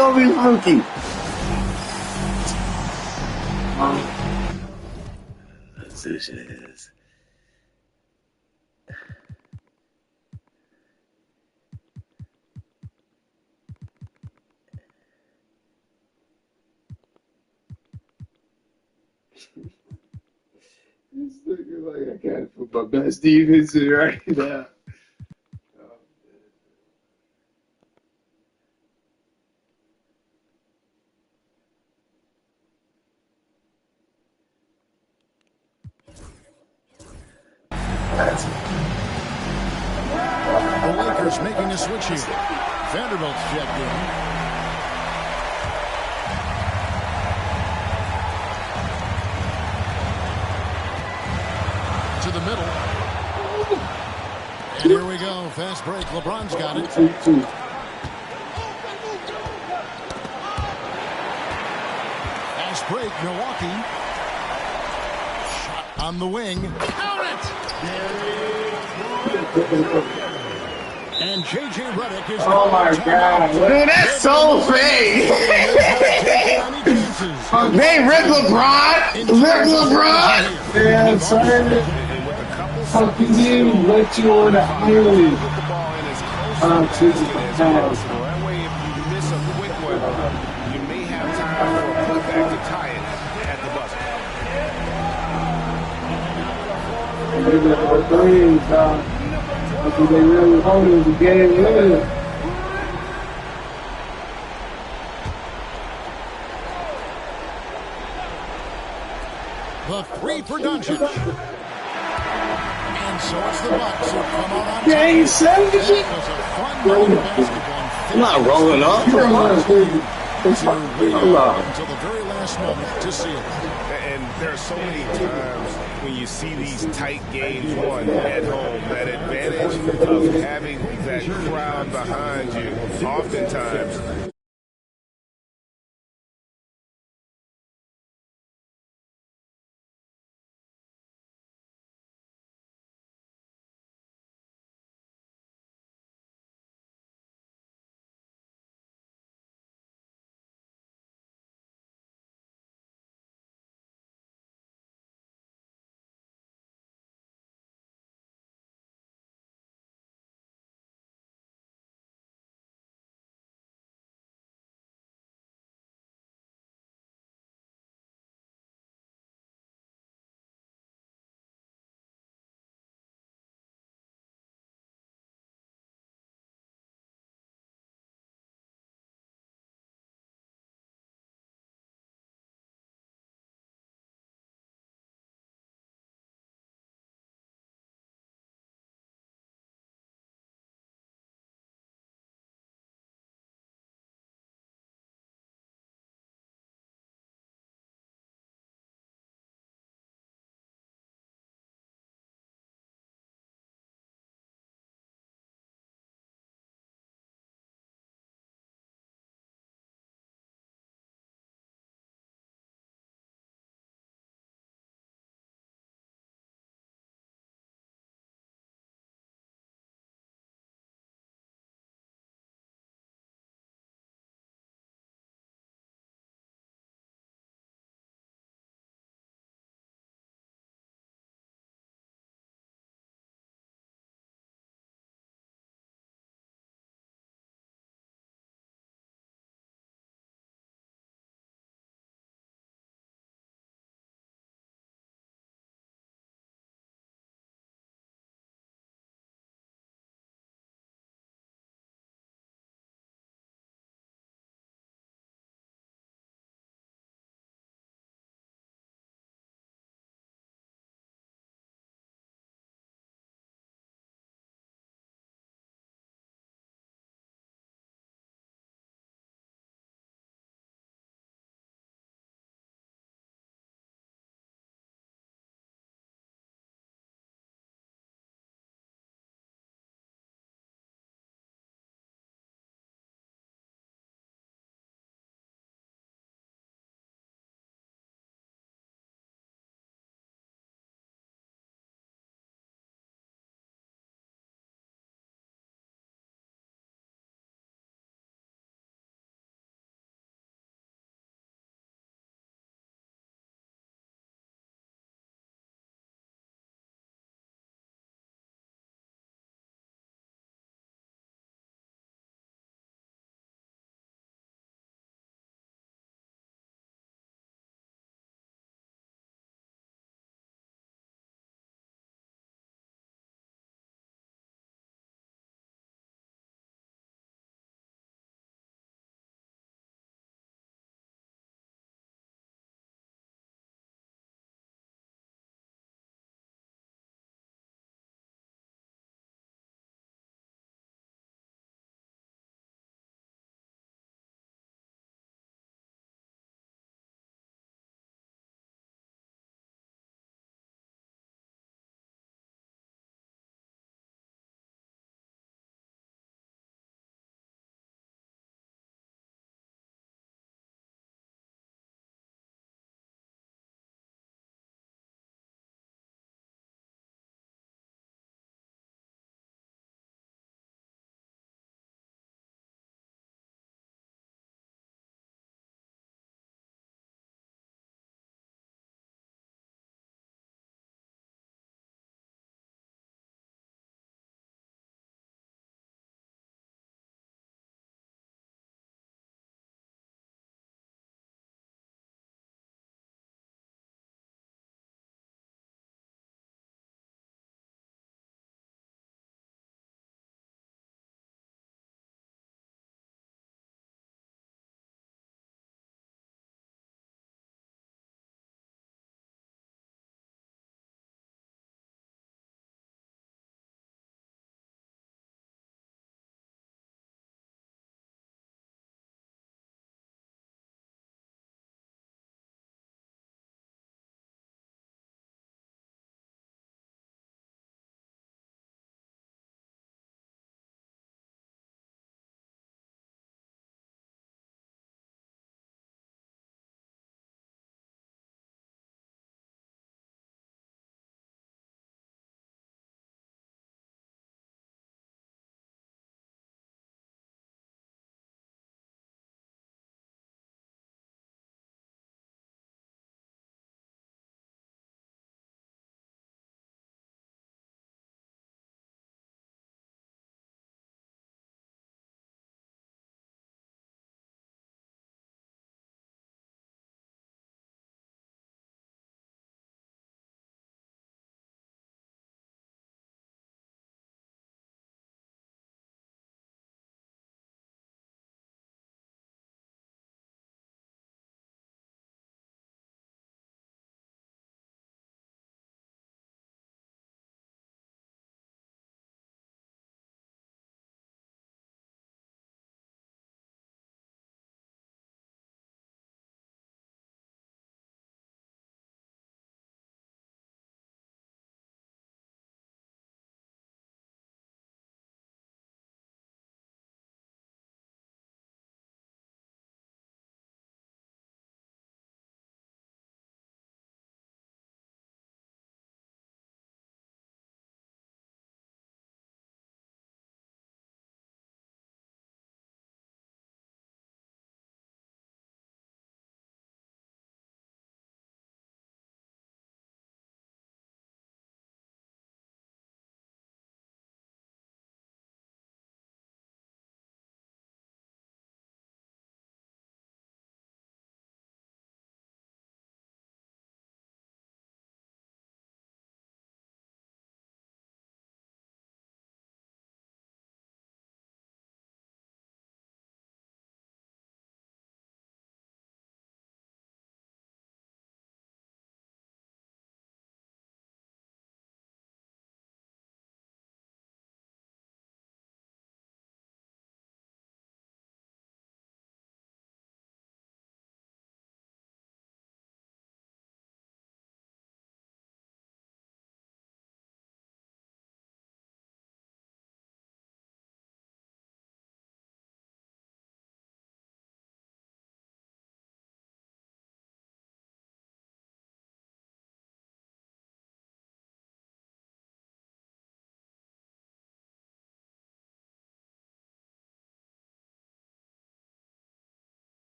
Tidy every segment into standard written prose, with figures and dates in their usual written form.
gonna be fluky. Position is. This nigga like I gotta put my best defense in right now. The Lakers making a switch here. Vanderbilt's checked in. To the middle. And here we go. Fast break. LeBron's got it. Fast break. Milwaukee. Shot on the wing. Count it! And J.J. Redick is... Oh my God. Dude, that's so fake. They Rick LeBron. Rick LeBron. Yeah, son. How can you let you on the island? That way, if you miss a quick one, you may have time for a putback to tie it at the buzzer. They really holding the game. The three for Doncic. And so it's the Bucks who come out on top. Game 7. That was a fun night of basketball. I'm not rolling up. Until the very last moment to seal it. And there are so many times when you see these tight games won at home, that advantage of having that crowd behind you, oftentimes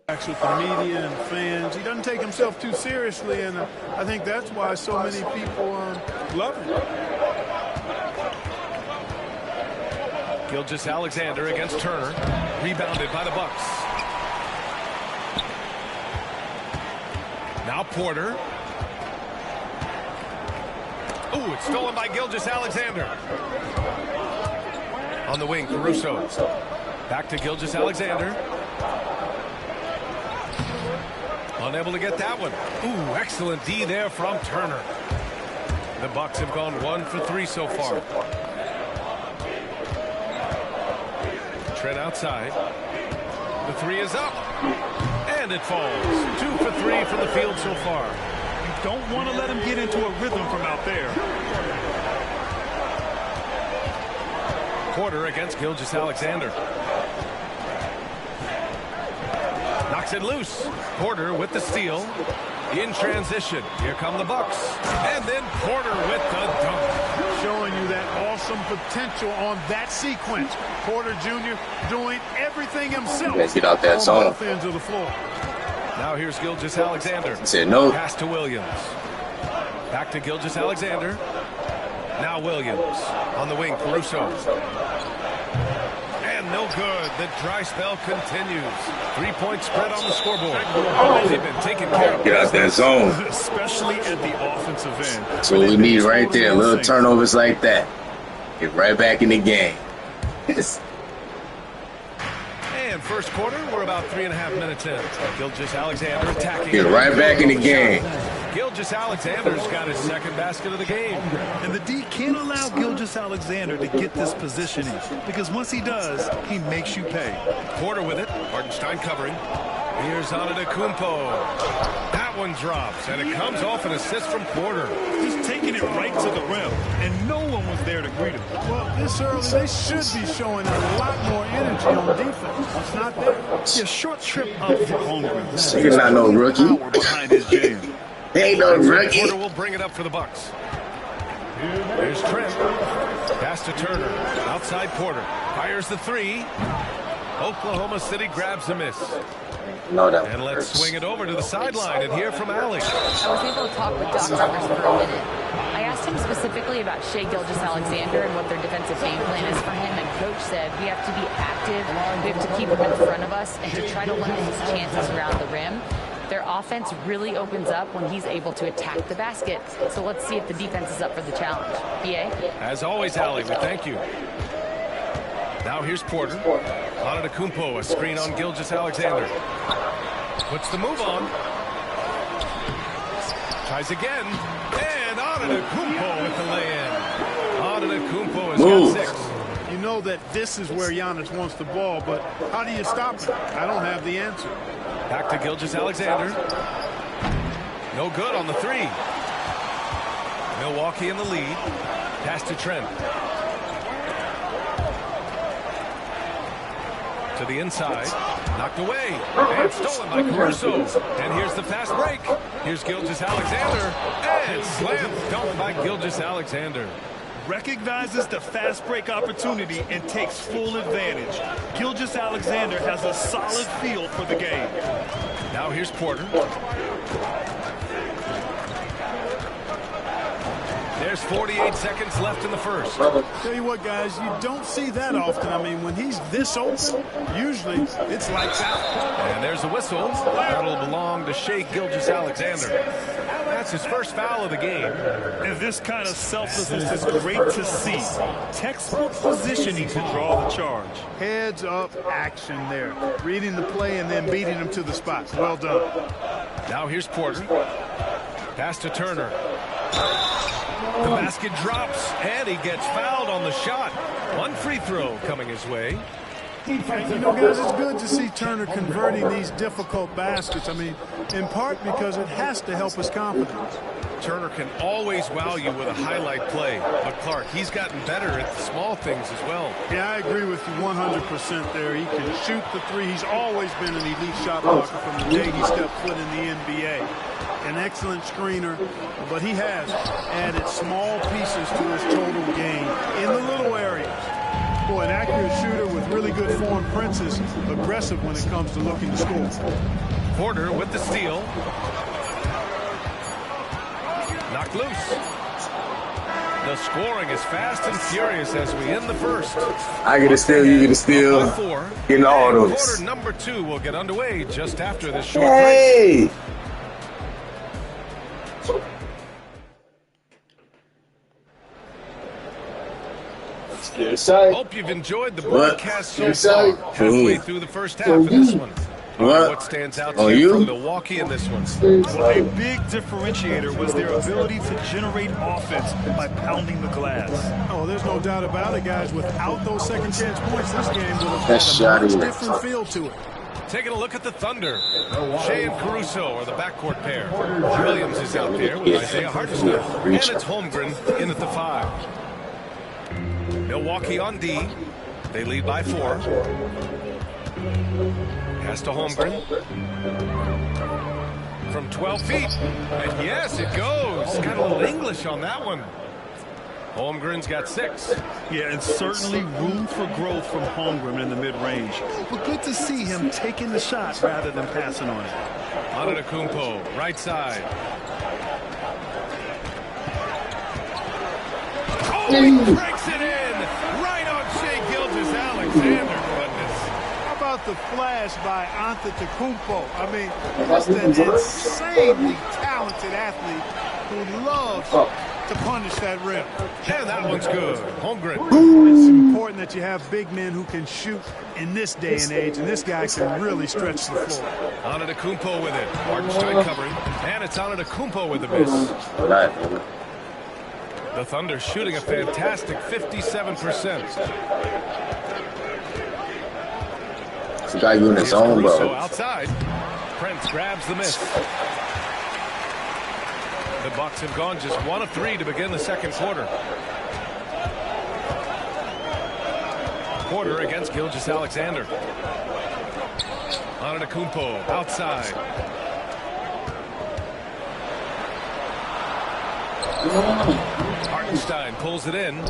With the media and fans, he doesn't take himself too seriously, and I think that's why so many people love him. Gilgeous-Alexander against Turner, rebounded by the Bucks. Now Porter. Ooh, it's stolen by Gilgeous-Alexander. On the wing, Caruso. Back to Gilgeous-Alexander. Unable to get that one. Ooh, excellent D there from Turner. The Bucks have gone 1 for 3 so far. Trent outside. The three is up. And it falls. 2 for 3 from the field so far. You don't want to let him get into a rhythm from out there. Porter against Gilgeous-Alexander. Knocks it loose. Porter with the steal. In transition. Here come the Bucks. And then Porter with the dunk. Showing you that awesome potential on that sequence. Porter Jr. doing everything himself. Let's get out that zone. Both ends of the floor. Now here's Gilgeous-Alexander. Said no. Pass to Williams. Back to Gilgeous-Alexander. Now Williams. On the wing, Caruso. And no good. The dry spell continues. 3-point spread on the scoreboard. They've been taking care of. Get out that zone. Especially at the offensive end. That's what we need right there. Little turnovers like that. Get right back in the game. And first quarter, we're about 3.5 minutes in. Gilgeous-Alexander attacking. Get right back in the game. Gilgeous-Alexander's got his second basket of the game. And the D can't allow Gilgeous-Alexander to get this positioning, because once he does, he makes you pay. Porter with it. Hartenstein covering. Here's Antetokounmpo. That one drops, and it comes off an assist from Porter. Just taking it right to the rim, and no one was there to greet him. Well, this early, they should be showing a lot more energy on defense. It's not there. Yeah, short trip up for Holmgren. You're not no rookie. Behind his jam. Ain't no rookie. Porter will bring it up for the Bucks. There's Trent. Pass to Turner. Outside Porter. Fires the three. Oklahoma City grabs a miss. No, that and let's swing it over to the sideline and hear from Alex. I was able to talk with Doc Rivers for a minute. I asked him specifically about Shai Gilgeous-Alexander and what their defensive game plan is for him, and Coach said we have to be active, we have to keep him in front of us, and to try to limit his chances around the rim. Their offense really opens up when he's able to attack the basket. So let's see if the defense is up for the challenge. BA? As always, Allie, we thank you. Now here's Porter. Antetokounmpo, a screen on Gilgeous-Alexander. Puts the move on. Tries again. And Antetokounmpo with the lay-in. Antetokounmpo has got 6. You know that this is where Giannis wants the ball, but how do you stop it? I don't have the answer. Back to Gilgeous-Alexander. No good on the three. Milwaukee in the lead. Pass to Trent. To the inside. Knocked away. And stolen by Caruso. And here's the fast break. Here's Gilgeous-Alexander. And slam dunk by Gilgeous-Alexander. Recognizes the fast break opportunity and takes full advantage. Gilgeous-Alexander has a solid feel for the game. Now here's Porter. There's 48 seconds left in the first. Tell you what, guys, you don't see that often. I mean, when he's this open, usually it's lights out. And there's a whistle. That'll belong to Shai Gilgeous-Alexander. That's his first foul of the game. And this kind of selflessness is great to see. Textbook positioning to draw the charge. Heads up action there. Reading the play and then beating him to the spot. Well done. Now here's Porter. Pass to Turner. The basket drops, and he gets fouled on the shot. One free throw coming his way. You know, guys, it's good to see Turner converting these difficult baskets. I mean, in part because it has to help his confidence. Turner can always wow you with a highlight play. But Clark, he's gotten better at the small things as well. Yeah, I agree with you 100% there. He can shoot the three. He's always been an elite shot blocker from the day he stepped foot in the NBA. An excellent screener, but he has added small pieces to his total game in the little areas. Boy, Boy, an accurate shooter with really good form. Prince is aggressive when it comes to looking to score. Porter with the steal. Knocked loose. The scoring is fast and furious as we end the first. I get a steal, you get a steal. Getting all those. Quarter number 2 will get underway just after this short Hey! break. Hope you've enjoyed the broadcast so far. Halfway through the first half of this one. What stands out to you from Milwaukee in this one? Well, a big differentiator was their ability to generate offense by pounding the glass. Oh, there's no doubt about it, guys. Without those second chance points, this game would have had a much different feel to it. Taking a look at the Thunder. Shea and Caruso are the backcourt pair. Williams is out there with Isaiah Hartenstein. And it's Holmgren in at the 5. Milwaukee on D. They lead by 4. Pass to Holmgren. From 12 feet. And yes, it goes. Got a little English on that one. Holmgren's got 6. Yeah, and certainly room for growth from Holmgren in the mid-range. But good to see him taking the shot rather than passing on it. Antetokounmpo, right side. Oh, he breaks it in. Right on Shea Gilgeous-Alexander. How about the flash by Antetokounmpo? I mean, just an insanely talented athlete who loves to punish that rim. And that one's good. Holmgren. It's important that you have big men who can shoot in this day and age, and this guy can really stretch the floor. Antetokounmpo with it. Hartenstein covering. And it's Antetokounmpo with the miss. The Thunder shooting a fantastic 57%. The guy doing his own, bro. Outside. Prince grabs the miss. The Bucks have gone just 1 of 3 to begin the second quarter. Porter against Gilgeous-Alexander. Antetokounmpo outside. Hartenstein pulls it in.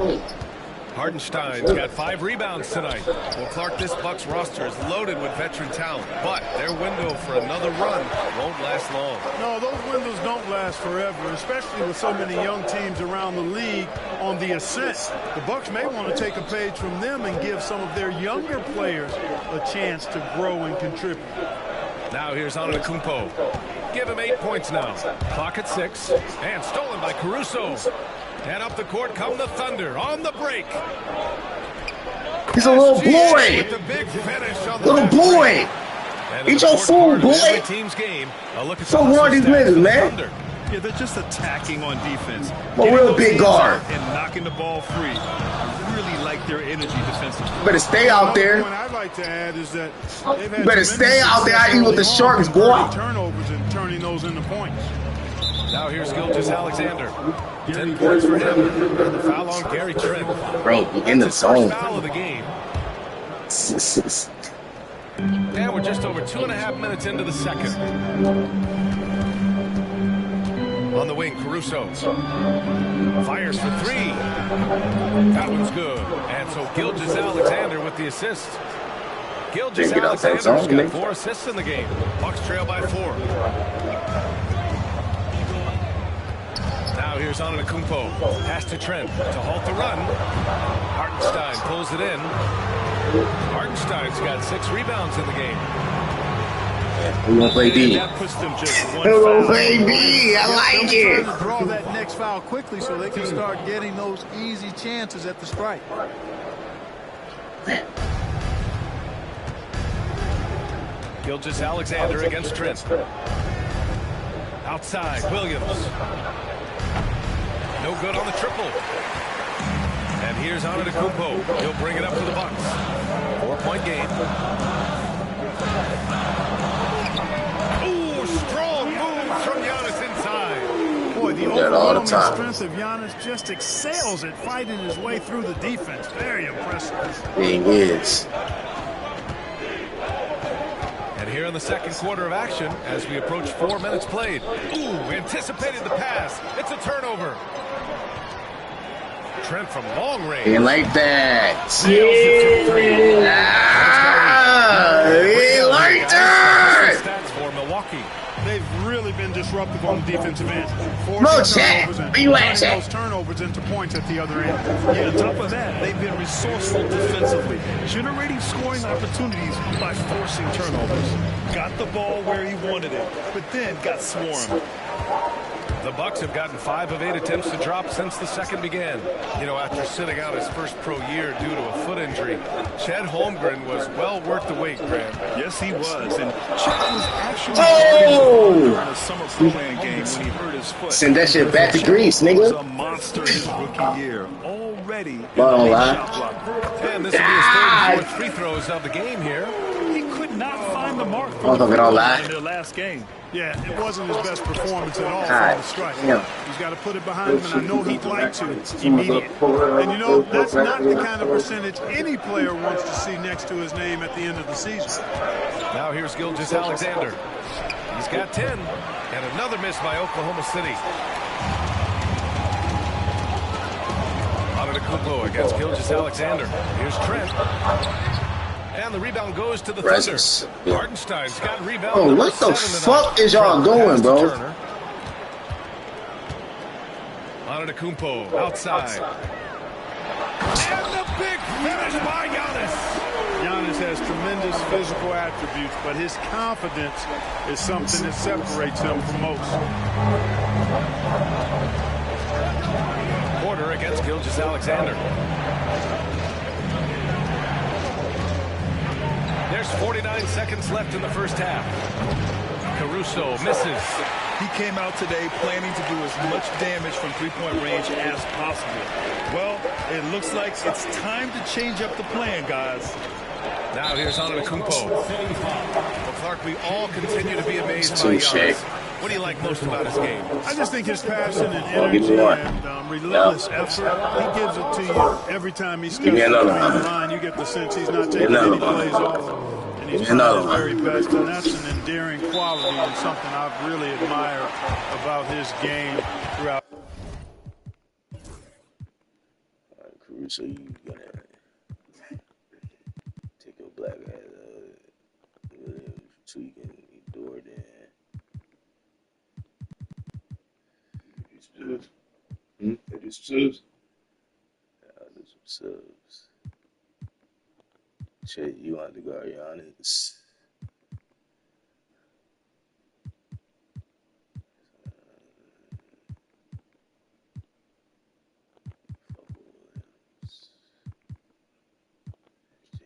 Hartenstein's got 5 rebounds tonight. Well, Clark, this Bucks roster is loaded with veteran talent, but their window for another run won't last long. No, those windows don't last forever, especially with so many young teams around the league on the ascent. The Bucks may want to take a page from them and give some of their younger players a chance to grow and contribute. Now here's Antetokounmpo. Give him 8 points now. Clock at 6, and stolen by Caruso. And up the court come the Thunder on the break. He's a little boy. Little boy. Eat your food, boy. Team's game. So hard these niggas, man. Yeah, they're just attacking on defense. A real big guard. And knocking the ball free. Really like their energy defensively. Better stay out there. What I'd like to add is that they've had better stay out there. I eat with the Sharks, boy. Turnovers and turning those into points. Now here's Gilgeous-Alexander. 10 points for him. And the foul on Gary Trent. Bro, in the zone. Foul of the game. And we're just over 2.5 minutes into the second. On the wing, Caruso. Fires for 3. That one's good. And so Gilgeous-Alexander with the assist. Gilgeous-Alexander's got 4 assists in the game. Bucks trail by 4. Now here's Antetokounmpo. Pass to Trent to halt the run. Hartenstein pulls it in. Hartenstein's got 6 rebounds in the game. We're going to play D. Hello, baby. I like it. To draw that next foul quickly so they can start getting those easy chances at the strike. Gilgeous-Alexander against Trent. Outside, Williams. No good on the triple. And here's Antetokounmpo. He'll bring it up for the Bucks. 4-point game. Ooh, strong move from Giannis inside. Boy, the overwhelming strength of Giannis just excels at fighting his way through the defense. Very impressive. He is. And here in the second quarter of action, as we approach 4 minutes played. Ooh, anticipated the pass. It's a turnover. Trent from long range. Ain't like that. Yeah. Ain't like that. Stats for Milwaukee. They've really been disruptive on the defensive end. Mo chat. Where you at, chat? Those turnovers into points at the other end. Yeah, on top of that, they've been resourceful defensively, generating scoring opportunities by forcing turnovers. Got the ball where he wanted it, but then got swarmed. The Bucks have gotten 5 of 8 attempts to drop since the second began. You know, after sitting out his first pro year due to a foot injury, Chet Holmgren was well worth the wait, Graham. Yes, he was. And Chet was actually Oh! in a summer pro-am game when he hurt his foot. Send that shit back to Greece, nigga. Was a monster his rookie year. Already. Don't lie. And this will be his third and fourth free throws of the game here. He could not find the mark Oh, don't lie. in their last game. Yeah, it wasn't his best performance at all God, from the strike. yeah. He's got to put it behind him, and I know he'd like to immediately. And you know, that's not the kind of percentage any player wants to see next to his name at the end of the season. Now here's Gilgeous-Alexander. He's got 10. And another miss by Oklahoma City. Antetokounmpo against Gilgeous-Alexander. Here's Trent. And the rebound goes to the Presence. Thunder. Yeah. Hartenstein's got rebound. Oh, what the fuck is y'all doing, bro? Antetokounmpo outside. And the big finish by Giannis. Giannis has tremendous physical attributes, but his confidence is something that separates him from most. Porter against Gilgeous-Alexander. There's 49 seconds left in the first half. Caruso misses. He came out today planning to do as much damage from three-point range as possible. Well, it looks like it's time to change up the plan, guys. Now here's Antetokounmpo. Well, Clark, we all continue to be amazed by Giannis. What do you like most about his game? I just think his passion and energy and relentless effort, he gives it to you every time he steps on the line. You get the sense he's not taking any plays off. And he's trying his very best, and that's an endearing quality and something I've really admired about his game throughout. All right, Caruso, you gotta take your black ass so you can endure that. It is subs. I'll do some subs. Shit, you want to guard Giannis.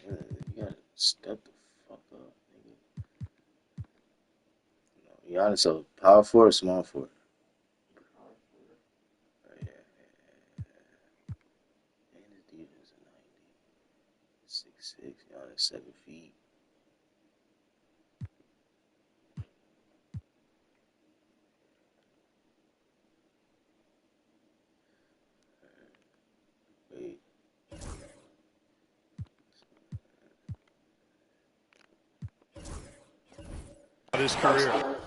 You gotta step the fuck up, nigga. No, Giannis a power forward or small forward? And his defense is 90. 6'6", Giannis 7 feet. Wait. His career.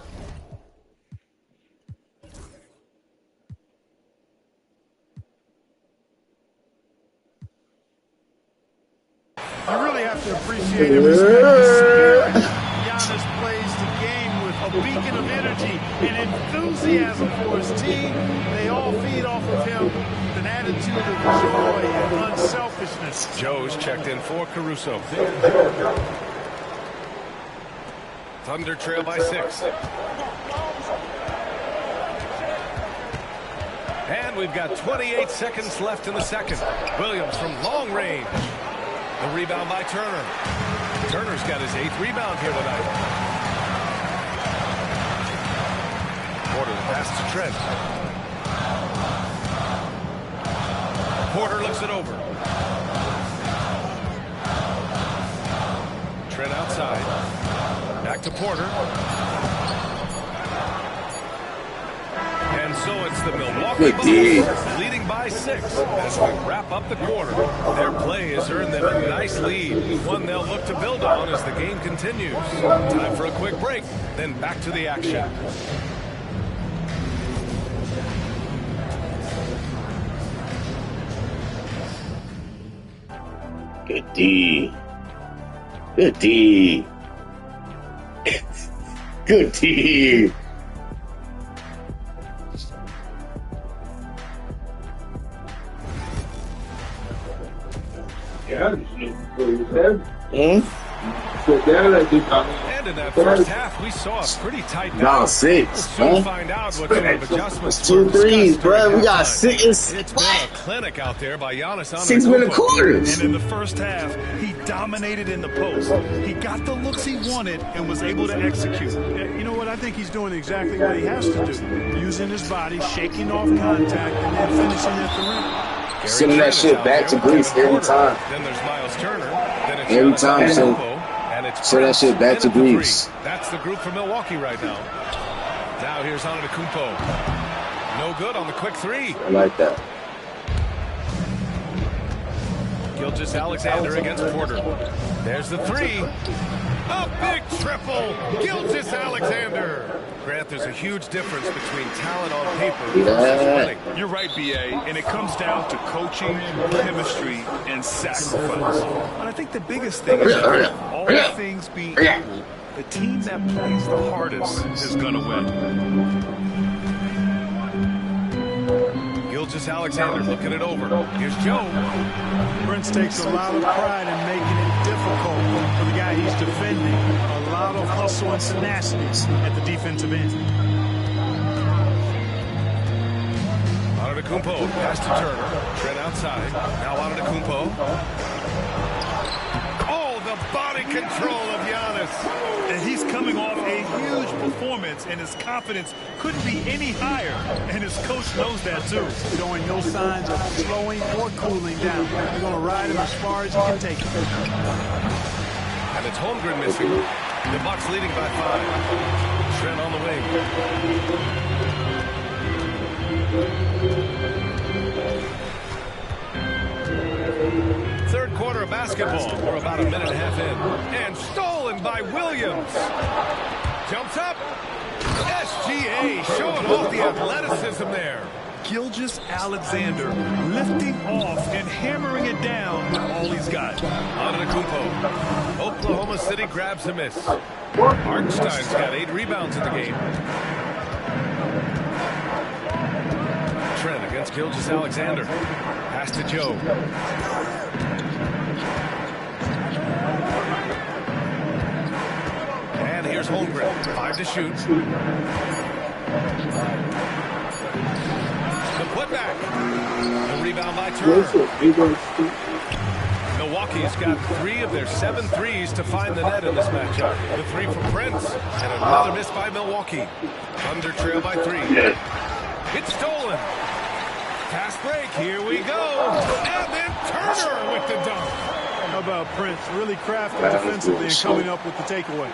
You really have to appreciate and respect the spirit Giannis plays the game with, a beacon of energy and enthusiasm for his team. They all feed off of him with an attitude of joy and unselfishness. Joe's checked in for Caruso. Thunder trail by 6. And we've got 28 seconds left in the second. Williams from long range. The rebound by Turner. Turner's got his 8th rebound here tonight. Porter pass to Trent. Porter looks it over. Trent outside. Back to Porter. And so it's the Milwaukee Bucks leading by 6 as we wrap up the quarter. Their play has earned them a nice lead, one they'll look to build on as the game continues. Time for a quick break, then back to the action. Good D. Good D. Good D. And in that first half, we saw a pretty tight battle. Now 6. We'll soon find out what sort of adjustments It's 2 threes, bro. We got 6. It's been a clinic out there by Giannis. 6 minute quarters. And in the first half, he dominated in the post. He got the looks he wanted and was able to execute. You know what? I think he's doing exactly what he has to do. Using his body, shaking off contact, and then finishing at the rim. Sending that shit back to Greece every time. Then there's Miles Turner. Then it's Every time, so and it's send that shit back to Greece. That's the group for Milwaukee right now. Now here's Antetokounmpo. No good on the quick three. I like that. Gilgeous-Alexander against Porter. There's the three. A big triple. Gilgeous-Alexander. Grant, there's a huge difference between talent on paper versus winning. You're right, B.A., and it comes down to coaching, chemistry, and sacrifice. But I think the biggest thing is that all things being equal, the team that plays the hardest is going to win. Gilgeous-Alexander looking it over. Here's Joe. Prince takes a lot of pride in making it difficult for the guy he's defending. A lot of hustle and tenacity at the defensive end. Antetokounmpo, pass to Turner. Trent outside. Now Antetokounmpo. Oh, the body control of Giannis. And he's coming off a huge performance, and his confidence couldn't be any higher. And his coach knows that, too. Showing no signs of slowing or cooling down. He's going to ride him as far as he can take it. And it's Holmgren missing. The Bucks leading by 5. Trent on the wing. Third quarter of basketball. We're about a minute and a half in. And stolen by Williams. Jumps up. SGA showing off the athleticism there. Gilgeous-Alexander lifting off and hammering it down with all he's got. Antetokounmpo. Oklahoma City grabs a miss. Hartenstein's got 8 rebounds in the game. Trent against Gilgeous-Alexander. Pass to Joe. And here's Holmgren. 5 to shoot. The putback. The rebound by Turner. Milwaukee's got 3 of their 7 threes to find the net in this matchup. The 3 from Prince. And another miss by Milwaukee. Thunder trail by 3. It's stolen. Fast break. Here we go. And then Turner with the dunk. How about Prince? Really crafty defensively and coming up with the takeaway.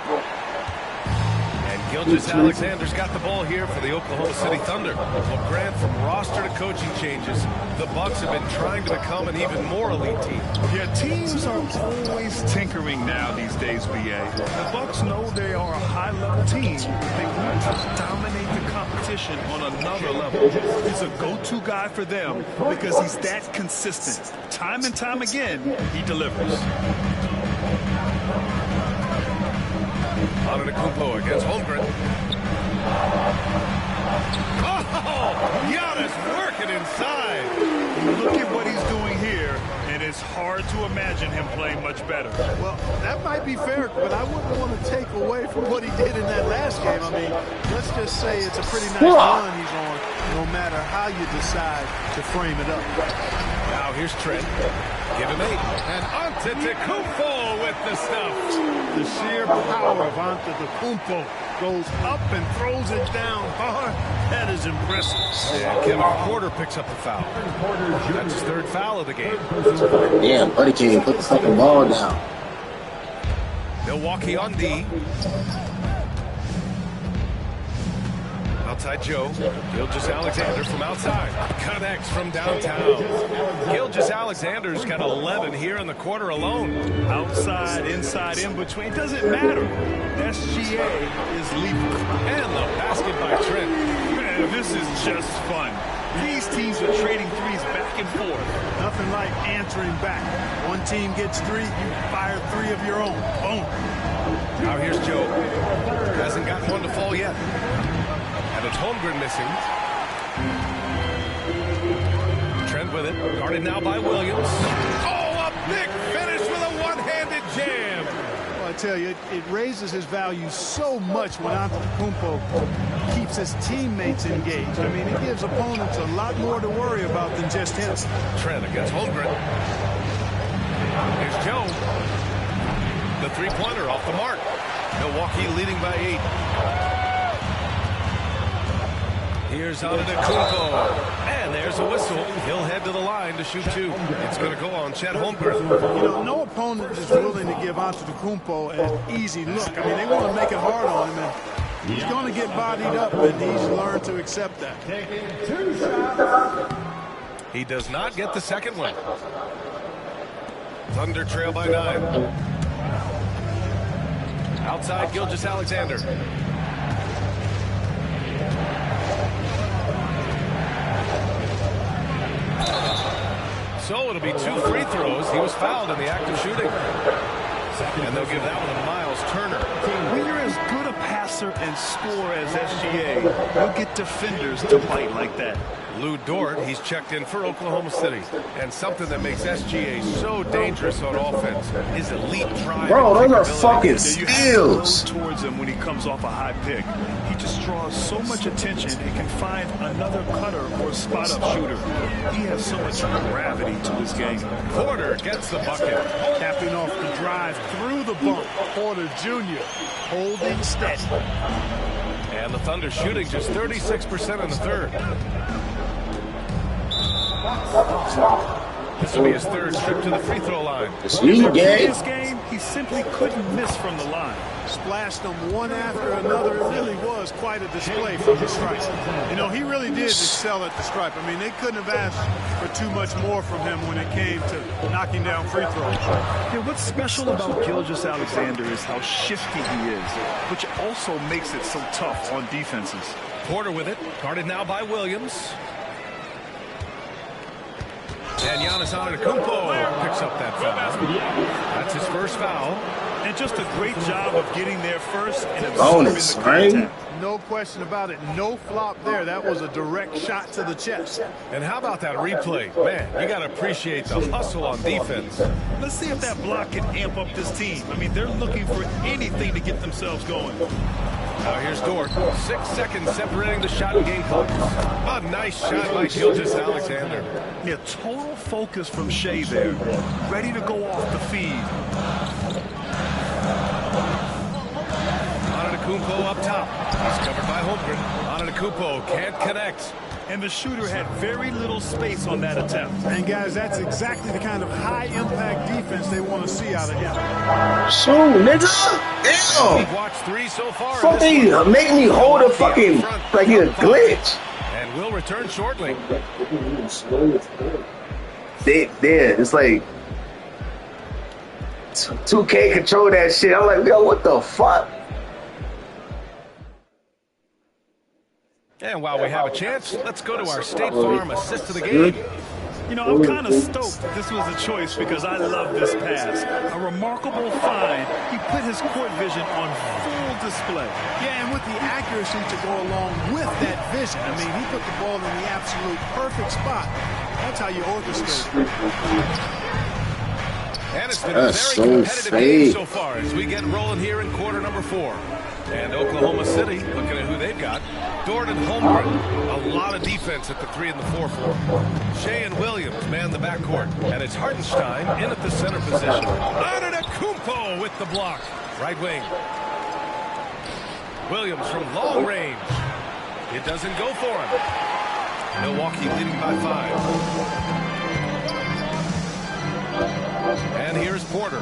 Gilgeous-Alexander's got the ball here for the Oklahoma City Thunder. Well, Grant, from roster to coaching changes, the Bucks have been trying to become an even more elite team. Yeah, teams are always tinkering now these days, B.A. The Bucks know they are a high-level team. They want to dominate the competition on another level. He's a go-to guy for them because he's that consistent. Time and time again, he delivers. Antetokounmpo against Holmgren. Oh, Giannis working inside. Look at what he's doing here, and it's hard to imagine him playing much better. Well, that might be fair, but I wouldn't want to take away from what he did in that last game. I mean, let's just say it's a pretty nice run he's on, no matter how you decide to frame it up. Now here's Trent. Give him 8. And Antetokounmpo with the stuff. The sheer power of Antetokounmpo goes up and throws it down hard. That is impressive. And Kevin Porter picks up the foul. That's his 3rd foul of the game. Damn, buddy can't put the fucking ball down. Milwaukee on D. Outside Joe. Gilgeous-Alexander from outside. Connects from downtown. Gilgeous-Alexander's got 11 here in the quarter alone. Outside, inside, in between, doesn't matter. SGA is leaving. And the basket by Trent. Man, this is just fun. These teams are trading threes back and forth. Nothing like answering back. One team gets 3, you fire 3 of your own. Boom. Now here's Joe. Hasn't gotten one to fall yet. And it's Holmgren missing. Trent with it. Guarded now by Williams. Oh, a big finish with a one-handed jam. Well, I tell you, it raises his value so much when Antetokounmpo keeps his teammates engaged. I mean, it gives opponents a lot more to worry about than just him. Trent against Holmgren. Here's Joe. The three-pointer off the mark. Milwaukee leading by 8. Here's Antetokounmpo. And there's a whistle. He'll head to the line to shoot 2. It's going to go on Chet Holmgren. You know, no opponent is willing to give Antetokounmpo an easy look. I mean, they want to make it hard on him, and he's going to get bodied up, and he's learned to accept that. He does not get the second one. Thunder trail by 9. Outside, Gilgeous-Alexander. So it'll be 2 free throws. He was fouled in the act of shooting. And they'll give that one to Miles Turner. When you're as good a passer and scorer as SGA, you'll get defenders to bite like that. Lou Dort, he's checked in for Oklahoma City. And something that makes SGA so dangerous on offense is elite drive. Bro, those are fucking steals. Towards him when he comes off a high pick. He just draws so much attention and can find another cutter or spot-up shooter. He has so much gravity to his game. Porter gets the bucket. Capping off the drive through the bump. Porter Jr. holding steady. And the Thunder shooting just 36% in the third. This will be his 3rd trip to the free throw line. In this game, he simply couldn't miss from the line. Splashed them one after another. It really was quite a display from the stripe. You know, he really did excel at the stripe. I mean, they couldn't have asked for too much more from him when it came to knocking down free throws. Yeah, what's special about Gilgeous-Alexander is how shifty he is, which also makes it so tough on defenses. Porter with it. Guarded now by Williams. And Giannis Antetokounmpo picks up that foul. That's his first foul. And just a great job of getting there first and absorbing the contact. No question about it. No flop there. That was a direct shot to the chest. And how about that replay? Man, you got to appreciate the hustle on defense. Let's see if that block can amp up this team. I mean, they're looking for anything to get themselves going. Now here's Dort. 6 seconds separating the shot and game clock. A nice shot by Gilgeous-Alexander. Yeah, total focus from Shea there. Ready to go off the feed. Antetokounmpo up top. He's covered by Holmgren. Antetokounmpo can't connect. And the shooter had very little space on that attempt. And guys, that's exactly the kind of high-impact defense they want to see out of him. So, nigga, damn. We've watched 3 so far. Fuck, they make me hold a fucking like a glitch. And we'll return shortly. It's like 2K control that shit. I'm like, yo, what the fuck? And while we have a chance, let's go to our State Farm assist of the game. You know, I'm kind of stoked that this was a choice because I love this pass. A remarkable find. He put his court vision on full display. Yeah, and with the accuracy to go along with that vision. I mean, he put the ball in the absolute perfect spot. That's how you orchestrate it. And it's been a very competitive game so far as we get rolling here in quarter number 4. And Oklahoma City, looking at who they've got, Dort and Holmgren, a lot of defense at the 3 and the 4-4. Shea and Williams man the backcourt, and it's Hartenstein in at the center position. Antetokounmpo with the block. Right wing. Williams from long range. It doesn't go for him. Milwaukee leading by 5. And here's Porter.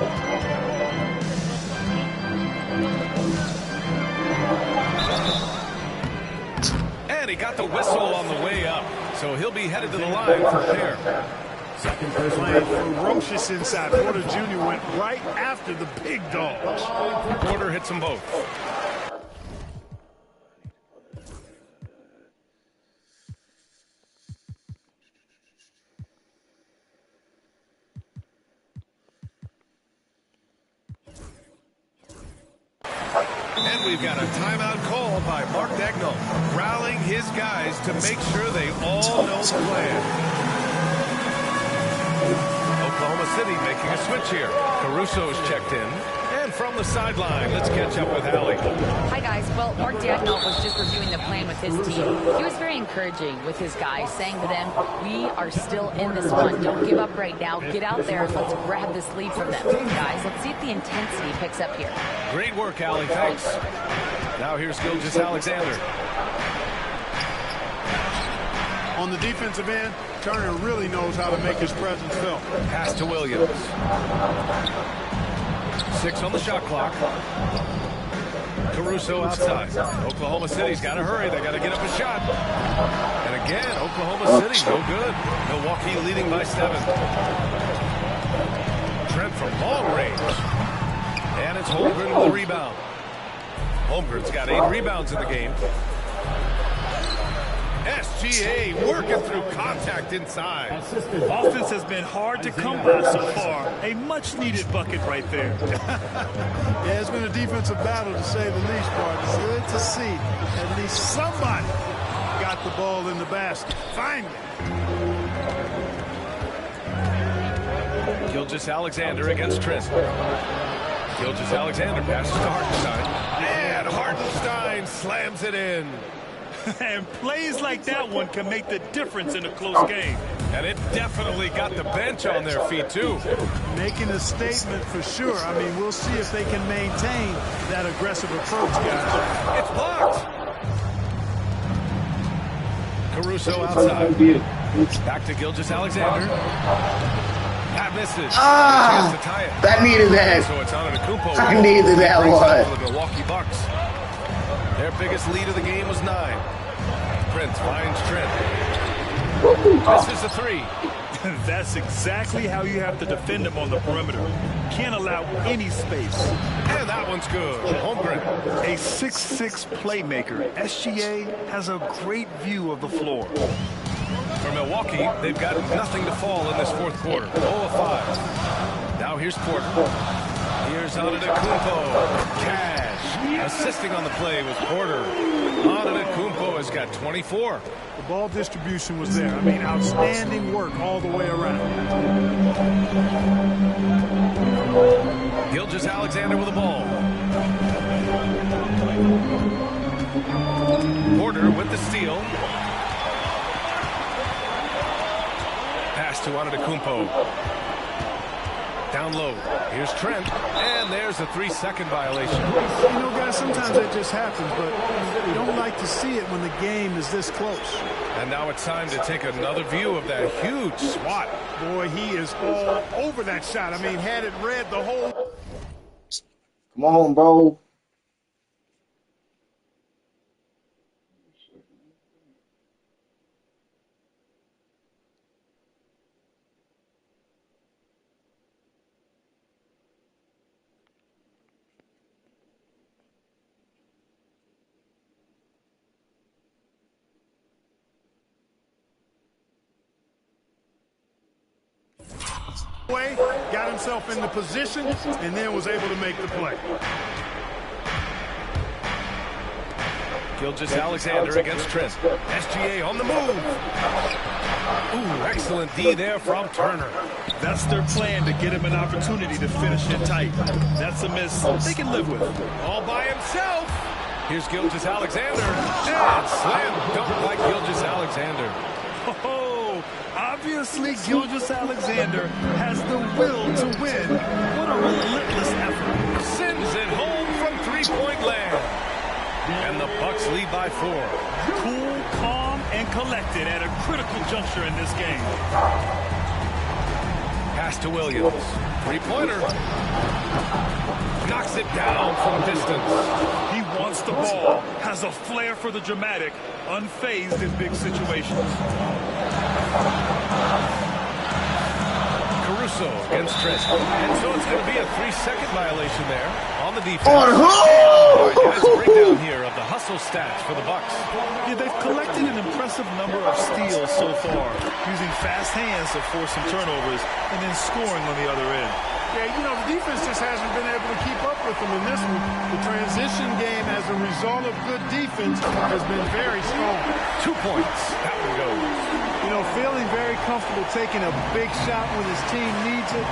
And he got the whistle on the way up. So he'll be headed to the line for Pair. Second playing ferocious inside. Porter Jr. went right after the big dogs. Porter hits them both. And we've got a timeout call by Mark Daigneault, rallying his guys to make sure they all know the plan. Oklahoma City making a switch here. Caruso's checked in. And from the sideline, let's catch up with Allie. Hi, guys. Well, Mark Daigneault was just reviewing the plan with his team. He was very encouraging with his guys, saying to them, we are still in this one. Don't give up right now. Get out there and let's grab this lead from them. Guys, let's see if the intensity picks up here. Great work, Allie. Thanks. Now here's Gilgeous-Alexander. On the defensive end, Turner really knows how to make his presence felt. Pass to Williams. 6 on the shot clock. Caruso outside. Oklahoma City's got to hurry. They got to get up a shot. And again, Oklahoma City, no good. Milwaukee leading by 7. Trent from long range. And it's Holmgren with the rebound. Holmgren's got 8 rebounds in the game. SGA working through contact inside. Offense has been hard to come by so far. A much-needed bucket right there. Yeah, it's been a defensive battle, to say the least, Bart. It's good to see at least somebody got the ball in the basket. Finally. Gilgeous-Alexander against Trent. Gilgeous-Alexander passes to Hartenstein. And Hartenstein slams it in. And plays like that one can make the difference in a close game. And it definitely got the bench on their feet, too. Making a statement for sure. I mean, we'll see if they can maintain that aggressive approach, guys. It's blocked. Caruso outside. Back to Gilgeous-Alexander. That misses. Ah, to tie it. that needed that. So it's on Antetokounmpo. I needed that one. For the Milwaukee Bucks. Their biggest lead of the game was 9. Prince finds Trent. Misses a 3. That's exactly how you have to defend him on the perimeter. Can't allow any space. And that one's good. Holmgren. A 6'6" playmaker. SGA has a great view of the floor. For Milwaukee, they've got nothing to fall in this fourth quarter. 0 of 5. Now here's Porter. Here's Antetokounmpo. Cash. Assisting on the play was Porter. Antetokounmpo has got 24. The ball distribution was there. I mean, outstanding work all the way around. Gilgeous-Alexander with the ball. Porter with the steal. Pass to Antetokounmpo. Down low. Here's Trent. And there's a 3-second violation. You know, guys, sometimes that just happens, but we don't like to see it when the game is this close. And now it's time to take another view of that huge swat. Boy, he is all over that shot. I mean, had it read the whole... Come on, bro. Got himself in the position, and then was able to make the play. Gilgeous-Alexander against Trent. SGA on the move. Ooh, excellent D there from Turner. That's their plan, to get him an opportunity to finish it tight. That's a miss they can live with. All by himself. Here's Gilgeous-Alexander. And slam dunk by Gilgeous-Alexander. Oh, obviously Gilgeous-Alexander has the will to win. What a relentless effort. Sends it home from three-point land. And the Bucks lead by 4. Cool, calm, and collected at a critical juncture in this game. Pass to Williams. Three-pointer. Knocks it down from distance. He wants the ball, has a flair for the dramatic, unfazed in big situations. Caruso against Trent. And so it's going to be a 3-second violation there on the defense. Nice breakdown here of the hustle stats for the Bucks. Yeah, they've collected an impressive number of steals so far, using fast hands to force some turnovers and then scoring on the other end. Yeah, you know, the defense just hasn't been able to keep up with them in this one. The transition game as a result of good defense has been very strong. 2 points. That one goes. You know, feeling very comfortable taking a big shot when his team needs it.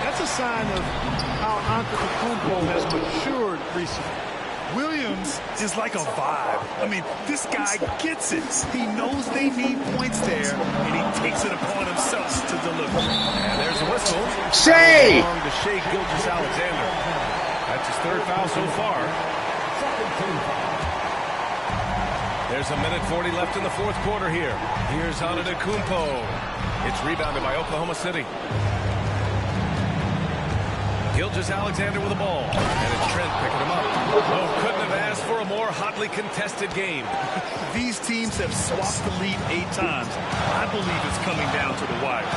That's a sign of how Antetokounmpo has matured recently. Williams is like a vibe. I mean, this guy gets it. He knows they need points there, and he takes it upon himself to deliver. And there's a whistle. Shea! To Shea Gilgeous-Alexander. That's his 3rd foul so far. There's a minute 40 left in the 4th quarter here. Here's Antetokounmpo. It's rebounded by Oklahoma City. Gilgeous-Alexander with the ball. And it's Trent picking him up. Oh, couldn't have asked for a more hotly contested game. These teams have swapped the lead 8 times. I believe it's coming down to the wire.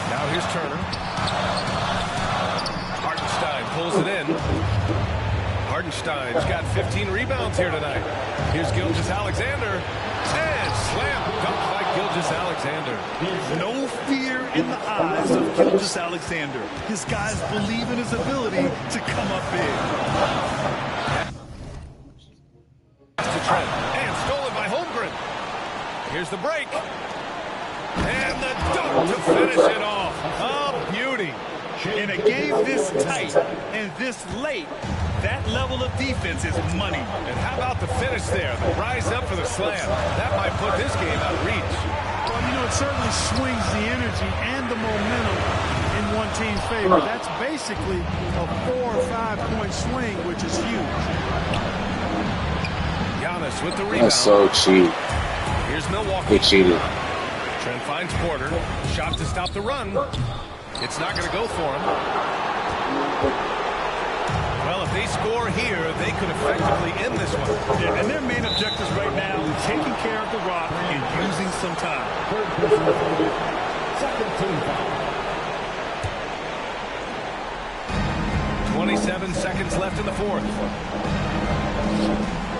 Now here's Turner. Hartenstein pulls it in. Hartenstein's got 15 rebounds here tonight. Here's Gilgeous-Alexander. And slam dunk by Gilgeous-Alexander. No fear in the eyes of Gilgeous-Alexander. His guys believe in his ability to come up big. To Trent. And stolen by Holmgren. Here's the break. And the dunk to finish it off. A beauty. In a game this tight and this late, that level of defense is money. And how about the finish there? The rise up for the slam. That might put this game out of reach. Well, you know, it certainly swings the energy and the momentum in one team's favor. That's basically a 4 or 5 point swing, which is huge. Giannis with the rebound. That's so cheap. Here's Milwaukee. They cheated. Trent finds Porter. Shot to stop the run. It's not going to go for him. Well, if they score here, they could effectively end this one. Yeah, and their main objectives right now is taking care of the rock and using some time. 27 seconds left in the 4th.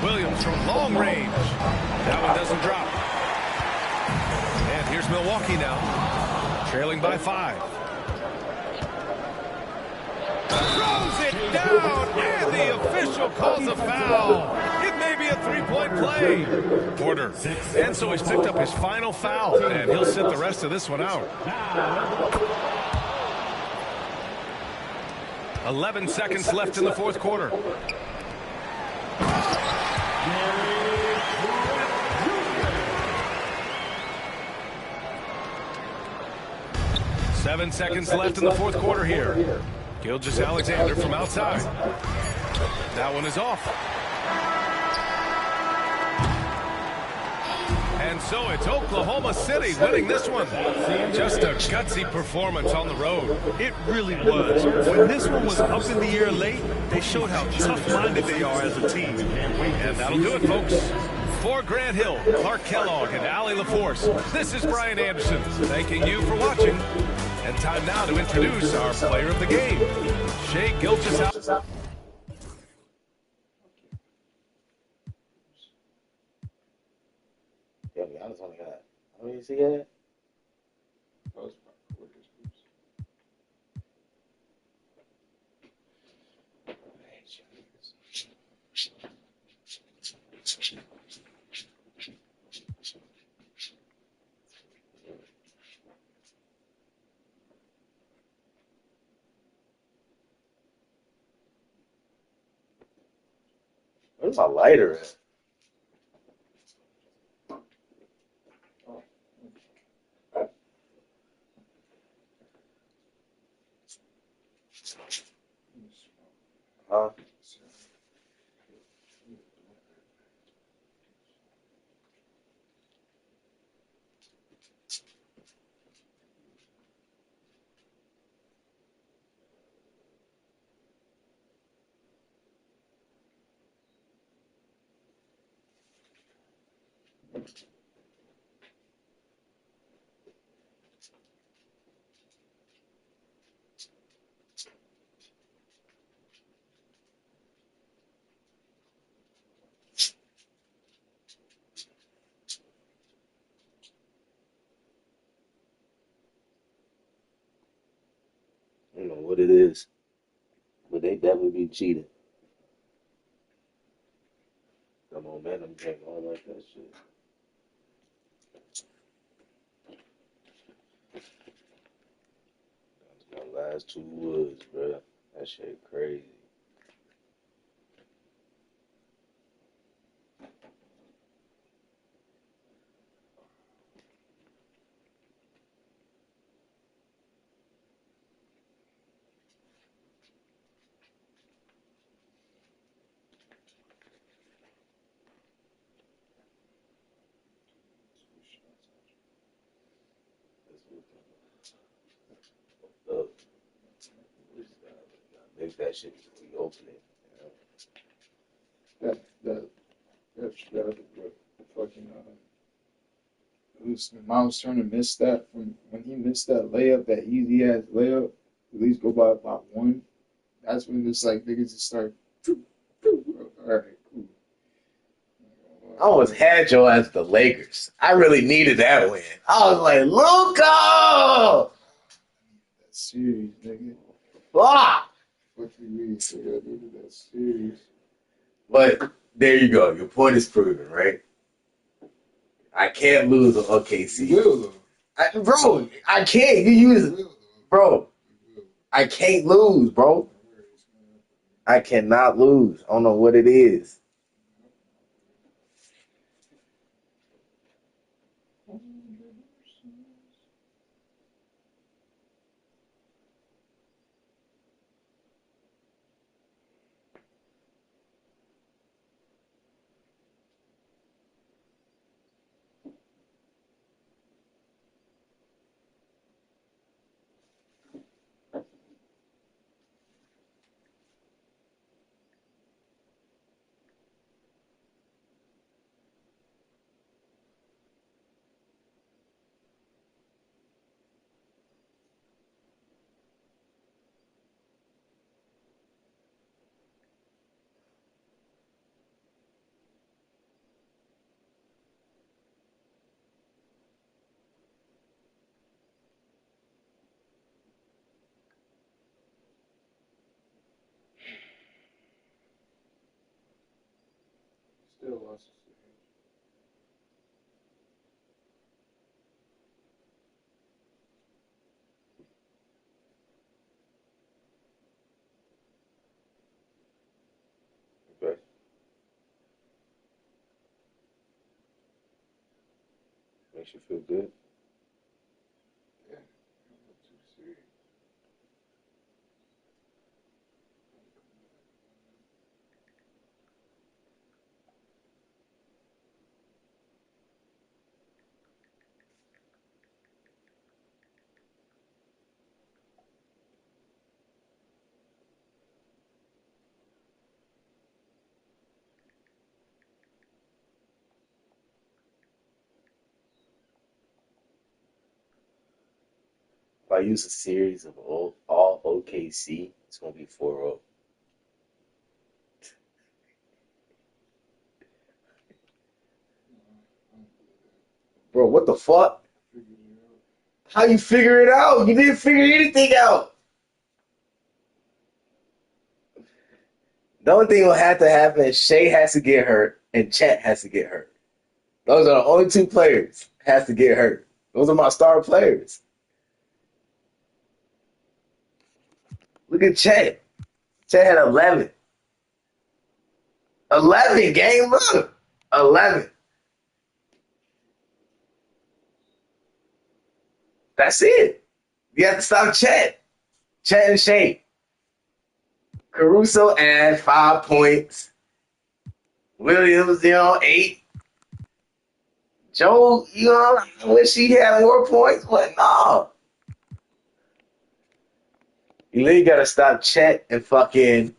Williams from long range. That one doesn't drop. And here's Milwaukee now, trailing by 5. Throws it down, and the official calls a foul. It may be a 3-point play. Porter. And so he's picked up his final foul, and he'll sit the rest of this one out. 11 seconds left in the 4th quarter. Seven seconds left in the 4th quarter here. Gilgeous-Alexander from outside. That one is off. And so it's Oklahoma City winning this one. Just a gutsy performance on the road. It really was. When this one was up in the air late, they showed how tough-minded they are as a team. And that'll do it, folks. For Grant Hill, Clark Kellogg, and Allie LaForce, this is Brian Anderson thanking you for watching. And time now to introduce our player of the game, Shea Gilgeous-Alexander. Yeah, Giannis only got, how many does he get? Where's my lighter at? Huh? what it is. But they definitely be cheating. The momentum came on like that shit. That's my last 2 woods, bro. That shit crazy. Make that shit be opening. That fucking Miles Turner missed that from when he missed that layup, that easy ass layup. At least go by about 1. That's when it's like niggas just start. All right, cool. I almost had your ass the Lakers. I really needed that win. I was like, Luka! That series, nigga. Fuck! What you mean? So I needed that series. But there you go. Your point is proven, right? I can't lose on OKC. You will, though. Bro, I can't. You use it. Bro, I can't lose, bro. I cannot lose. I don't know what it is. Still lost the series. Okay. Makes you feel good. Yeah. Series. If I use a series of all OKC, it's going to be 4-0. Bro, what the fuck? How you figure it out? You didn't figure anything out. The only thing will have to happen is Shea has to get hurt and Chet has to get hurt. Those are the only 2 players has to get hurt. Those are my star players. Look at Chet. Chet had 11. 11 game, look. 11. That's it. You have to stop Chet. Chet and Shea. Caruso had 5 points. Williams, 8. Joe, I wish he had more points, but no. You really got to stop Chet and fucking,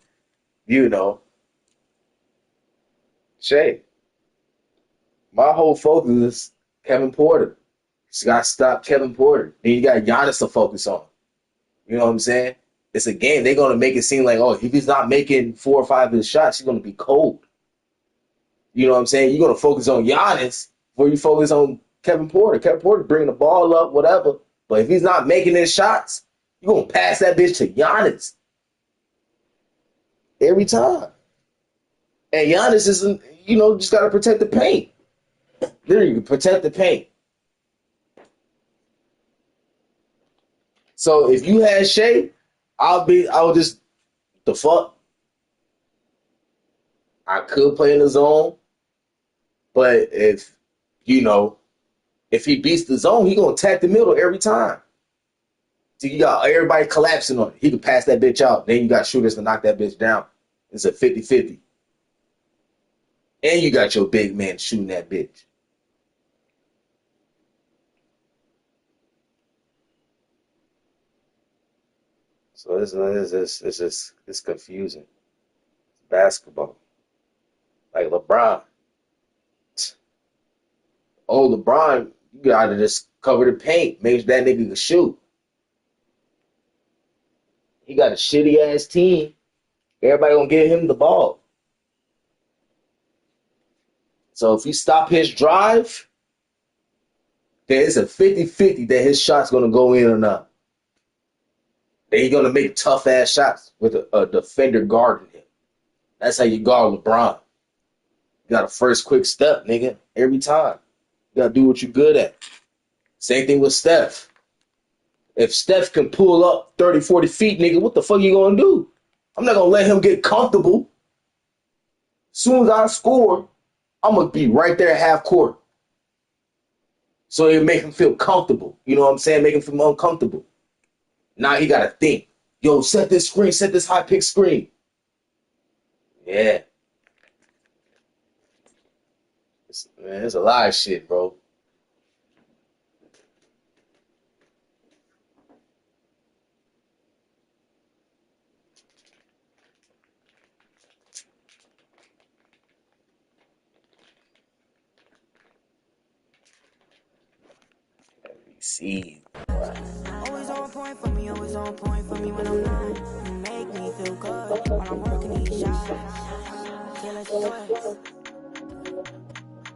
Shea. My whole focus is Kevin Porter. You got to stop Kevin Porter. Then you got Giannis to focus on. You know what I'm saying? It's a game. They're going to make it seem like, oh, if he's not making 4 or 5 of his shots, he's going to be cold. You know what I'm saying? You're going to focus on Giannis before you focus on Kevin Porter. Kevin Porter bringing the ball up, whatever. But if he's not making his shots, You're going to pass that bitch to Giannis. Every time. And Giannis isn't, just got to protect the paint. Literally, protect the paint. So if you had Shea, I would just, the fuck? I could play in the zone. But if he beats the zone, he going to attack the middle every time. So you got everybody collapsing on it. He can pass that bitch out. Then you got shooters to knock that bitch down. It's a 50-50. And you got your big man shooting that bitch. So it's confusing. Basketball. Like LeBron. Oh, LeBron, you gotta just cover the paint. Make that nigga can shoot. He got a shitty ass team. Everybody gonna give him the ball. So if you stop his drive, then it's a 50-50 that his shot's gonna go in or not. Then he's gonna make tough ass shots with a defender guarding him. That's how you guard LeBron. You got a first quick step, nigga, every time. You gotta do what you're good at. Same thing with Steph. If Steph can pull up 30, 40 feet, nigga, what the fuck you gonna do? I'm not gonna let him get comfortable. As soon as I score, I'm gonna be right there at half court. So it make him feel comfortable. You know what I'm saying? Make him feel uncomfortable. Now he gotta think. Yo, set this screen, set this high pick screen. Yeah. There's a lot of shit, bro. See. Always on point for me, always on point for me when I'm not. You make me feel good when I'm working these shots. Killer sweat.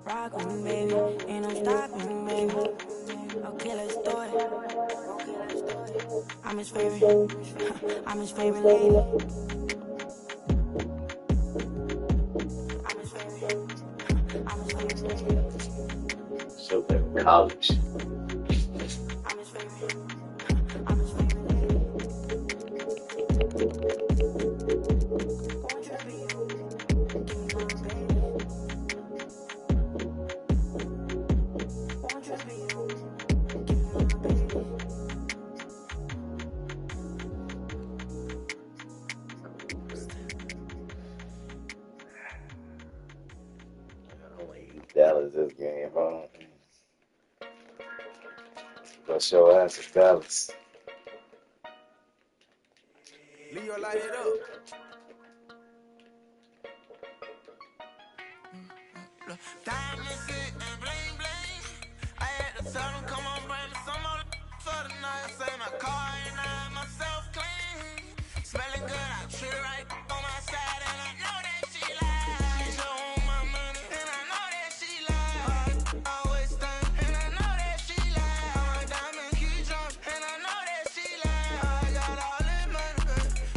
Rock with me, baby. Ain't no stopping me, baby. Okay, let's do it. I'm his favorite. I'm his favorite lady. I'm his favorite. I'm his favorite lady. So they're college. Dallas this game, huh? Let's show ass to Dallas. Leo, light it up. Diamonds and bling bling. I had to tell them, come on, bring me some more for the night. Say my car and I myself clean. Smelling good, I treat her right on my side, and I know that she lies. She want my money, and I know that she lies. Always done, and I know that she lies. My diamond keep drunk, and I know that she lies. I got all this money,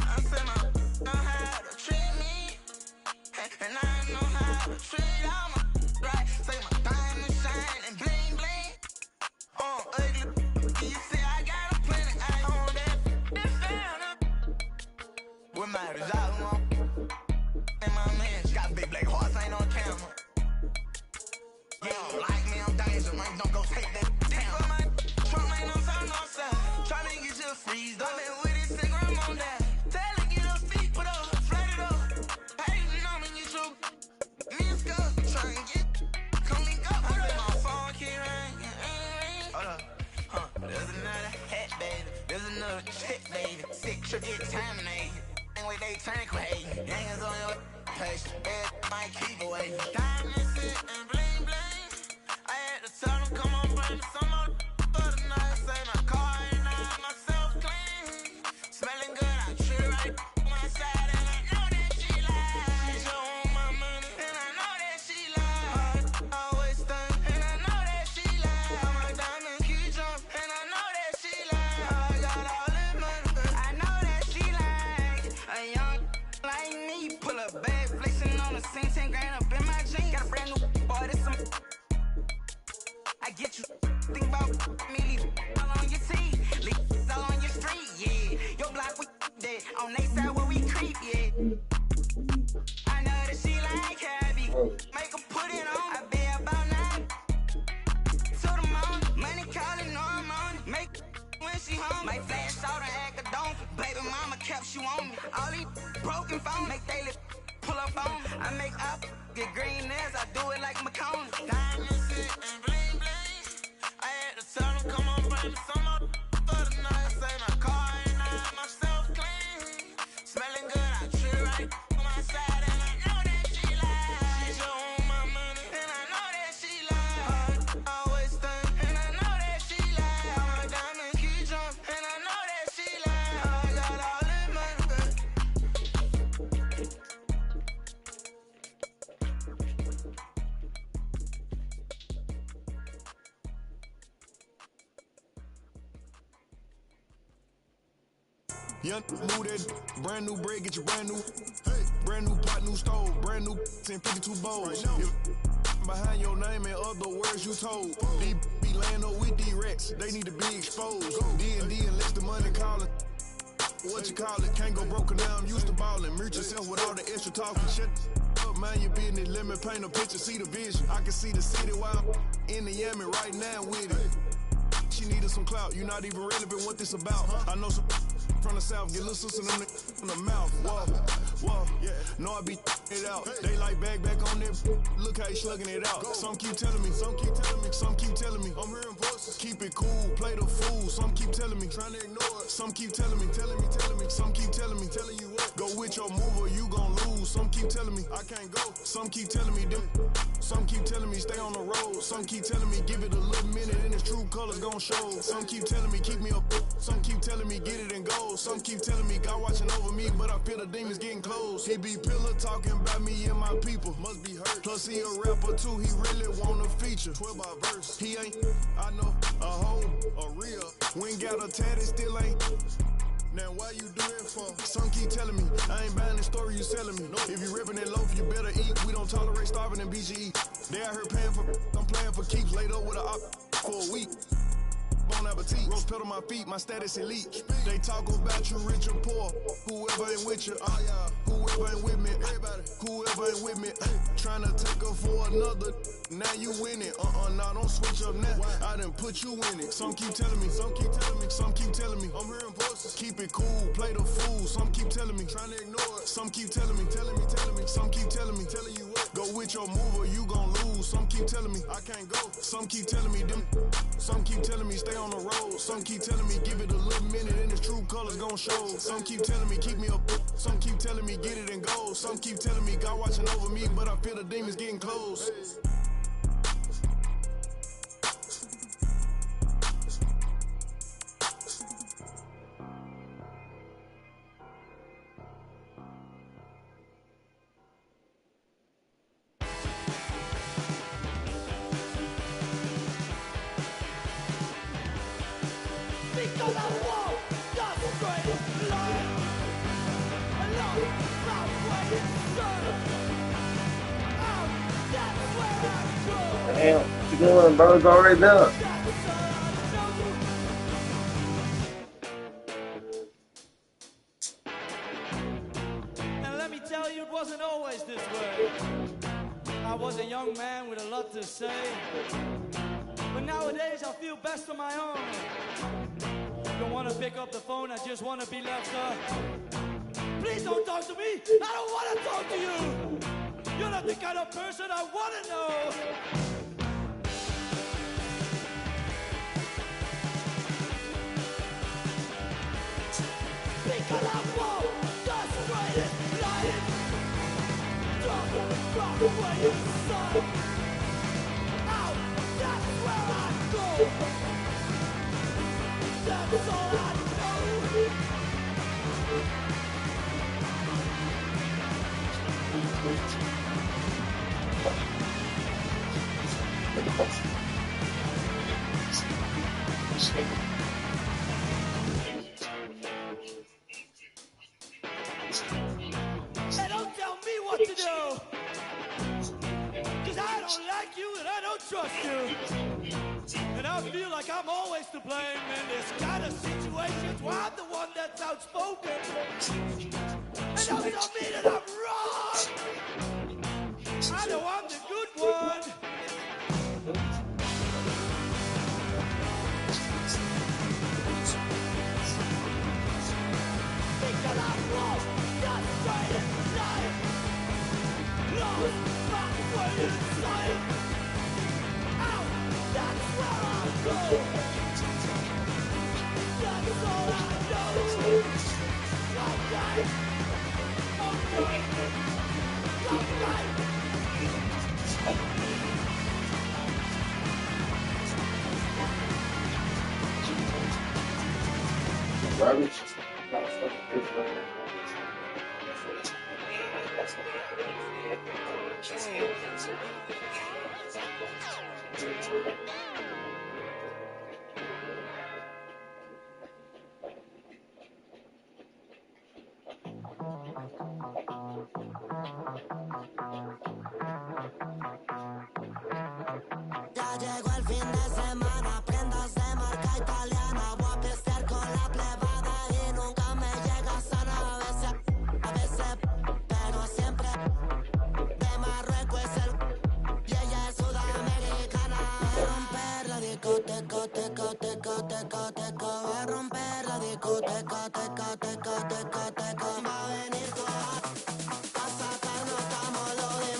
I said my know how to treat me, and I know how to treat all my right. Say my diamond shine and bling bling. Ugly, you see I got a plenty. I own that. With my result on, and my man got big black hearts, ain't on camera. You don't like me, I'm danger, man. Don't go take that down. My Trump ain't on something no side. Tryna get you freezed up. Man, with this cigarette on that. Tell it, get up, feet, put up, flat it up. Hating on me, you true. Me and Scott, tryna get, come and go. I said my phone keep ringing, hold up. There's another hat, baby. There's another chick, baby. Sick trip, get terminated. With they turn crazy. Hands on your page. Might keep away. Diamonds and bling bling. I had to tell them, come on, bring me some more for the night. Say my car and I myself clean. Smelling good, I treat her right on my side, and I know that she lies. She want my money, and I know that she lies. Always done, and I know that she lies. My diamond keep drunk, and I know that she lies. I got all this money. get you. Think about me, all on your teeth, leave all on your street, yeah. Your block we dead, on they side where we creep, yeah. I know that she like heavy, make her put it on. I be about 9 to the morning, money calling, no I'm on it. Make when she home, might flash out and act a donkey. Baby mama kept you on me, all these broken phones make they pull up on. I make up, get green nails, I do it like McCone. Diamonds and bling bling. I had to tell them, come on, bring some up for the night. I say my car ain't out, myself clean. Smelling good, I treat right on my side, and I know that she lies. She just want my money, and I know that she lies. Always think, and I know that she lies. My diamond keep jumping, and I know that she lies. I got all this money, girl. Young move that brand new bread, get your brand new, brand new pot, new stove, brand new 1052 bowls. Behind your name and other words you told. These be laying up with these rats, they need to be exposed. D&D unless the money calling. What you call it? Can't go broken now, I'm used to ballin'. Mute yourself with all the extra talking. Shut up, mind your business. Let me paint a picture, see the vision. I can see the city while I'm in the Yami right now with it. She needed some clout, you not even relevant what this about. I know some from the south, get little sister in the mouth. Whoa, yeah. Know I be it out. They like back on there. Look how he slugging it out. Some keep telling me, some keep telling me. I'm hearing voices. Keep it cool, play the fool. Some keep telling me, trying to ignore it. Some keep telling me. Some keep telling me, telling you what. Go with your move or you gon' lose. Some keep telling me, I can't go. Some keep telling me, them. Some keep telling me, stay on the road. Some keep telling me, give it a little minute and its true colors gon' show. Some keep telling me, keep me up. Some keep telling me, get it and go. Some keep telling me, God watching over me, but I feel the demons getting close. He be pillar talking about me and my people. Must be hurt. Plus he a rapper too, he really want a feature. 12 by verse. He ain't, I know, a hoe, a real. We ain't got a tatted, still ain't. Now why you do it for? Some keep telling me, I ain't buying the story you selling me. If you ripping that loaf, you better eat. We don't tolerate starving in BGE. They out here paying for, I'm playing for keeps. Laid up with a op for a week. Bon appetit, rose pedal my feet, my status elite. They talk about you rich or poor, whoever ain't with you, whoever ain't with me, whoever ain't with me, trying to take her for another, now you winning, nah, don't switch up now, I done put you in it. Some keep telling me, some keep telling me, I'm hearing voices, keep it cool, play the fool, some keep telling me, trying to ignore it, some keep telling me, some keep telling me, telling you what, go with your move or you gon' lose, some keep telling me, I can't go, some keep telling me, them, some keep telling me, stay on the road. Some keep telling me, give it a little minute and its true colors gon' show. Some keep telling me, keep me up. Some keep telling me, get it and go. Some keep telling me, God watching over me, but I feel the demons getting close. Damn, what you doing, bro? It's already done. And let me tell you, it wasn't always this way. I was a young man with a lot to say, but nowadays I feel best on my own. Don't want to pick up the phone, I just want to be left up. Please don't talk to me, I don't want to talk to you. You're not the kind of person I want to know. Because I won't destroy it, lying. Drop where you saw. Out, that's where I go. That's all I know. Hey, don't tell me what to do, 'cause I don't like you and I don't trust you. like I'm always to blame in this kind of situations where I'm the one that's outspoken. And that don't mean that I'm wrong. I know I'm the good one. Because I'm lost, not straight inside. Lost, not straight inside. Out, that's where I'll go. That's all I know. Okay. Garbage. Ya llegó el fin de semana, prendas de marca italiana. Voy a pistear con la plebada y nunca me llega sana. A veces, pero siempre. De Marruecos es el y ella es sudamericana. Va a romper la discoteca, teca, teca, teca, teca. Va a romper la discoteca, teca, teca, teca, teca. Va a venir toda a sacarnos como lo de.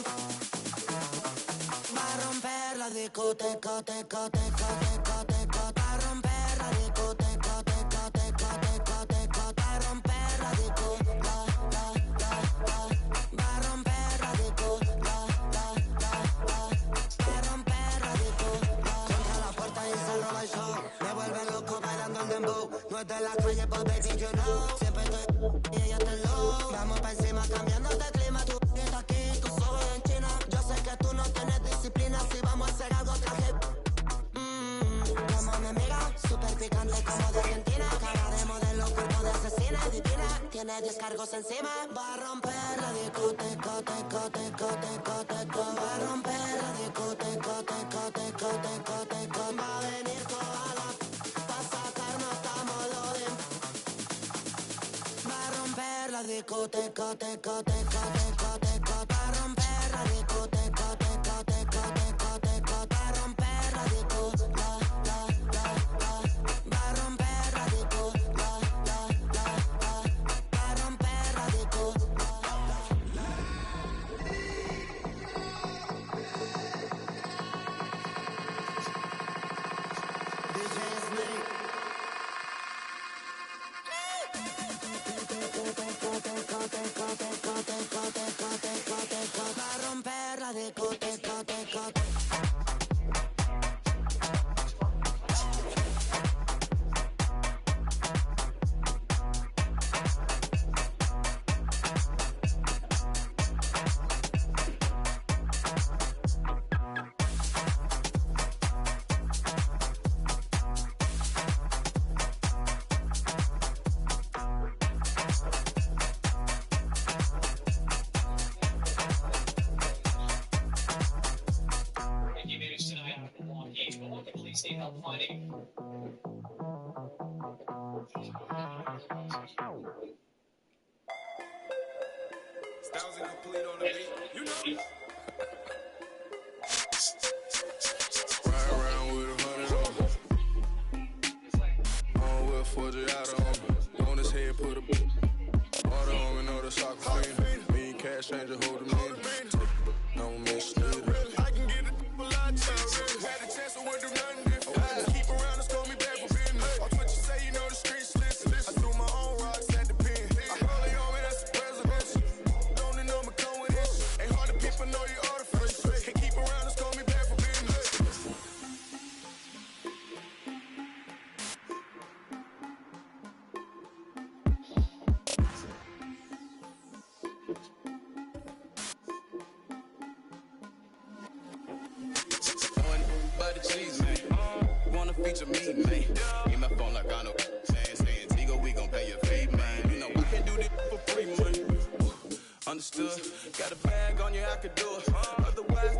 Va a romper la discoteca, teca, teca, teca, teca. Va a romper la discoteca, teca, teca, teca, teca. Va a romper la disco, la. Va a romper la disco, la. Va a romper la disco, la. Contra la puerta y se roba el show. Me vuelve loco bailando el dembow. No es de la calle, but baby, you know. Siempre estoy y ella está low. Vamos pa' encima cambiando de clima. Tú estás aquí, tú solo en China. Yo sé que tú no tienes disciplina. Si vamos a hacer algo, traje. Como me mira, súper picante como de Argentina. Cara de modelo, cuerpo de asesina, divina. Tiene descargos encima. Va a romper la discoteca, teca, teca, teca, teca. Va a romper la discoteca, teca, teca, teca, teca. Va a venir toda la pa' sacarnos como lo de. Va a romper la discoteca, teca, teca, teca, teca. Va a romper la discoteca, teca, teca, teca, teca. Va a romper la disco, la. Va a romper la disco, la. Va a romper la disco, DJ Snake. Va a romper la discoteca, teca. feature me, man. In my phone like I know. Saying, Tigo, we gon' pay your fee, man. You know I can do this for free money. Understood. Got a bag on you, I could do it. Otherwise,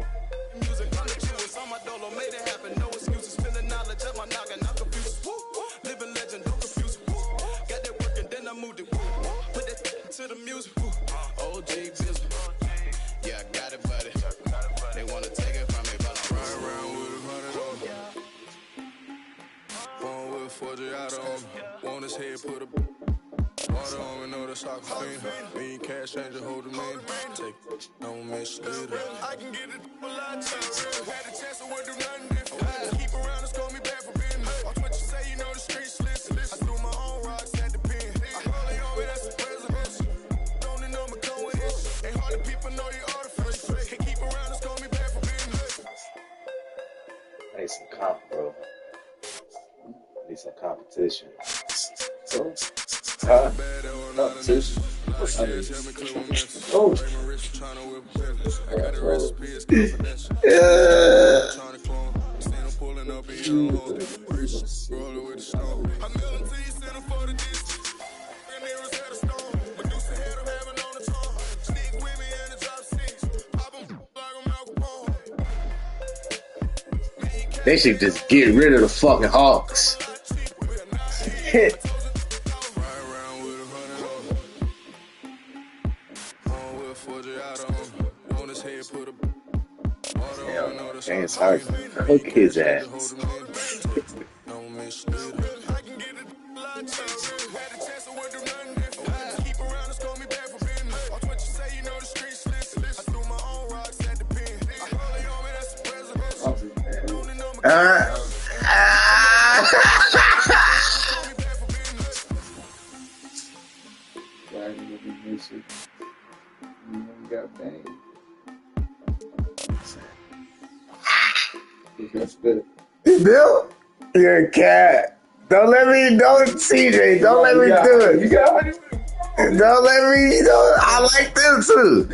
music on the chew. It's on my dolo, made it happen. No excuses. Spend the knowledge of my noggin. Forgiato on me. Want his head, put a water on me, know the soccer fiend. Mean cash changer, hold the mean. Take don't mislead her. I can get it a lot cheaper. Had a chance, I wouldn't do nothing different. Keep around us, call me back for business. Watch what you say, you know the streets listen. I threw my own rocks at the pen. I hold it on me, that's the president. Don't know me, come with it. Ain't hard to people know you artificial. Can't keep around us, call me back for business. I need some comp, bro. I need some competition. Competition. Oh. They should just get rid of the fucking Hawks. James Harden, hook his ass. Bill, you're a cat. Don't CJ, don't let me do it. You got it. Don't let me, I like them too.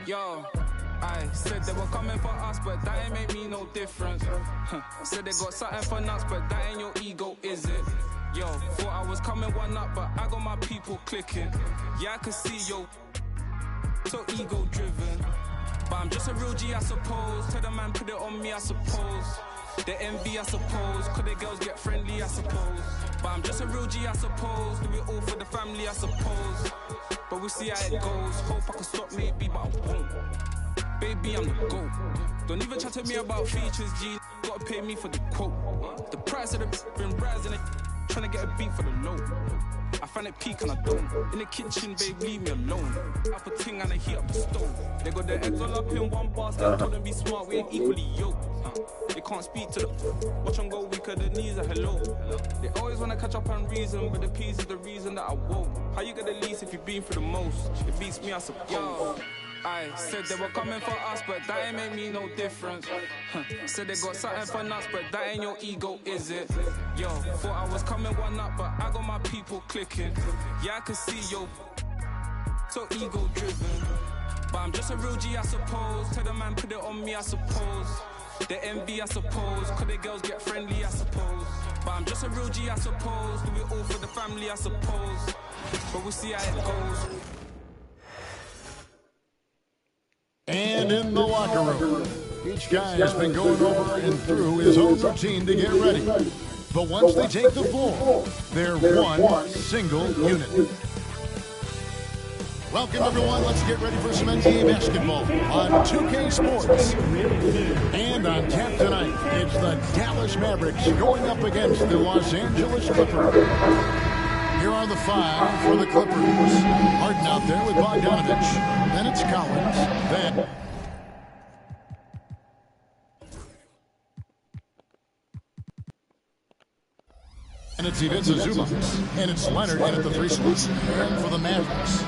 Yo, I said they were coming for us, but that ain't make me no difference. Said they got something for nuts, but that ain't your ego, is it? Yo, thought I was coming one up, but I got my people clicking. Yeah, I can see yo, so ego driven. But I'm just a real G, I suppose. Tell the man put it on me, I suppose. The envy, I suppose. Could the girls get friendly, I suppose. But I'm just a real G, I suppose. Do it all for the family, I suppose. But we'll see how it goes. Hope I can stop maybe, but I won't. Baby, I'm the GOAT. Don't even chat to me about features, G. Gotta pay me for the quote. The price of the been rising, trying to get a beat for the low. I find it peak and I don't. In the kitchen, babe, leave me alone. Up a ting and I heat up the stove. They got their eggs all up in one basket. Told them be smart, we ain't equally yoked. They can't speak to the watch them go weaker, the knees are hello. They always wanna catch up on reason, but the peace is the reason that I won't. How you get the least if you've been through the most? It beats me, I suppose. I said they were coming for us, but that ain't make me no difference. Said they got something for nuts, but that ain't your ego, is it? Yo, thought I was coming one up, but I got my people clicking. Yeah, I can see yo, so ego driven. But I'm just a real G, I suppose. Tell the man put it on me, I suppose. The envy, I suppose. Could the girls get friendly, I suppose. But I'm just a real G, I suppose. Do it all for the family, I suppose. But we'll see how it goes. And in the locker room, each guy has been going over and through his own routine to get ready. But once they take the floor, they're one single unit. Welcome, everyone. Let's get ready for some NBA basketball on 2K Sports. And on tap tonight, it's the Dallas Mavericks going up against the Los Angeles Clippers. Here are the five for the Clippers. Harden out there with Bogdanovich. Then it's Collins. Then and it's Ivica Zubac. And it's Leonard in at the free throw. And for the Mavericks,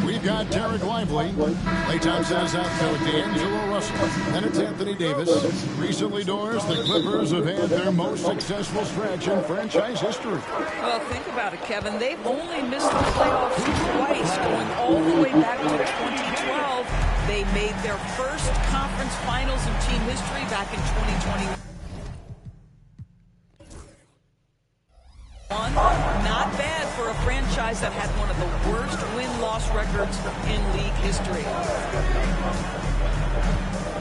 we've got Derek Lively. Klay Thompson is out there with D'Angelo Russell. Then it's Anthony Davis. Recently, Doors, the Clippers have had their most successful stretch in franchise history. Well, think about it, Kevin. They've only missed the playoffs twice, going all the way back to 2012. They made their first conference finals in team history back in 2021. Not bad for a franchise that had one of the worst win-loss records in league history.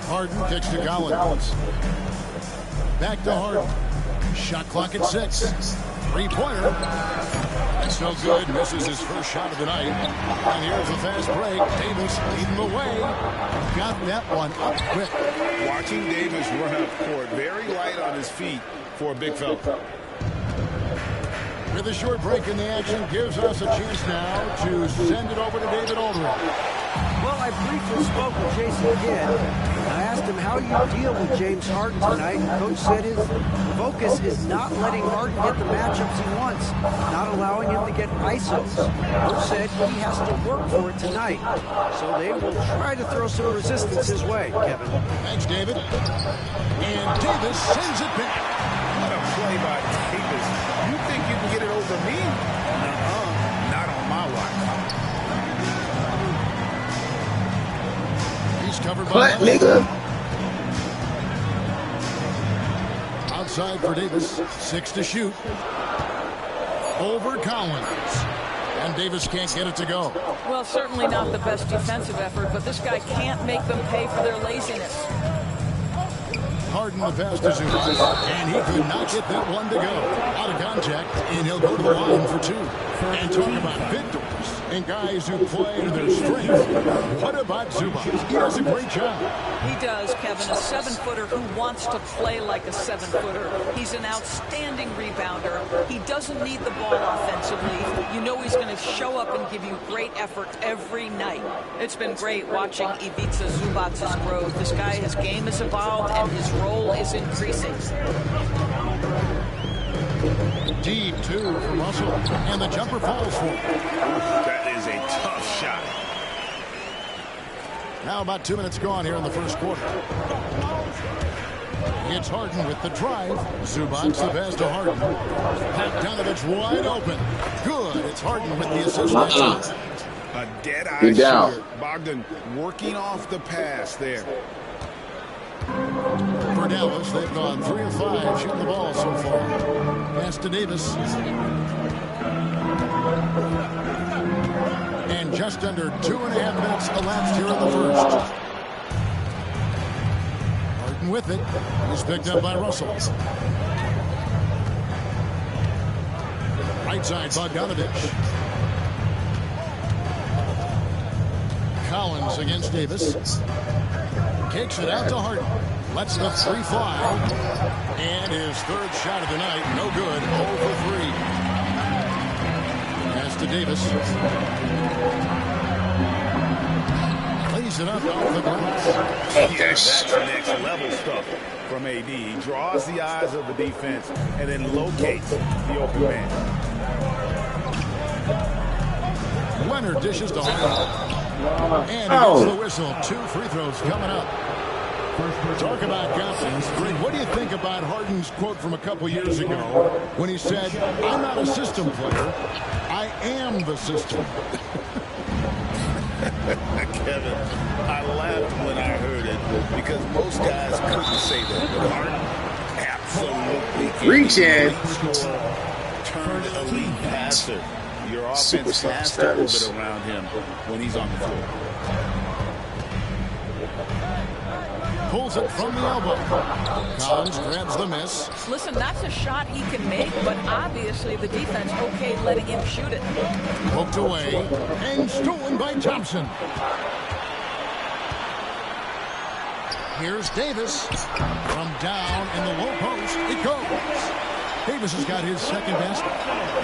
Harden kicks to Collins. Back to Harden. Shot clock at 6. Three-pointer. That's no good. Misses his first shot of the night. And here's a fast break. Davis leading the way. Got that one up quick. Watching Davis run up court, very light on his feet for a big fella. With a short break in the action, gives us a chance now to send it over to David Aldridge. Well, I briefly spoke with Jason Kidd. I asked him how you deal with James Harden tonight. Coach said his focus is not letting Harden get the matchups he wants, not allowing him to get ISOs. Coach said he has to work for it tonight. So they will try to throw some resistance his way, Kevin. Thanks, David. And Davis sends it back. What a play by Davis. You think you can get it over me? Not on my watch. He's covered by What, nigga? Outside for Davis. 6 to shoot. Over Collins. And Davis can't get it to go. Well, certainly not the best defensive effort, but this guy can't make them pay for their laziness. Harden the pass to Zubac, and he could not get that one to go. Out of contact, and he'll go to the line for 2. And talk about victors and guys who play to their strength. What about Zubac? He does a great job. He does, Kevin. A 7-footer who wants to play like a 7-footer. He's an outstanding rebounder. He doesn't need the ball offensively. You know he's going to show up and give you great effort every night. It's been great watching Ivica Zubac's growth. This guy, his game has evolved, and his role is increasing. Deep 2 from Russell, and the jumper falls for him. That is a tough shot. Now about 2 minutes gone here in the first quarter. It's Harden with the drive. Zubac the pass to Harden. Bogdanovich wide open. Good. It's Harden with the assist. A dead-eye shooter. Bogdan working off the pass there. For Dallas, they've gone 3 of 5 shooting the ball so far. Pass to Davis. And just under 2.5 minutes elapsed here in the first. Harden with it. He's picked up by Russell. Right side, Bogdanovich. Collins against Davis. Kicks it out to Harden. Lets the 3 fly. And his third shot of the night. No good. 0 for 3. Pass to Davis. Lays it up off the glass. That's next level stuff from AD. He draws the eyes of the defense and then locates the open man. Leonard dishes to Harden. And he gets the whistle. 2 free throws coming up. Talk about confidence. Greg, what do you think about Harden's quote from a couple years ago when he said, I'm not a system player, I am the system? Kevin, I laughed when I heard it because most guys couldn't say that. But Harden absolutely Reaching. Turned elite passer. Your offense has to orbit around him when he's on the floor. Pulls it from the elbow. Collins grabs the miss. Listen, that's a shot he can make, but obviously the defense okay letting him shoot it. Poked away and stolen by Thompson. Here's Davis. From down in the low post, it goes. Davis has got his second basket.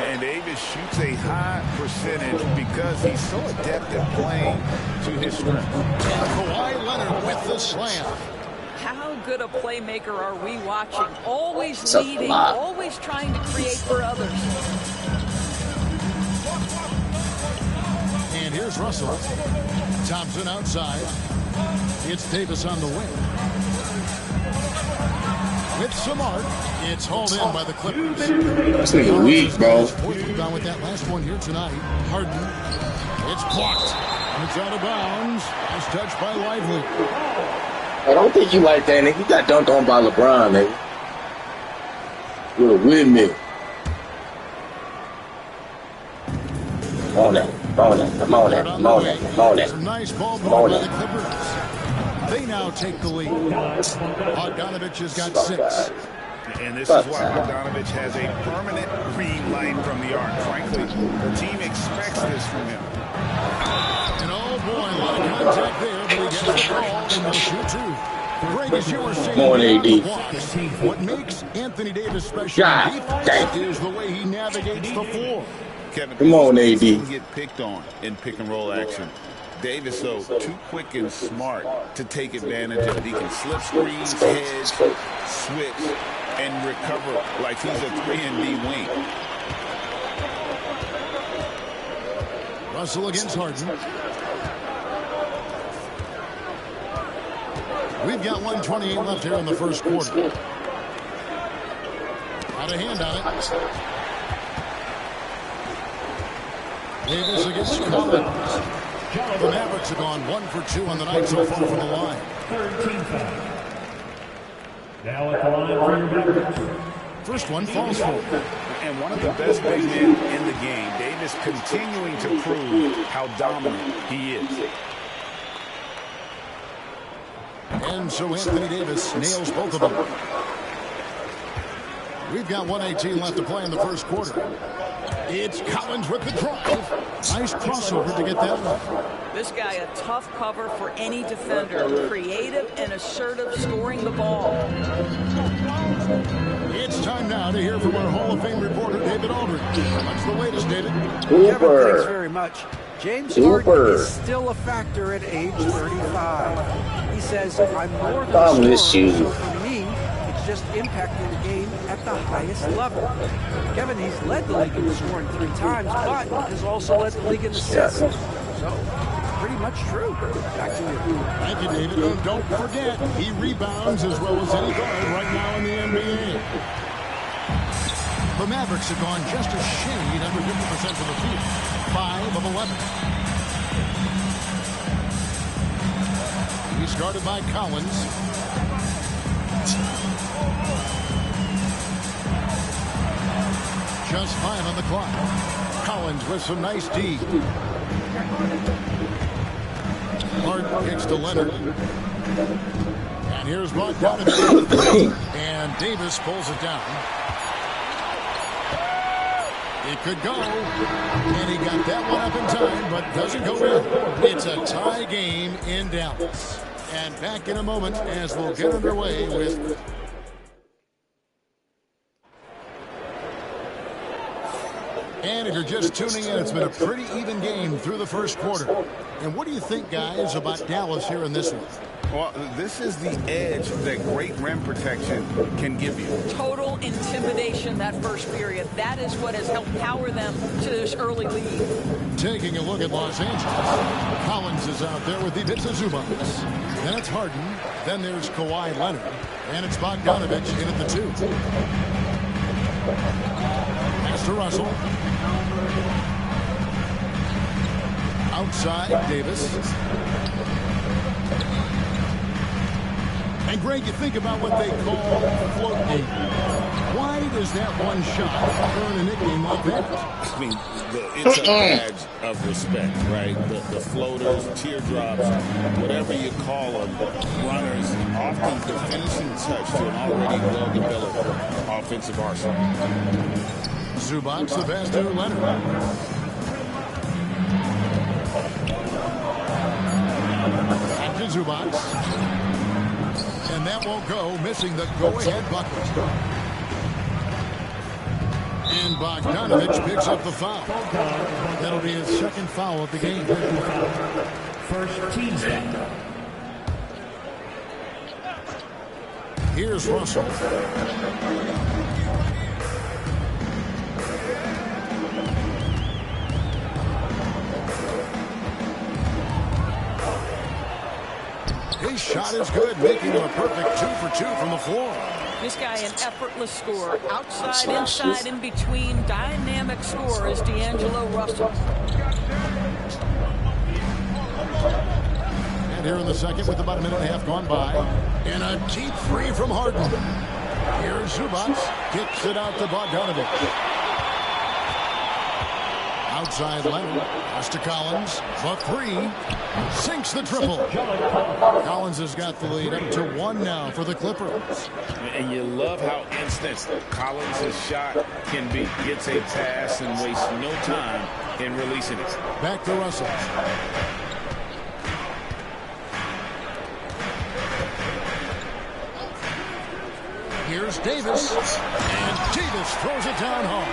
And Davis shoots a high percentage because he's so adept at playing to his strength. And Kawhi Leonard with the slam. How good a playmaker are we watching? Always leading, always trying to create for others. And here's Russell. Thompson outside. It's Davis on the wing. With Smart, it's hauled in by the Clippers. This nigga weak, bro. Fourth rebound with that last one here tonight. Harden. It's blocked. It's out of bounds. It's touched by Lively. I don't think you like that, nigga. You got dunked on by LeBron, nigga. With a windmill. Come on now. Come on now. Come on now. Come on now. Come on now. Some nice ball movement by the Clippers. They now take the lead. Bogdanovich has got 6. And this is why Bogdanovich has a permanent green light from the arc. Frankly, the team expects this from him. And oh boy, a lot of contact there, but he gets the ball and will shoot two. Greg, as you were saying, Come on, AD. what makes Anthony Davis special in defense is the way he navigates the floor. Kevin, come on, AD. Get picked on in pick and roll action. Davis, though, too quick and smart to take advantage of it. He can slip screens, hedge, switch, and recover like he's a 3-and-D wing. Russell against Harden. We've got 1:28 left here in the first quarter. Got a hand on it. Davis against Collins. The Mavericks have gone 1 for 2 on the night so far from the line. Now at the line for your Mavericks. First one falls for him. And one of the best big men in the game. Davis continuing to prove how dominant he is. And so Anthony Davis nails both of them. We've got 1:18 left to play in the first quarter. It's Collins with the drive. Nice crossover to get that one. This guy a tough cover for any defender. Creative and assertive scoring the ball. It's time now to hear from our Hall of Fame reporter, David Aldridge. What's the latest, David? Kevin, thanks very much. James Harden is still a factor at age 35. He says, I'm more than a scorer, so for me, it's just impacting the game at the highest level. Kevin, he's led the league in scoring 3 times, but has also led the league in assists. So, it's pretty much true. Back to you. Thank you, David. And don't forget, he rebounds as well as any guard right now in the NBA. The Mavericks have gone just a shade under 50% of the field. 5 of 11. He's guarded by Collins. Just 5 on the clock. Collins with some nice D. Hart kicks to Leonard. And here's Bogdanovich. And Davis pulls it down. It could go. And he got that one up in time, but doesn't go in. It's a tie game in Dallas. And back in a moment as we'll get underway with... And if you're just tuning in, it's been a pretty even game through the first quarter. And what do you think, guys, about Dallas here in this one? Well, this is the edge that great rim protection can give you. Total intimidation that first period. That is what has helped power them to this early lead. Taking a look at Los Angeles. Collins is out there with Ivica Zubac. Then it's Harden. Then there's Kawhi Leonard. And it's Bogdanovich in at the 2. Pass to Russell. Outside, Davis. And Greg, you think about what they call float game. Why does that one shot earn a nickname like that? I mean, it's a badge of respect, right? The floaters, teardrops, whatever you call them, runners, often the finishing touch to an already well-developed offensive arsenal. Zubac, the pass to Leonard. Back to Zubac. And that won't go, missing the go-ahead bucket. And Bogdanovich picks up the foul. That'll be his second foul of the game. First team foul. Here's Russell. His shot is good, making him a perfect 2 for 2 from the floor. This guy an effortless scorer. Outside, inside, in between. Dynamic scorer is D'Angelo Russell. And here in the second with about a minute and a half gone by. And a deep three from Harden. Here's Zubac. Kicks it out to Bogdanovich. Outside Leonard. Pass to Collins. The three. Sinks the triple. Collins has got the lead up to 1 now for the Clippers. And you love how instant Collins' shot can be. Gets a pass and wastes no time in releasing it. Back to Russell. Here's Davis. And Davis throws it down home.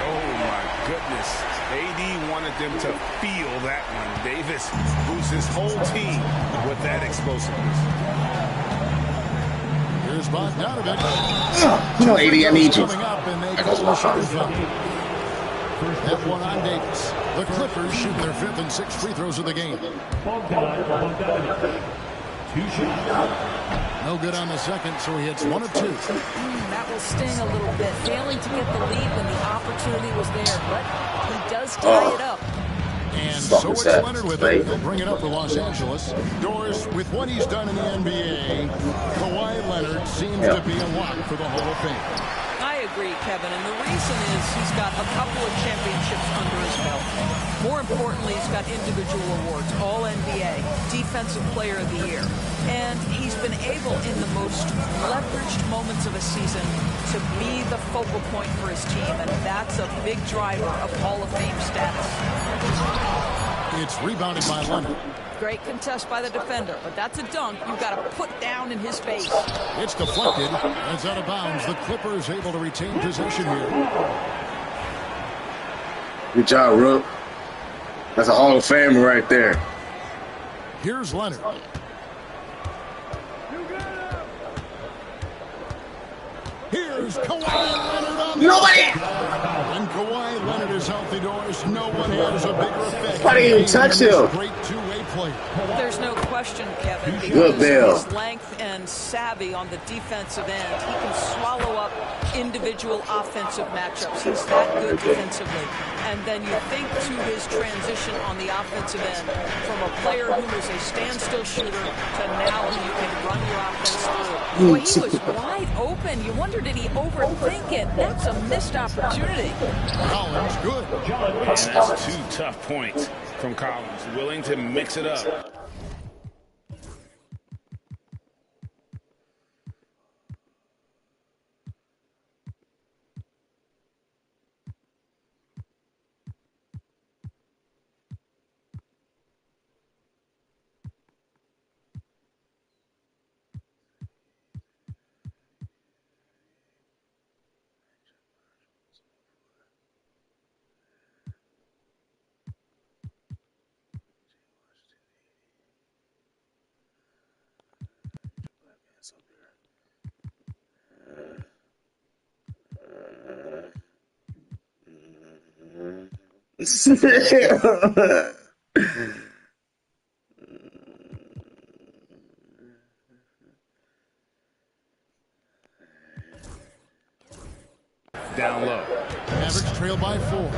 Oh, my goodness. AD wanted them to feel that one. Davis boosts his whole team with that explosiveness. Here's Bogdanovich. Come on, AD, I need you. Coming up, and they call the shooting foul. That one on Davis. The Clippers shoot their 5th and 6th free throws of the game. No good on the second, so he hits 1 of 2. That will sting a little bit. Failing to get the lead when the opportunity was there, but he does tie it up. And so it's Leonard with it. He'll bring it up for Los Angeles. Doors, with what he's done in the NBA, Kawhi Leonard seems to be a lock for the Hall of Fame. I agree, Kevin, and the reason is he's got a couple of championships under his belt. More importantly, he's got individual awards, All-NBA, Defensive Player of the Year. And he's been able, in the most leveraged moments of a season, to be the focal point for his team, and that's a big driver of Hall of Fame status. It's rebounded by Leonard. Great contest by the defender, but that's a dunk you've got to put down in his face. It's deflected. It's out of bounds. The Clippers able to retain possession here. Good job, Rook. That's a Hall of Famer right there. Here's Leonard. Here's Kawhi Leonard on the When Kawhi Leonard is healthy, Doris, no one has a bigger effect. Why didn't you touch him? Great two-way player. There's no question, Kevin, because Good Bill. his length and savvy on the defensive end, he can swallow up individual offensive matchups. He's that good defensively. And then you think to his transition on the offensive end from a player who was a standstill shooter to now who you can run your offense through. Boy, he was wide open. You wonder, did he overthink it? That's a missed opportunity. Collins, good. And that's 2 tough points from Collins. Willing to mix it up. Down low. Mavericks trail by 4.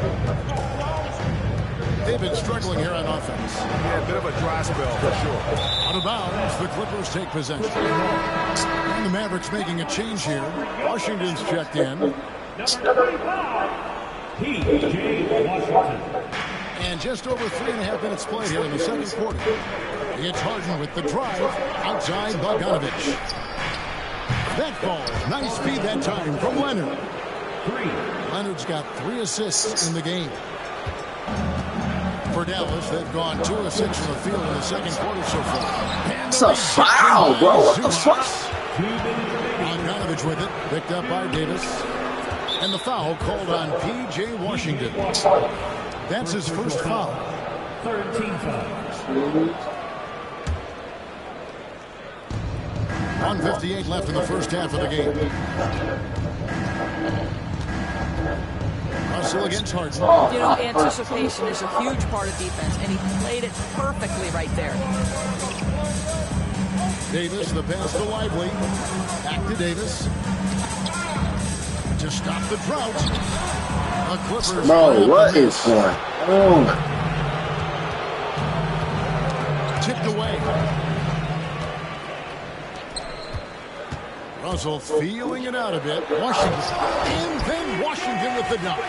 They've been struggling here on offense. Yeah, a bit of a dry spell for sure. Out of bounds, the Clippers take possession. And the Mavericks making a change here. Washington's checked in. P.J. Washington. And just over 3.5 minutes played here in the second quarter. It's Harden with the drive outside Bogdanovich. That ball, nice feed that time from Leonard. Leonard's got 3 assists in the game. For Dallas, they've gone 2 of 6 from the field in the second quarter so far. It's a foul, bro. What the fuck? Bogdanovich with it, picked up by Davis. And the foul called on P.J. Washington. That's his first foul. 13 fouls. 1:58 left in the first half of the game. Russell against Harden. You know, anticipation is a huge part of defense, and he played it perfectly right there. Davis, the pass to Lively. Back to Davis. To stop the drought. The Clippers. Bro, what is going on? Tipped away. Russell feeling it out a bit. Washington. And then Washington with the dunk.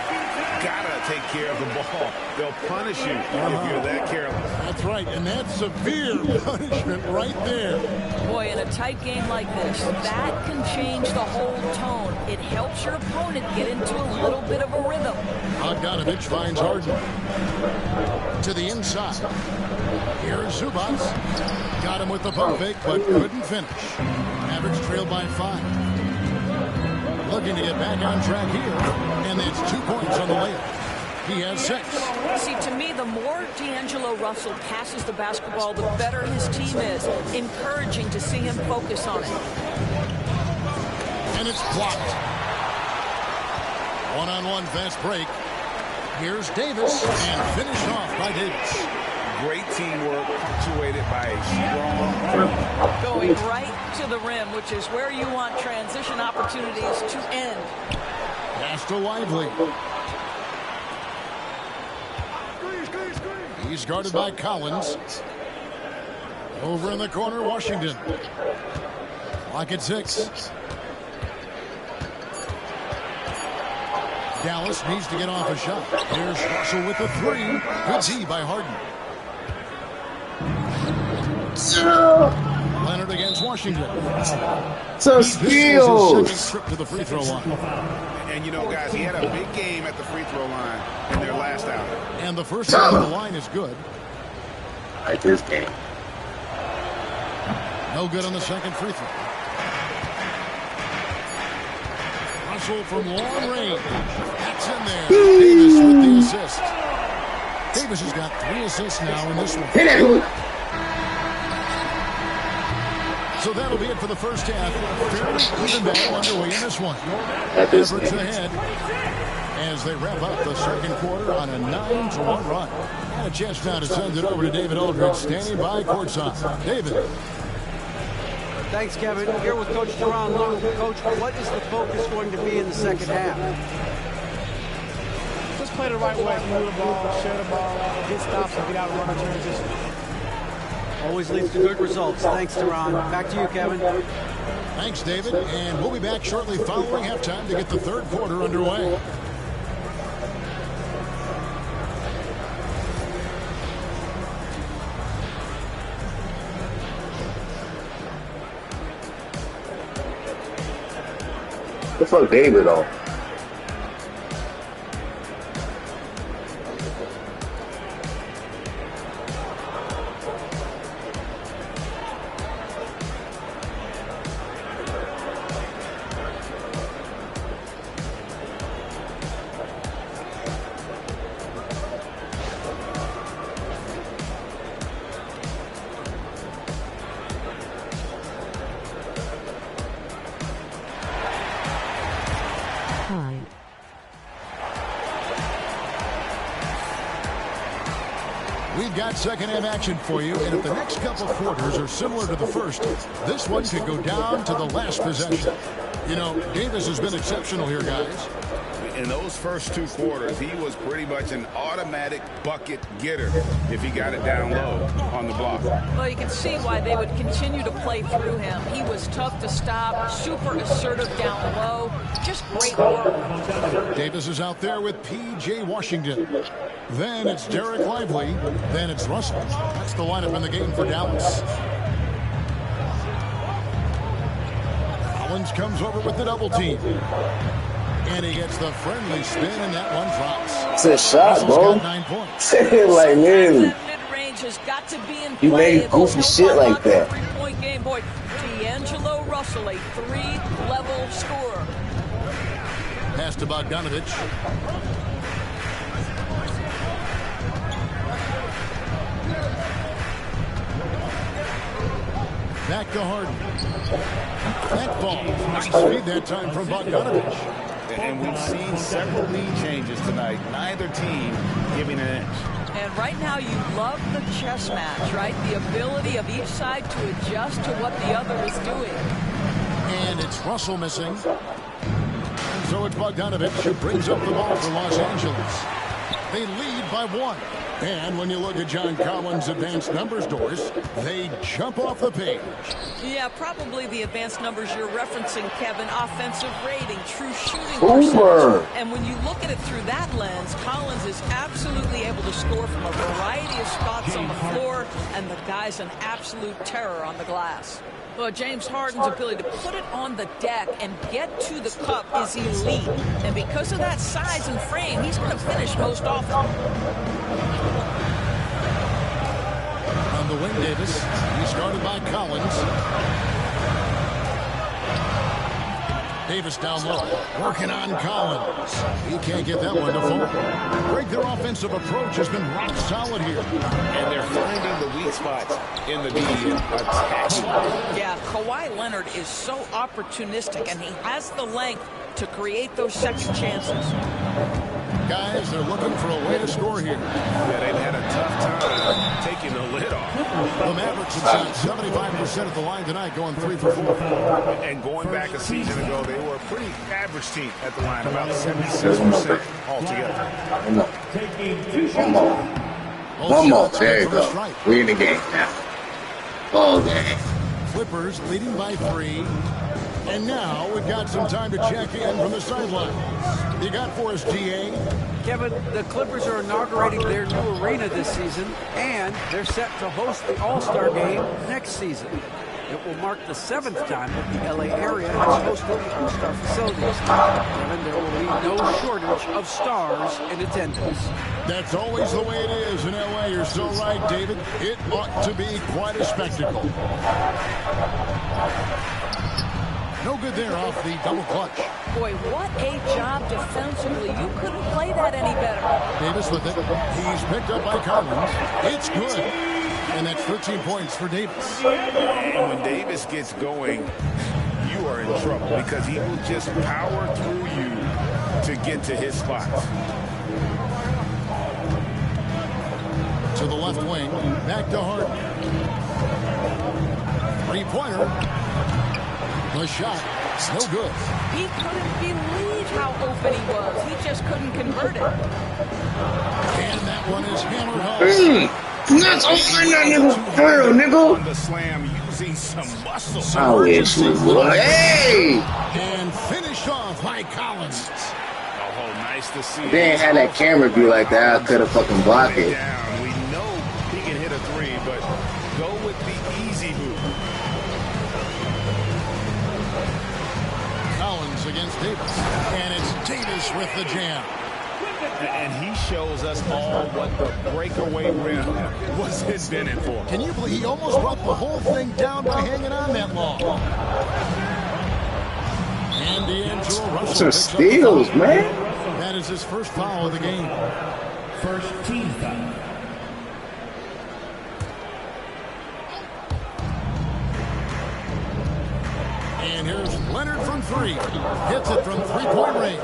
Gotta take care of the ball. They'll punish you if you're that careless. That's right, and that's severe punishment right there. Boy, in a tight game like this, that can change the whole tone. It helps your opponent get into a little bit of a rhythm. Bogdanovich finds Harden. To the inside. Here's Zubac. Got him with the pump fake, but couldn't finish. Mavericks trailed by 5. Looking to get back on track here. And it's 2 points on the layup. He has 6. See, to me, the more D'Angelo Russell passes the basketball, the better his team is. Encouraging to see him focus on it. And it's blocked. One-on-one fast break. Here's Davis, and finished off by Davis. Great teamwork, punctuated by a strong going right to the rim, which is where you want transition opportunities to end. Pass to Lively. He's guarded by Collins. Over in the corner, Washington. Clock at 6. Dallas needs to get off a shot. Here's Russell with the 3. Good D by Harden. Leonard against Washington. So skills. This is his second trip to the free throw line. And you know, guys, he had a big game at the free throw line in their last outing. And the first shot of the line is good. Like this game. No good on the second free throw. Russell from long range. That's in there. Davis with the assist. Davis has got 3 assists now in this one. So that'll be it for the first half. Fairly even battle underway in this one. Mavericks ahead as they wrap up the second quarter on a 9-1 run. And a chance now to send it over to David Aldridge, standing by courtside. David. Thanks, Kevin. Here with Coach Teron Lue. Coach, what is the focus going to be in the second half? Just play the right way. Move the ball, share the ball, get stops, and get out and run a transition. Always leads to good results. Thanks, Teron. Back to you, Kevin. Thanks, David. And we'll be back shortly following halftime to get the third quarter underway. The fuck David on? We've got second half action for you, and if the next couple quarters are similar to the first, this one could go down to the last possession. You know, Davis has been exceptional here, guys. In those first 2 quarters, he was pretty much an automatic bucket getter if he got it down low on the block. Well, you can see why they would continue to play through him. He was tough to stop, super assertive down low, just great work. Davis is out there with P.J. Washington. Then it's Derek Lively. Then it's Russell. That's the lineup in the game for Dallas. Collins comes over with the double team. And he gets the friendly spin, and that one drops. It's a shot, bro. 9 points. Like, man, Mid-range has got to be in you play. make goofy shit like that. Three-point game, boy. D'Angelo Russell, a 3-level scorer. Pass to Bogdanovich. Back to Harden. That ball. Nice speed that time from Bogdanovich. And we've seen several lead changes tonight. Neither team giving an inch. And right now you love the chess match, right? The ability of each side to adjust to what the other is doing. And it's Russell missing. And so it's Bogdanovich who brings up the ball for Los Angeles. They lead by 1. And when you look at John Collins' advanced numbers, Doris, they jump off the page. Yeah, probably the advanced numbers you're referencing, Kevin. Offensive rating, true shooting Boomer. percentage. And when you look at it through that lens, Collins is absolutely able to score from a variety of spots on the floor, and the guy's an absolute terror on the glass. Well, James Harden's ability to put it on the deck and get to the cup is elite. And because of that size and frame, he's going to finish most often. On the wing, Davis. He started by Collins. Davis down low, working on Collins. He can't get that one to fall. Greg, their offensive approach has been rock solid here. And they're finding the weak spots in the D and attacking. Yeah, Kawhi Leonard is so opportunistic, and he has the length to create those second chances. Guys, they're looking for a way to score here. Yeah, they've had a tough time taking the lid off. The Mavericks have shot 75% at the line tonight, going 3 for 4. And going back a season ago, they were a pretty average team at the line, about 76% altogether. One more. There you go. We're in the game now. Ball game. Clippers leading by 3. And now we've got some time to check in from the sidelines. You got for us, GA? Kevin, the Clippers are inaugurating their new arena this season, and they're set to host the All-Star Game next season. It will mark the 7th time that the LA area has hosted the All-Star facilities. Kevin, there will be no shortage of stars in attendance. That's always the way it is in LA. You're so right, David. It ought to be quite a spectacle. No good there off the double clutch. Boy, what a job defensively. You couldn't play that any better. Davis with it. He's picked up by Collins. It's good. And that's 13 points for Davis. And when Davis gets going, you are in trouble because he will just power through you to get to his spots. To the left wing. Back to Harden. Three-pointer. The shot, no good. He couldn't believe how open he was. He just couldn't convert it. And that one is hammered home. That's open that nigga girl, nigga. On the slam, using some muscle. Oh, yes, boy. Hey! And finished off by Collins. Oh, nice to see. If they ain't had that camera view like that, I could have fucking blocked it. We know he can hit a 3, but go with the easy move. Collins against Davis. And it's Davis with the jam. And he shows us all what the breakaway rim was invented for. Can you believe he almost brought the whole thing down by hanging on that long? And D'Angelo Russell. Some steals, man. That is his first foul of the game. First team foul. And here's Leonard from 3. Hits it from three-point range.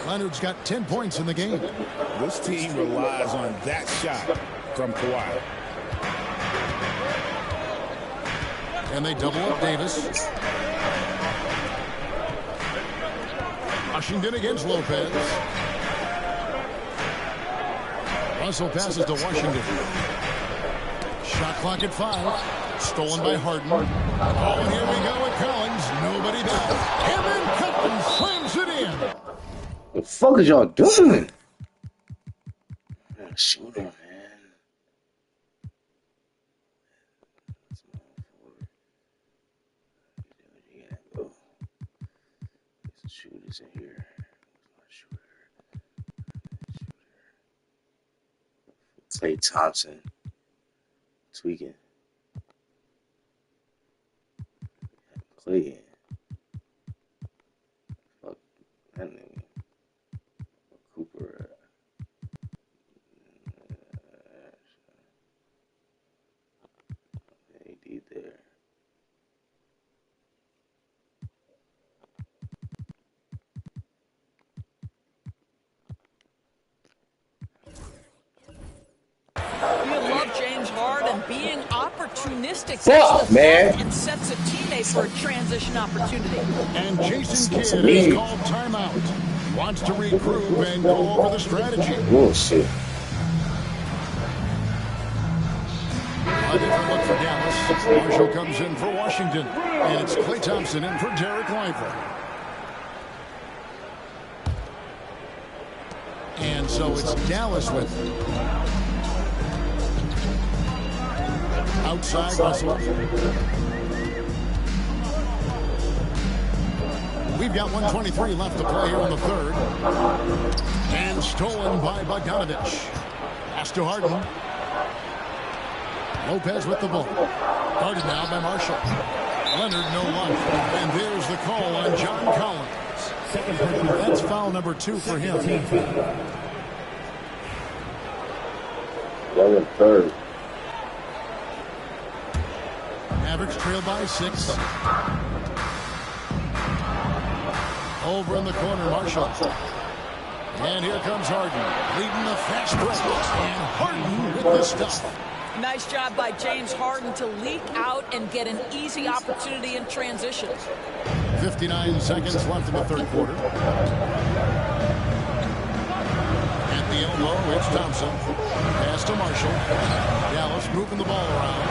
Leonard's got 10 points in the game. This team relies on that shot from Kawhi. And they double up Davis. Washington against Lopez. Russell passes to Washington. Shot clock at 5. Stolen by Harden. Oh, and here we go with Collins. Nobody down. And then Cutman slams it in. What the fuck is y'all doing? Shoot him, man. Go. There's some shooters in here. Klay Thompson tweaking. Klay. Fuck that nigga. Cooper. AD there. You love James Harden being opportunistic. Fuck, man. And sets a teammate for a transition opportunity. And Jason Kidd has called timeout. Wants to regroup and go over the strategy. Bullshit. look for Dallas. Marshall comes in for Washington. And it's Klay Thompson in for Derek Lively. And so it's Dallas with outside Russell. We've got 1:23 left to play here in the third. And stolen by Bogdanovich. Pass to Harden. Lopez with the ball. Guarded now by Marshall. Leonard no luck. And there's the call on John Collins. That's foul number 2 for him. Third. Mavericks trail by 6. Over in the corner, Marshall. And here comes Harden, leading the fast break. And Harden with the stuff. Nice job by James Harden to leak out and get an easy opportunity in transition. 59 seconds left in the third quarter. At the elbow, it's Thompson. Pass to Marshall. Dallas moving the ball around.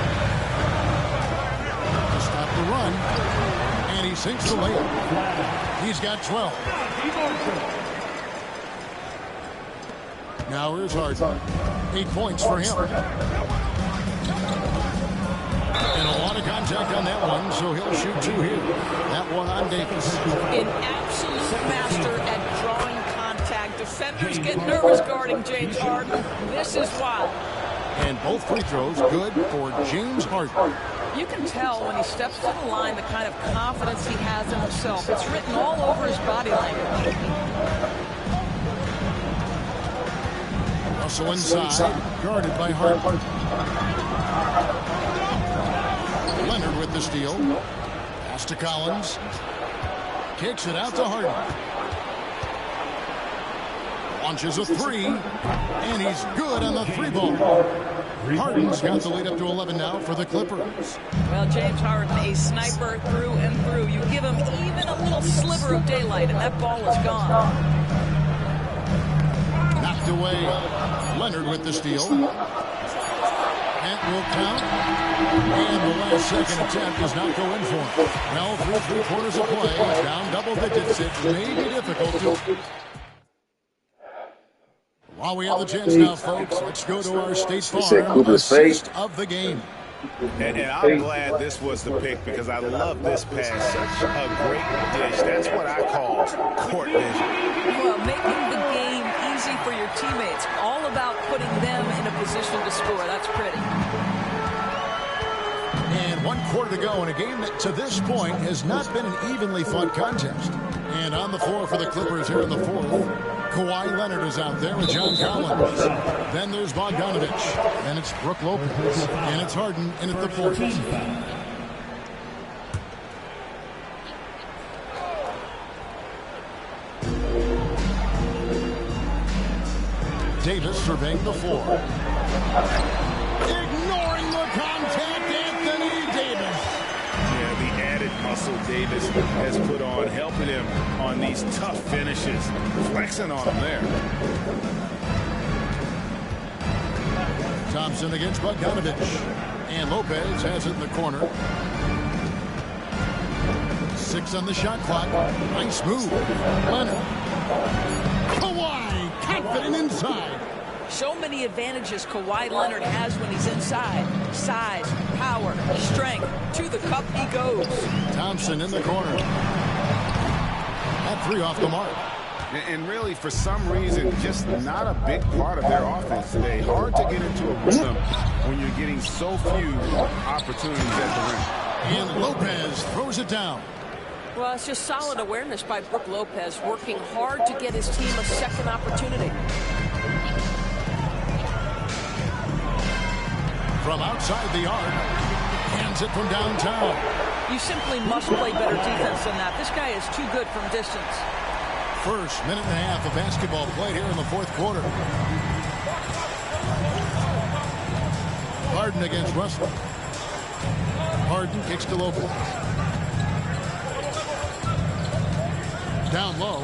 To stop the run. And he sinks the layup. He's got 12. Now here's Harden. 8 points for him. And a lot of contact on that one, so he'll shoot 2 here. That one on Davis. An absolute master at drawing contact. Defenders get nervous guarding James Harden. This is why. And both free throws good for James Harden. You can tell when he steps to the line the kind of confidence he has in himself. It's written all over his body language. Russell inside, guarded by Harden. Leonard with the steal. Pass to Collins. Kicks it out to Harden. Launches a 3, and he's good on the 3-ball. Harden's got the lead up to 11 now for the Clippers. Well, James Harden, a sniper through and through. You give him even a little sliver of daylight, and that ball is gone. Knocked away. Leonard with the steal. That will count. And the last second attempt does not go in for him. Well, through 3 quarters of play, down double digits. It may be difficult to... While we have the chance now, folks, let's go to our State Farm assist of the game. And I'm glad this was the pick because I love this pass. Such a great dish. That's what I call court vision. Well, making the game easy for your teammates. All about putting them in a position to score. That's pretty. And 1 quarter to go in a game that to this point has not been an evenly fought contest. And on the floor for the Clippers here in the fourth, Kawhi Leonard is out there with John Collins. Then there's Bogdanovich. Then it's Brook Lopez. And it's Harden in at the fourth. Davis surveying the floor. Ignoring the contact, Anthony Davis. Yeah, the added muscle Davis has put on, helping him on these tough finishes. Flexing on him there. Thompson against Bogdanovich. And Lopez has it in the corner. 6 on the shot clock. Nice move. Leonard. Kawhi confident inside. So many advantages Kawhi Leonard has when he's inside. Size, power, strength. To the cup he goes. Thompson in the corner. That 3 off the mark. And really, for some reason, just not a big part of their offense today. Hard to get into a rhythm when you're getting so few opportunities at the rim. And Lopez throws it down. Well, it's just solid awareness by Brook Lopez, working hard to get his team a second opportunity. From outside the arc, hands it from downtown. You simply must play better defense than that. This guy is too good from distance. First minute and a half of basketball played here in the fourth quarter. Harden against Russell. Harden kicks to Lopez. Down low.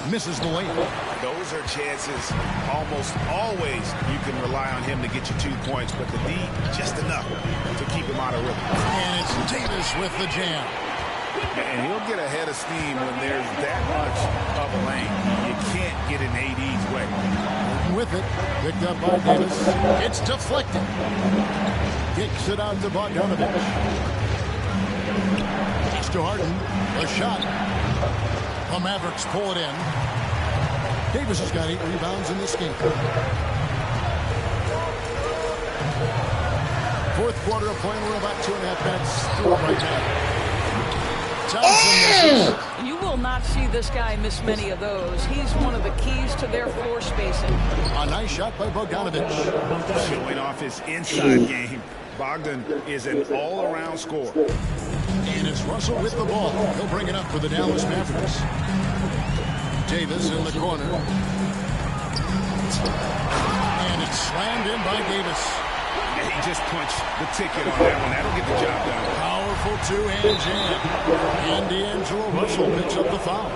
misses the layup. Those are chances almost always you can rely on him to get you 2 points, but the D, just enough to keep him out of rhythm. And it's Davis with the jam. And he'll get ahead of steam when there's that much of a lane. You can't get in AD's way. With it, picked up by Davis. It's deflected. Kicks it out to Bogdanovich. It's to Harden. A shot. The Mavericks pull it in. Davis has got 8 rebounds in this game. Fourth quarter of play. We're about 2.5 minutes through it right now. You will not see this guy miss many of those. He's one of the keys to their floor spacing. A nice shot by Bogdanovich. Showing off his inside game. Bogdan is an all-around scorer. And it's Russell with the ball. He'll bring it up for the Dallas Mavericks. Davis in the corner. And it's slammed in by Davis. And he just punched the ticket on that one. That'll get the job done. Powerful two-hand jam. And D'Angelo Russell picks up the foul.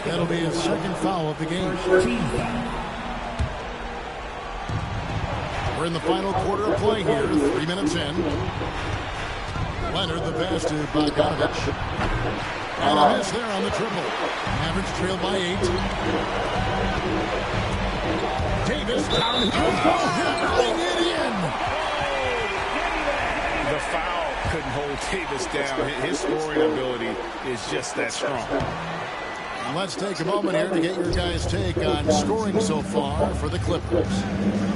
That'll be his second foul of the game. We're in the final quarter of play here. 3 minutes in. Leonard the pass to Bogdanovich. And a miss there on the triple. Mavericks trailed by 8. Davis down. Bring it in. The foul couldn't hold Davis down. His scoring ability is just that strong. And let's take a moment here to get your guys' take on scoring so far for the Clippers.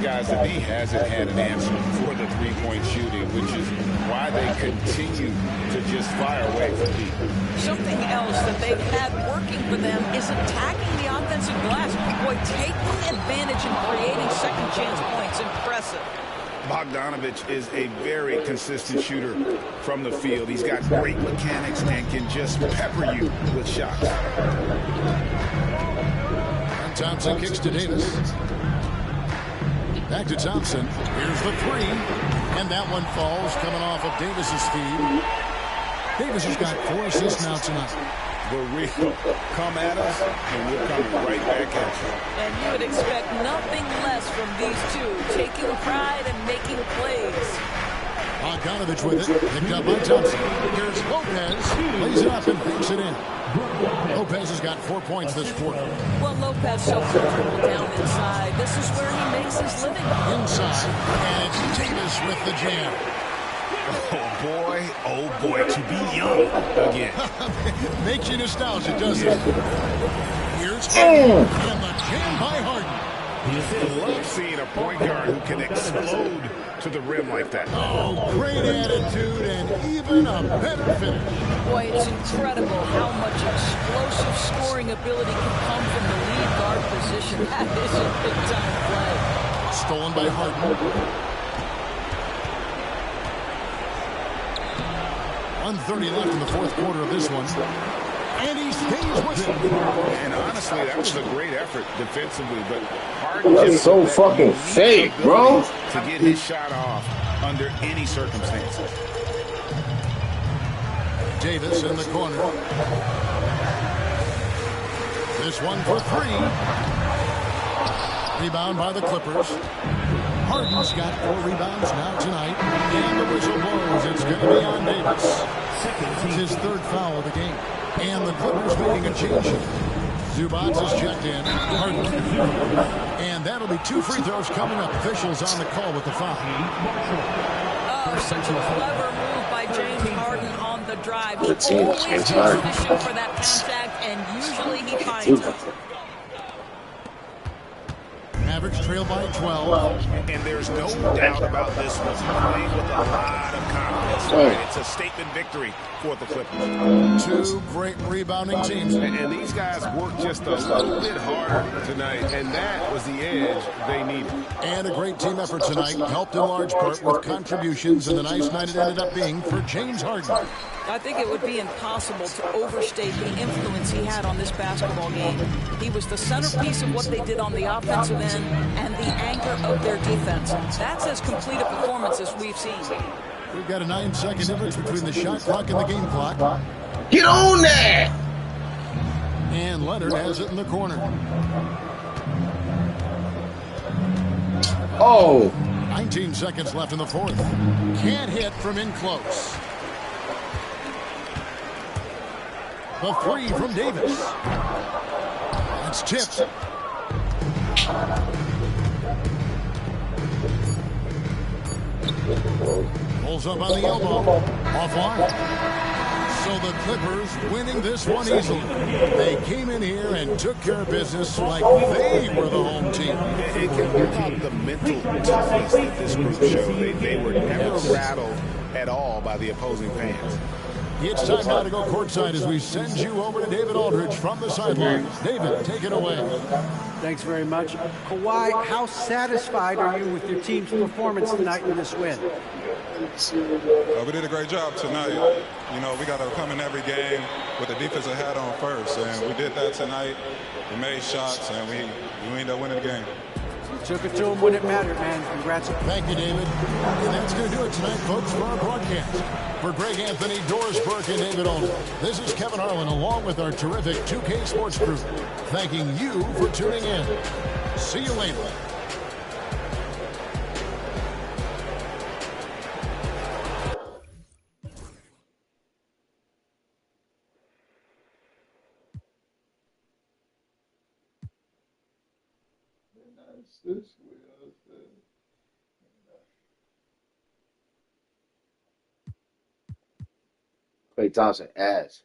Guys, the D hasn't had an answer for the three-point shooting, which is why they continue to just fire away from deep. Something else that they've had working for them is attacking the offensive glass. Boy, taking advantage and creating second chance points. Impressive. Bogdanovich is a very consistent shooter from the field. He's got great mechanics and can just pepper you with shots. And Thompson kicks to Davis. Back to Thompson. Here's the 3. And that one falls coming off of Davis's feed. Davis has got 4 assists now tonight. The real come at us, and we're coming right back at you. And you would expect nothing less from these two, taking pride and making plays. Bogdanovich with it, picked up by Thompson. Here's Lopez, lays it up and thinks it in. Lopez has got 4 points this quarter. Well, Lopez so comfortable down inside. This is where he makes his living. Inside, and it's Davis with the jam. Oh boy, to be young again. Makes you nostalgic, doesn't it? Here's Harden, and the jam by Harden. I love seeing a point guard who can explode to the rim like that. Oh, great attitude and even a better finish. Boy, it's incredible how much explosive scoring ability can come from the lead guard position. That is a big-time play. Stolen by Harden. 1:30 left in the fourth quarter of this one. And he stays with it. And honestly, that was a great effort defensively, but Harden That's just so fucking fake, bro. To get his shot off under any circumstances. Davis in the corner. This one for 3. Rebound by the Clippers. Harden's got 4 rebounds now tonight. And the whistle blows. It's going to be on Davis. It's his 3rd foul of the game. And the Clippers making a change. Zubac is checked in. Harden. And that'll be 2 free throws coming up. Officials on the call with the foul. Oh, such a clever move by James Harden on the drive. He always James is Harden. fishing for that contact, and usually he finds it. Mavericks trail by 12. And there's no doubt about this one. Playing with a lot of confidence. It's a statement victory for the Clippers. 2 great rebounding teams. And these guys worked just a little bit harder tonight, and that was the edge they needed. And a great team effort tonight, helped in large part with contributions, and the nice night it ended up being for James Harden. I think it would be impossible to overstate the influence he had on this basketball game. He was the centerpiece of what they did on the offensive end and the anchor of their defense. That's as complete a performance as we've seen. We've got a 9-second difference between the shot clock and the game clock. Get on there! And and Leonard has it in the corner. Oh! 19 seconds left in the fourth. Can't hit from in close. The three from Davis. That's tipped. Pulls up on the elbow. Offline. So the Clippers winning this one easily. They came in here and took care of business like they were the home team. It can talk the mental toughness that this group showed. They were never rattled at all by the opposing fans. It's time now to go courtside as we send you over to David Aldridge from the sidelines. David, take it away. Thanks very much. Kawhi, how satisfied are you with your team's performance tonight in this win? We did a great job tonight. You know, we got to come in every game with the defensive hat on first, and we did that tonight. We made shots, and we ended up winning the game. You took it to them when it mattered, man. Congrats. Thank you, David. And that's going to do it tonight, folks, for our broadcast. For Greg Anthony, Doris Burke, and David Aldridge, this is Kevin Harlan along with our terrific 2K Sports crew, thanking you for tuning in. See you later. Klay Thompson ass.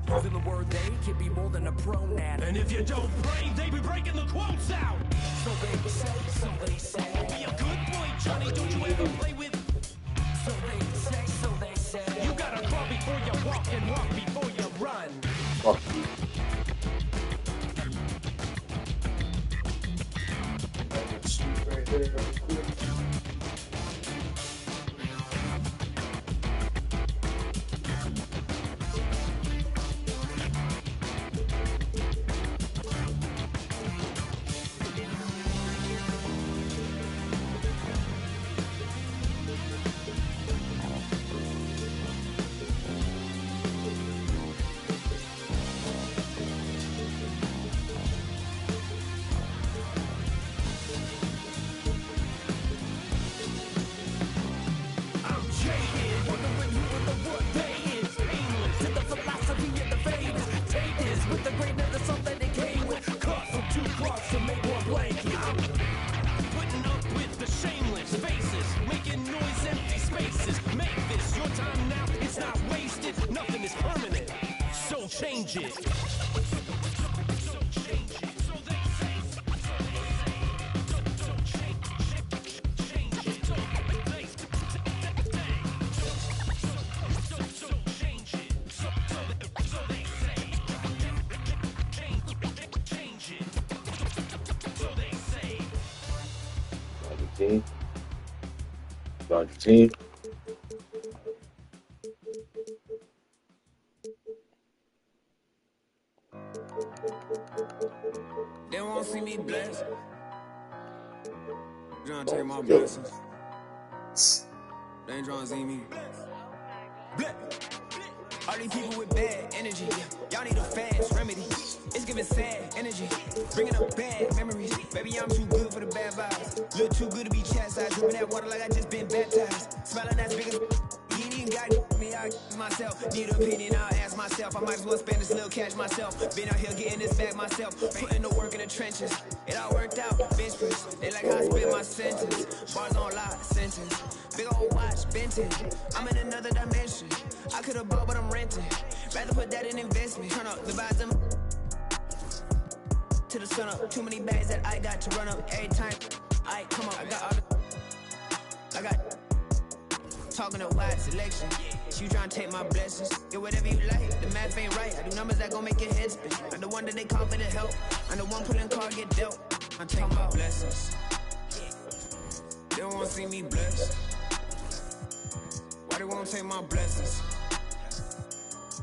Using the word they can be more than a pronoun. And if you don't pray, they be breaking the quotes out. So they say, so they say. Be a good boy, Johnny, don't you ever play with. So they say. You gotta crawl before you walk and walk before you run. Fuck you. Right there. Change it. Argentina. They won't see me blessed. Trying to take my blessings. They ain't trying to see me. All these people with bad energy. Y'all need a fast remedy. It's giving sad energy. Bringing up bad memories. Baby, I'm too good for the bad vibes. Look too good to be chastised. Dripping that water like I just been baptized. Smiling as big as he ain't even got me. I myself. Need an opinion, I'll ask myself. I might as well spend this little cash myself. Been out here getting this back myself. Putting the work in the trenches. It all worked out. Bench press. They like how I spit my sentence. Bars on lock, sentence. Big old watch, vintage. I'm in another dimension. I could've bought, but I'm renting. Rather put that in investment. Turn up the buys them to the sun up. Too many bags that I got to run up every time. I come on, I got talking a wide selection. You trying to take my blessings. Get whatever you like. The math ain't right. I do numbers that gon' make your head spin. I'm the one that they call for the help. I'm the one pulling card get dealt. I take my blessings. They don't wanna see me blessed. Why they won't take my blessings?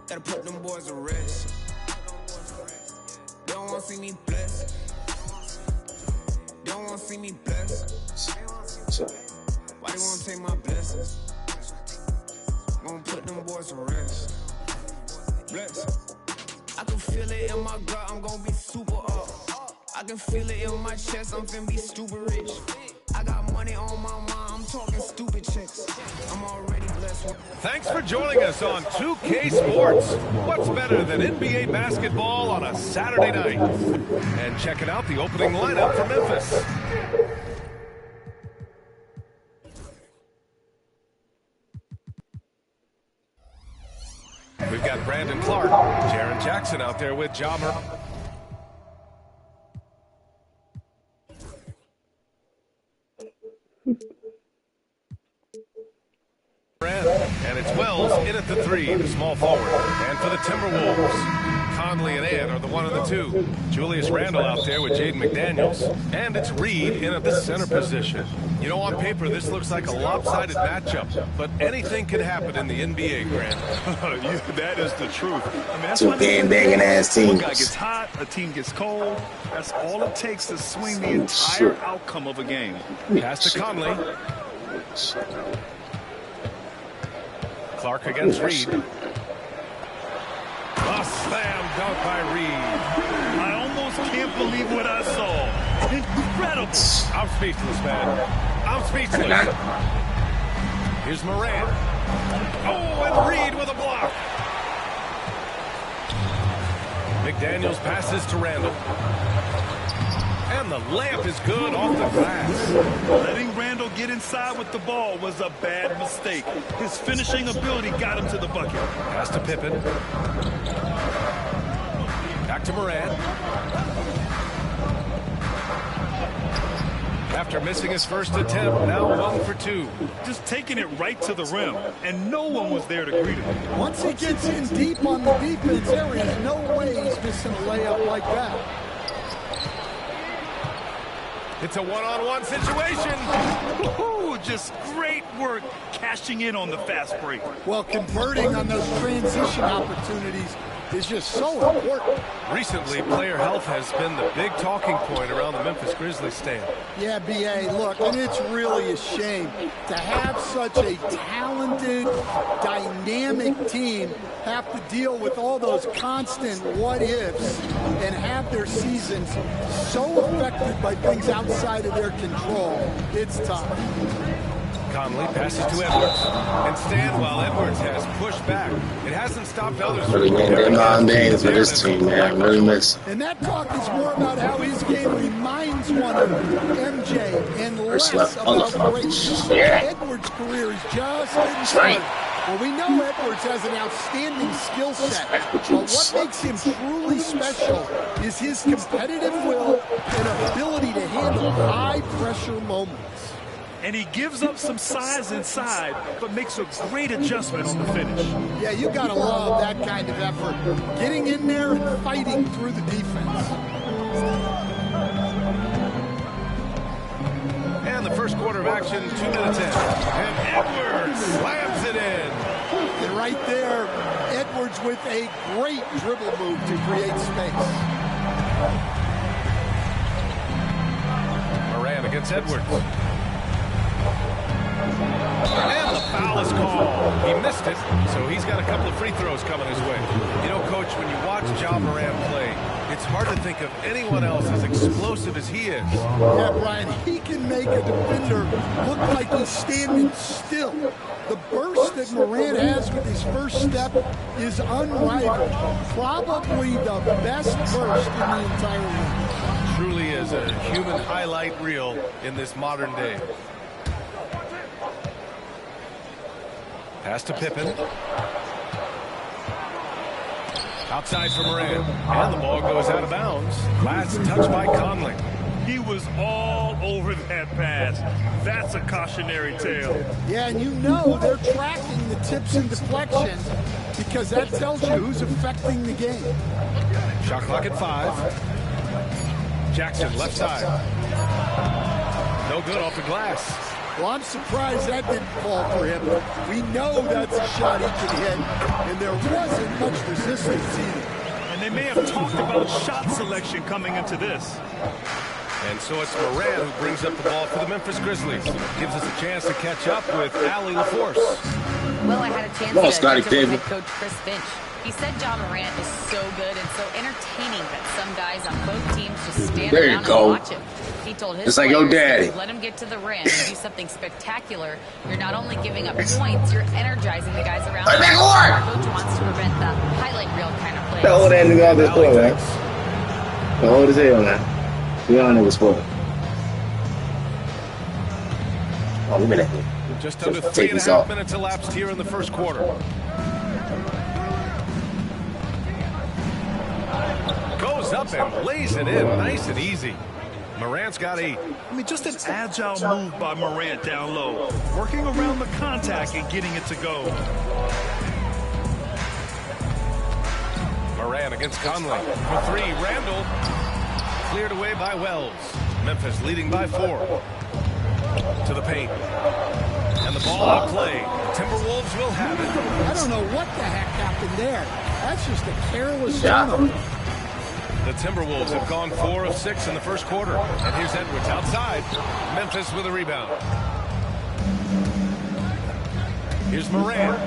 Gotta put them boys to rest. They don't wanna see me blessed. They don't wanna see me blessed. Why they won't take my blessings? Gonna put them boys to rest. Bless. I can feel it in my gut, I'm gonna be super up. I can feel it in my chest, I'm finna be stupid rich. I got money on my mind, I'm talking stupid chicks. I'm already blessed. Thanks for joining us on 2K Sports. What's better than NBA basketball on a Saturday night? And checking out the opening lineup for Memphis. We've got Brandon Clark, Jaren Jackson out there with Ja Morant. And it's Wells in at the 3, the small forward. And for the Timberwolves, Conley and Ant are the 1 and the 2. Julius Randle out there with Jaden McDaniels. And it's Reed in at the center position. You know, on paper, this looks like a lopsided matchup, but anything can happen in the NBA, Grant. That is the truth. I mean, that's Two bang-banging ass teams. One guy gets hot, a team gets cold. That's all it takes to swing the entire outcome of a game. Pass to Conley. Clark against Reed. A slam dunk by Reed. I almost can't believe what I saw. Incredible. I'm speechless, man. I'm speechless. Here's Morant. Oh, and Reed with a block. McDaniels passes to Randle. And the layup is good off the glass. Letting Randle get inside with the ball was a bad mistake. His finishing ability got him to the bucket. Pass to Pippen. Back to Morant. After missing his first attempt, now 1 for 2. Just taking it right to the rim, and no one was there to greet him. Once he gets in deep on the defense, there is no way he's missing a layup like that. It's a one-on-one situation. Ooh, just great work cashing in on the fast break. Well, converting on those transition opportunities is just so important. Recently, player health has been the big talking point around the Memphis Grizzlies stand. Yeah, B.A., look, and it's really a shame to have such a talented, dynamic team have to deal with all those constant what-ifs and have their seasons so affected by things outside of their control. It's tough. Conley passes to Edwards. And Stanwell, Edwards has pushed back. It hasn't stopped others. Really win them 9 days for this team, man. Really miss. And that talk is more about how his game reminds one of MJ and less about greatness. Edwards' career is just getting started. Well, we know Edwards has an outstanding skill set, but what makes him truly special is his competitive will and ability to handle high-pressure moments. And he gives up some size inside, but makes a great adjustment on the finish. Yeah, you gotta love that kind of effort. Getting in there and fighting through the defense. And the first quarter of action, 2 minutes in. And Edwards slams it in. And right there, Edwards with a great dribble move to create space. Morant against Edwards. And the foul is called. He missed it, so he's got a couple of free throws coming his way. You know, Coach, when you watch Ja Morant play, it's hard to think of anyone else as explosive as he is. Yeah, Brian, he can make a defender look like he's standing still. The burst that Morant has with his first step is unrivaled. Probably the best burst in the entire league. Truly is a human highlight reel in this modern day. Pass to Pippen. Outside for Morant. And the ball goes out of bounds. Last touch by Conley. He was all over that pass. That's a cautionary tale. Yeah, and you know they're tracking the tips and deflections because that tells you who's affecting the game. Shot clock at 5. Jackson, left side. No good off the glass. Well, I'm surprised that didn't fall for him. We know that's a shot he can hit, and there wasn't much resistance either. And they may have talked about shot selection coming into this. And so it's Moran who brings up the ball for the Memphis Grizzlies. Gives us a chance to catch up with Allie LaForce. Well, I had a chance to catch up with head coach Chris Finch. He said Ja Morant is so good and so entertaining that some guys on both teams just stand around and watch him. He told his like your daddy. Let him get to the rim and do something spectacular. You're not only giving up points, you're energizing the guys around him. Coach wants to prevent the highlight reel kind of plays. How old that nigga out there for, man? How old as hell, man? Young niggas for. Oh, we been at just under 3.5 minutes elapsed here in the first quarter. Goes up and lays it in nice and easy. Morant's got 8. I mean, just an agile move by Morant down low, working around the contact and getting it to go. Morant against Conley for 3. Randall cleared away by Wells. Memphis leading by 4. To the paint. And the ball out play. Timberwolves will have it. I don't know what the heck happened there. That's just a careless turnover. The Timberwolves have gone 4 of 6 in the first quarter. And here's Edwards outside. Memphis with a rebound. Here's Morant.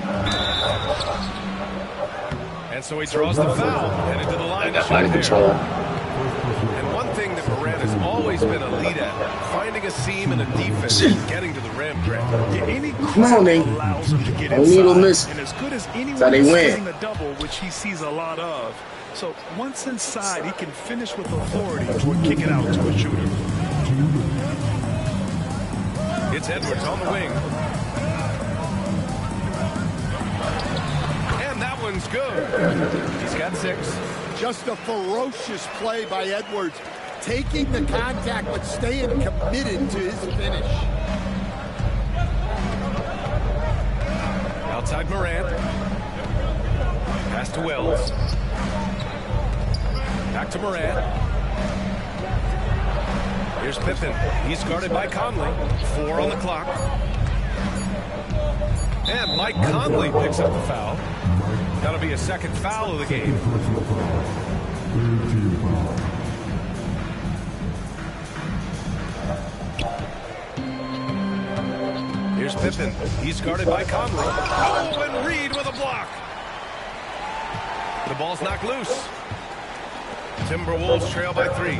And so he draws the foul. Headed to the line to shoot there. And one thing that Morant has always been elite at, finding a seam in a defense and getting to the rim, Grant. Yeah, any come on, Nate. Allows him to get Don't need to miss. And as good as anyone they is win. hitting the double, which he sees a lot of. So once inside, he can finish with authority or kick it out to a shooter. It's Edwards on the wing. And that one's good. He's got 6. Just a ferocious play by Edwards, taking the contact but staying committed to his finish. Outside Morant. Pass to Wells. Back to Morant. Here's Pippen. He's guarded by Conley. 4 on the clock. And Mike Conley picks up the foul. That'll be a second foul of the game. Here's Pippen. He's guarded by Conley. Oh, and Reed with a block. The ball's knocked loose. Timberwolves trail by 3.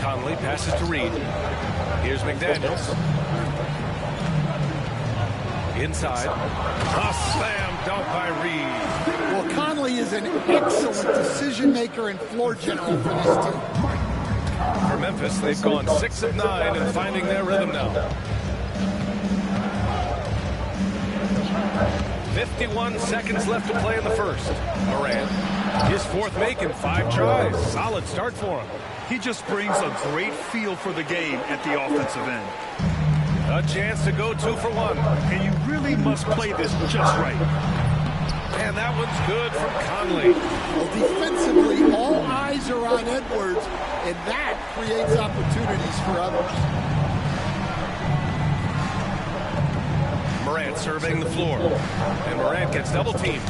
Conley passes to Reed. Here's McDaniels. Inside. A slam dunk by Reed. Well, Conley is an excellent decision maker and floor general for this team. For Memphis, they've gone 6 of 9 and finding their rhythm now. 51 seconds left to play in the first. Morant, his 4th make in 5 tries. Solid start for him. He just brings a great feel for the game at the offensive end. A chance to go 2 for 1. And you really must play this just right. And that one's good from Conley. Well, defensively, all eyes are on Edwards, and that creates opportunities for others. Morant surveying the floor. And Morant gets double teamed.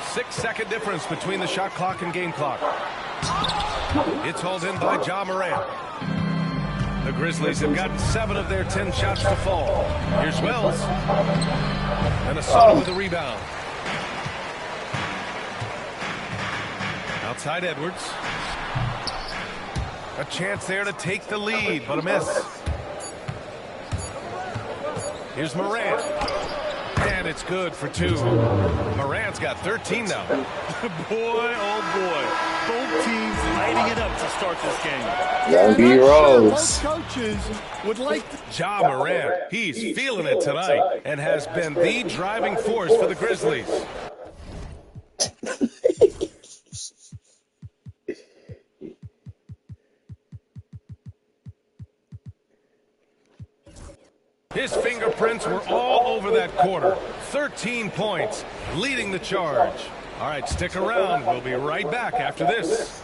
6-second difference between the shot clock and game clock. It's hauled in by Ja Morant. The Grizzlies have gotten 7 of their 10 shots to fall. Here's Wells. Minnesota with the rebound. Outside Edwards. A chance there to take the lead, but a miss. Here's Morant. And it's good for 2. Morant's got 13 now. Boy, oh boy. Both teams lighting it up to start this game. Young B. Rose. Both coaches would like Ja Morant, he's feeling it tonight and has been the driving force for the Grizzlies. His fingerprints were all over that quarter. 13 points, leading the charge. All right, stick around. We'll be right back after this.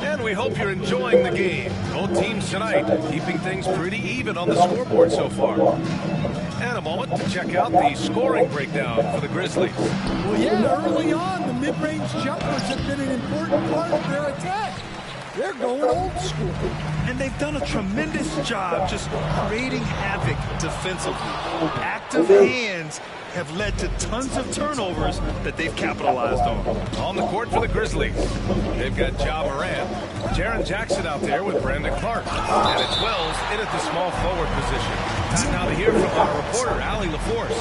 And we hope you're enjoying the game. Both teams tonight keeping things pretty even on the scoreboard so far. And a moment to check out the scoring breakdown for the Grizzlies. Well, yeah, early on, the mid-range jumpers have been an important part of their attack. They're going old school. And they've done a tremendous job just creating havoc defensively. Active hands have led to tons of turnovers that they've capitalized on. On the court for the Grizzlies, they've got Ja Morant, Jaren Jackson out there with Brandon Clark, and it's Wells in at the small forward position. Time now to hear from our reporter, Allie LaForce.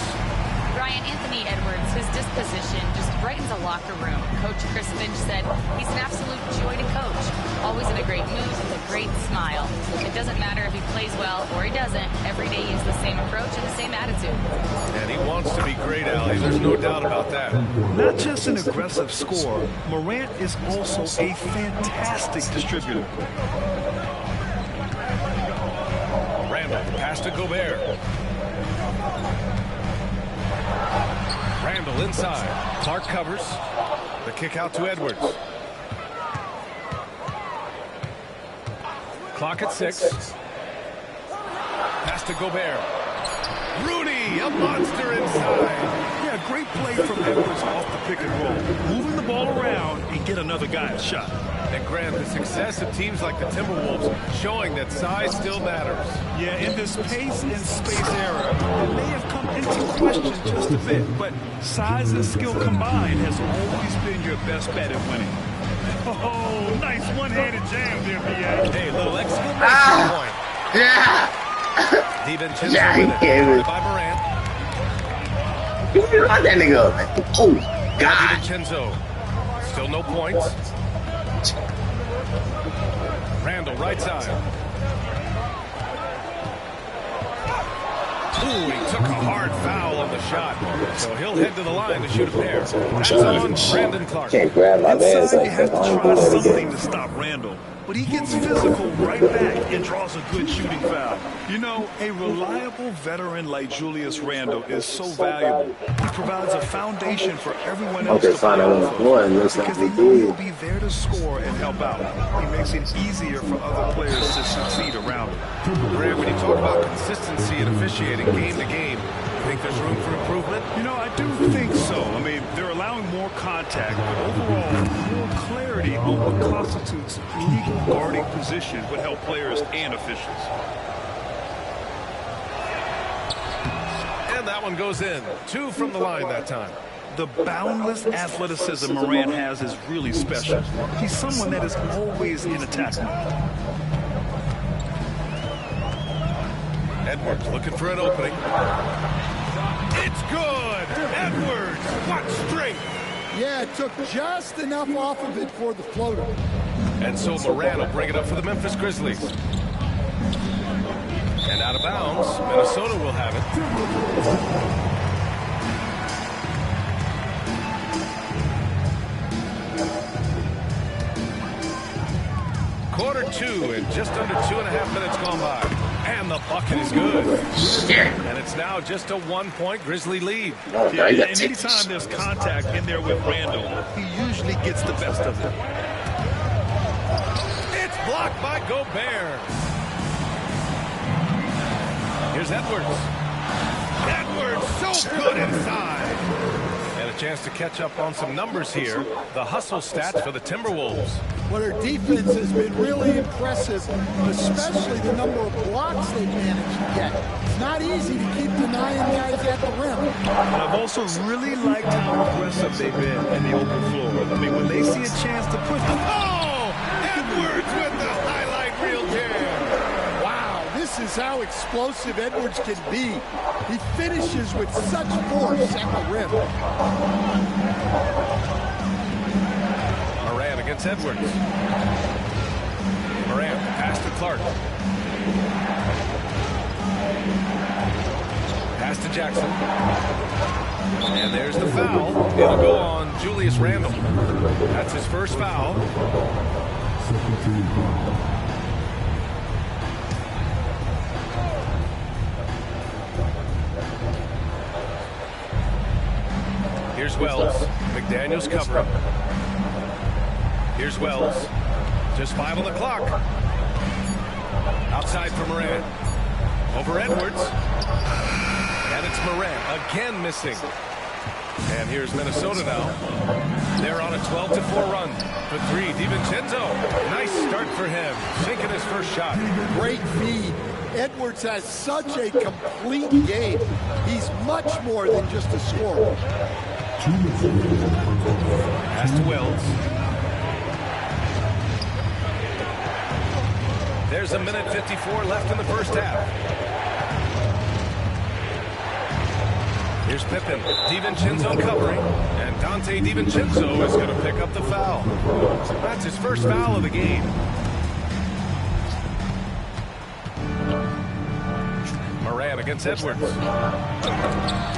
Ryan, Anthony Edwards, his disposition just brightens a locker room. Coach Chris Finch said he's an absolute joy to coach. Always in a great mood with a great smile. It doesn't matter if he plays well or he doesn't. Every day he has the same approach and the same attitude. And he wants to be great, Allie. There's no doubt about that. Not just an aggressive scorer, Morant is also a fantastic distributor. Randall, pass to Gobert. Randall inside. Clark covers. The kick out to Edwards. Clock at 6. Pass to Gobert. Rudy, a monster inside. Yeah, great play from Edwards off the pick and roll. Moving the ball around and get another guy a shot. And Grant, the success of teams like the Timberwolves showing that size still matters. Yeah, in this pace and space era, it may have come into question just a bit, but size and skill combined has always been your best bet at winning. Oh, nice one-handed jam there, B.A. Hey, little exclamation point. Yeah. DiVincenzo Yeah, with he gave it. by Morant. You run that nigga up, man. Oh, God. DiVincenzo. Still no points. Randall, right side. Ooh, he took a hard foul on the shot. So he'll head to the line to shoot a pair. That's on Brandon Clark. Can't grab my man's Inside, like you have that. to try something to stop Randall. But he gets physical right back and draws a good shooting foul. You know, a reliable veteran like Julius Randle is so valuable. He provides a foundation for everyone else to play off of because they know he'll be there to score and help out. He makes it easier for other players to succeed around him. Grant, when you talk about consistency and officiating game to game, you think there's room for improvement? You know, I do think so. I mean, they're allowing more contact, but overall, more clarity on what constitutes legal guarding position would help players and officials. And that one goes in. 2 from the line that time. The boundless athleticism Morant has is really special. He's someone that is always in attack mode. Edwards looking for an opening. It's good! Edwards! What strength! Yeah, it took just enough off of it for the floater. And so Morant will bring it up for the Memphis Grizzlies. And out of bounds, Minnesota will have it. Quarter 2 and just under 2.5 minutes gone by. And the bucket is good. And it's now just a 1-point Grizzly lead. Yeah, and anytime there's contact in there with Randall, he usually gets the best of it. It's blocked by Gobert. Here's Edwards. Edwards, so good inside. And a chance to catch up on some numbers here. The hustle stats for the Timberwolves. But our defense has been really impressive, especially the number of blocks they've managed to get. It's not easy to keep denying guys at the rim. And I've also really liked how aggressive they've been in the open floor. I mean, when they see a chance to push them. Oh! Edwards with the highlight reel jam. Wow, this is how explosive Edwards can be. He finishes with such force at the rim. Morant against Edwards. Morant, pass to Clark. Pass to Jackson. And there's the foul. It'll go on Julius Randle. That's his first foul. Here's Wells. McDaniels covering. Here's Wells. Just 5 on the clock. Outside for Morant. Over Edwards. And it's Morant again missing. And here's Minnesota now. They're on a 12-4 run. For 3, DiVincenzo. Nice start for him. Sinking his first shot. Great feed. Edwards has such a complete game. He's much more than just a scorer. Pass to Wells. There's a minute 54 left in the first half. Here's Pippen. DiVincenzo covering. And Dante DiVincenzo is going to pick up the foul. That's his first foul of the game. Morant against Edwards.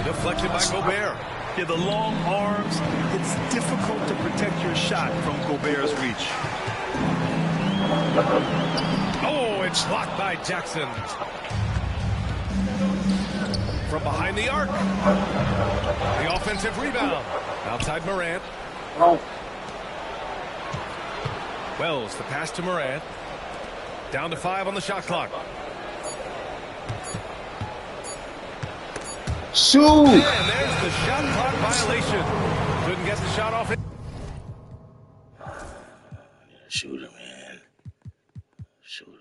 Deflected by Gobert. Yeah, the long arms, it's difficult to protect your shot from Gobert's reach. Oh, it's blocked by Jackson. From behind the arc. The offensive rebound. Outside Morant. Wells, the pass to Morant. Down to 5 on the shot clock. Shoot! And there's the shot clock violation. Couldn't get the shot off it. Shooter, man. Shooter.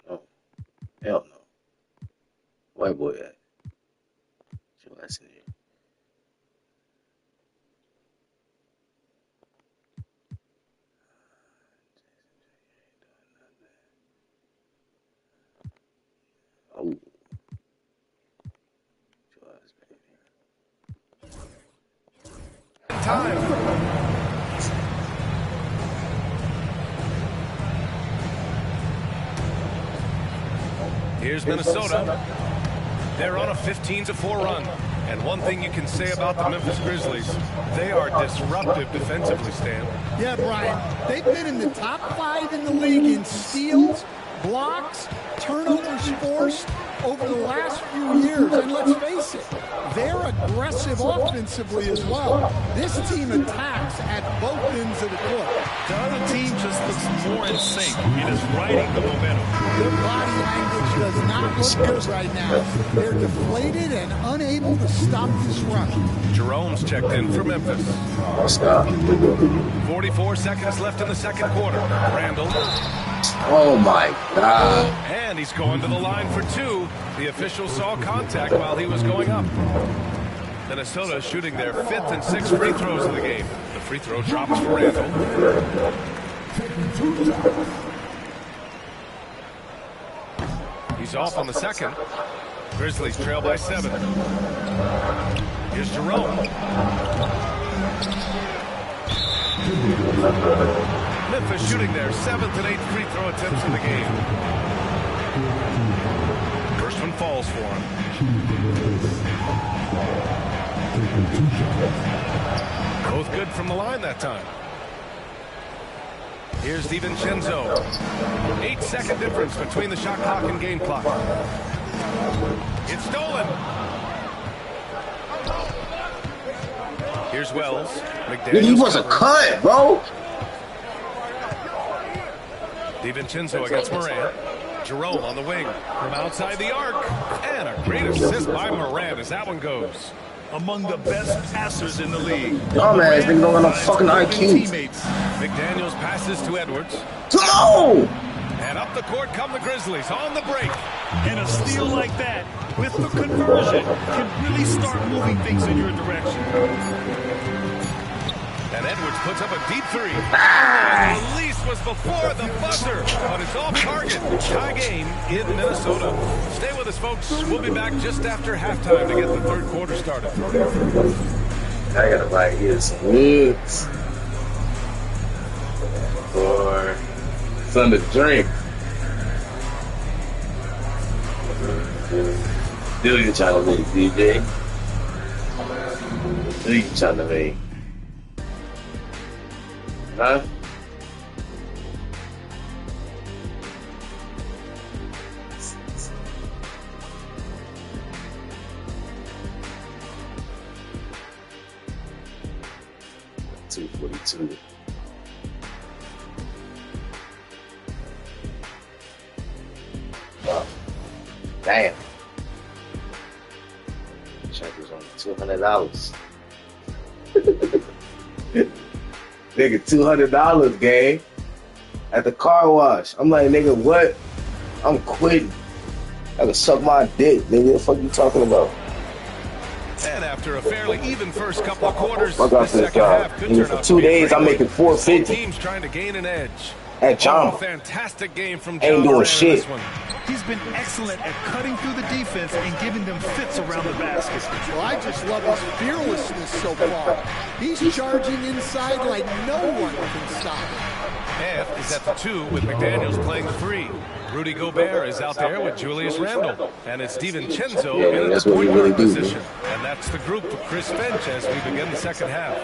Oh, hell no. White boy at? Your ass in here. Oh. Time. Here's Minnesota. They're on a 15-4 run. And one thing you can say about the Memphis Grizzlies, they are disruptive defensively, Stan. Yeah, Brian. They've been in the top 5 in the league in steals, blocks, turnovers forced over the last few years. And let's face it, they're aggressive offensively as well. This team attacks at both ends of the court. The other team just looks more in sync. It is riding the momentum. Their body language does not look good right now. They're deflated and unable to stop this run. Jerome's checked in for Memphis. Stop. 44 seconds left in the second quarter. Randall. Oh my God. And he's going to the line for 2. The official saw contact while he was going up. Minnesota shooting their 5th and 6th free throws of the game. The free throw drops for Randall. He's off on the second. Grizzlies trail by 7. Here's Jerome. Memphis shooting their 7th and 8th free throw attempts in the game. First one falls for him. Both good from the line that time. Here's DiVincenzo. 8-second difference between the shot clock and game clock. It's stolen. Here's Wells. Dude, he wasn't cut, bro. DiVincenzo against Morant. Jerome on the wing from outside the arc. And a great assist by Morant as that one goes. Among the best passers in the league. Dumbass, nigga don't got no fucking IQ. McDaniels passes to Edwards. Go! And up the court come the Grizzlies on the break. And a steal like that with the conversion can really start moving things in your direction. And Edwards puts up a deep 3. And the release was before the buzzer, but it's off target. Tie game in Minnesota. Stay with us, folks. We'll be back just after halftime to get the third quarter started. I gotta buy here some woods. Or something to drink. Who you trying to make, DJ? Who you trying to make? Huh? $242. Wow. Damn. Check was only $200. Nigga, $200, gang. At the car wash. I'm like, nigga, what? I'm quitting. I can suck my dick, nigga. What the fuck you talking about? And after a fairly even first couple of quarters, Fuck off the this second job. half could Nigga, turn for out 2 to be days, I'm great. making $450. Teams trying to gain an edge. At Jamba. Oh, fantastic game from Ain't John doing Moran in shit. this one. He's been excellent at cutting through the defense and giving them fits around the basket. Well, I just love his fearlessness so far. He's charging inside like no one can stop him. F is at the 2 with McDaniels playing the 3. Rudy Gobert is out there with Julius Randle. And it's DiVincenzo in that's the what we point really guard do, position. And that's the group of Chris Finch as we begin the second half.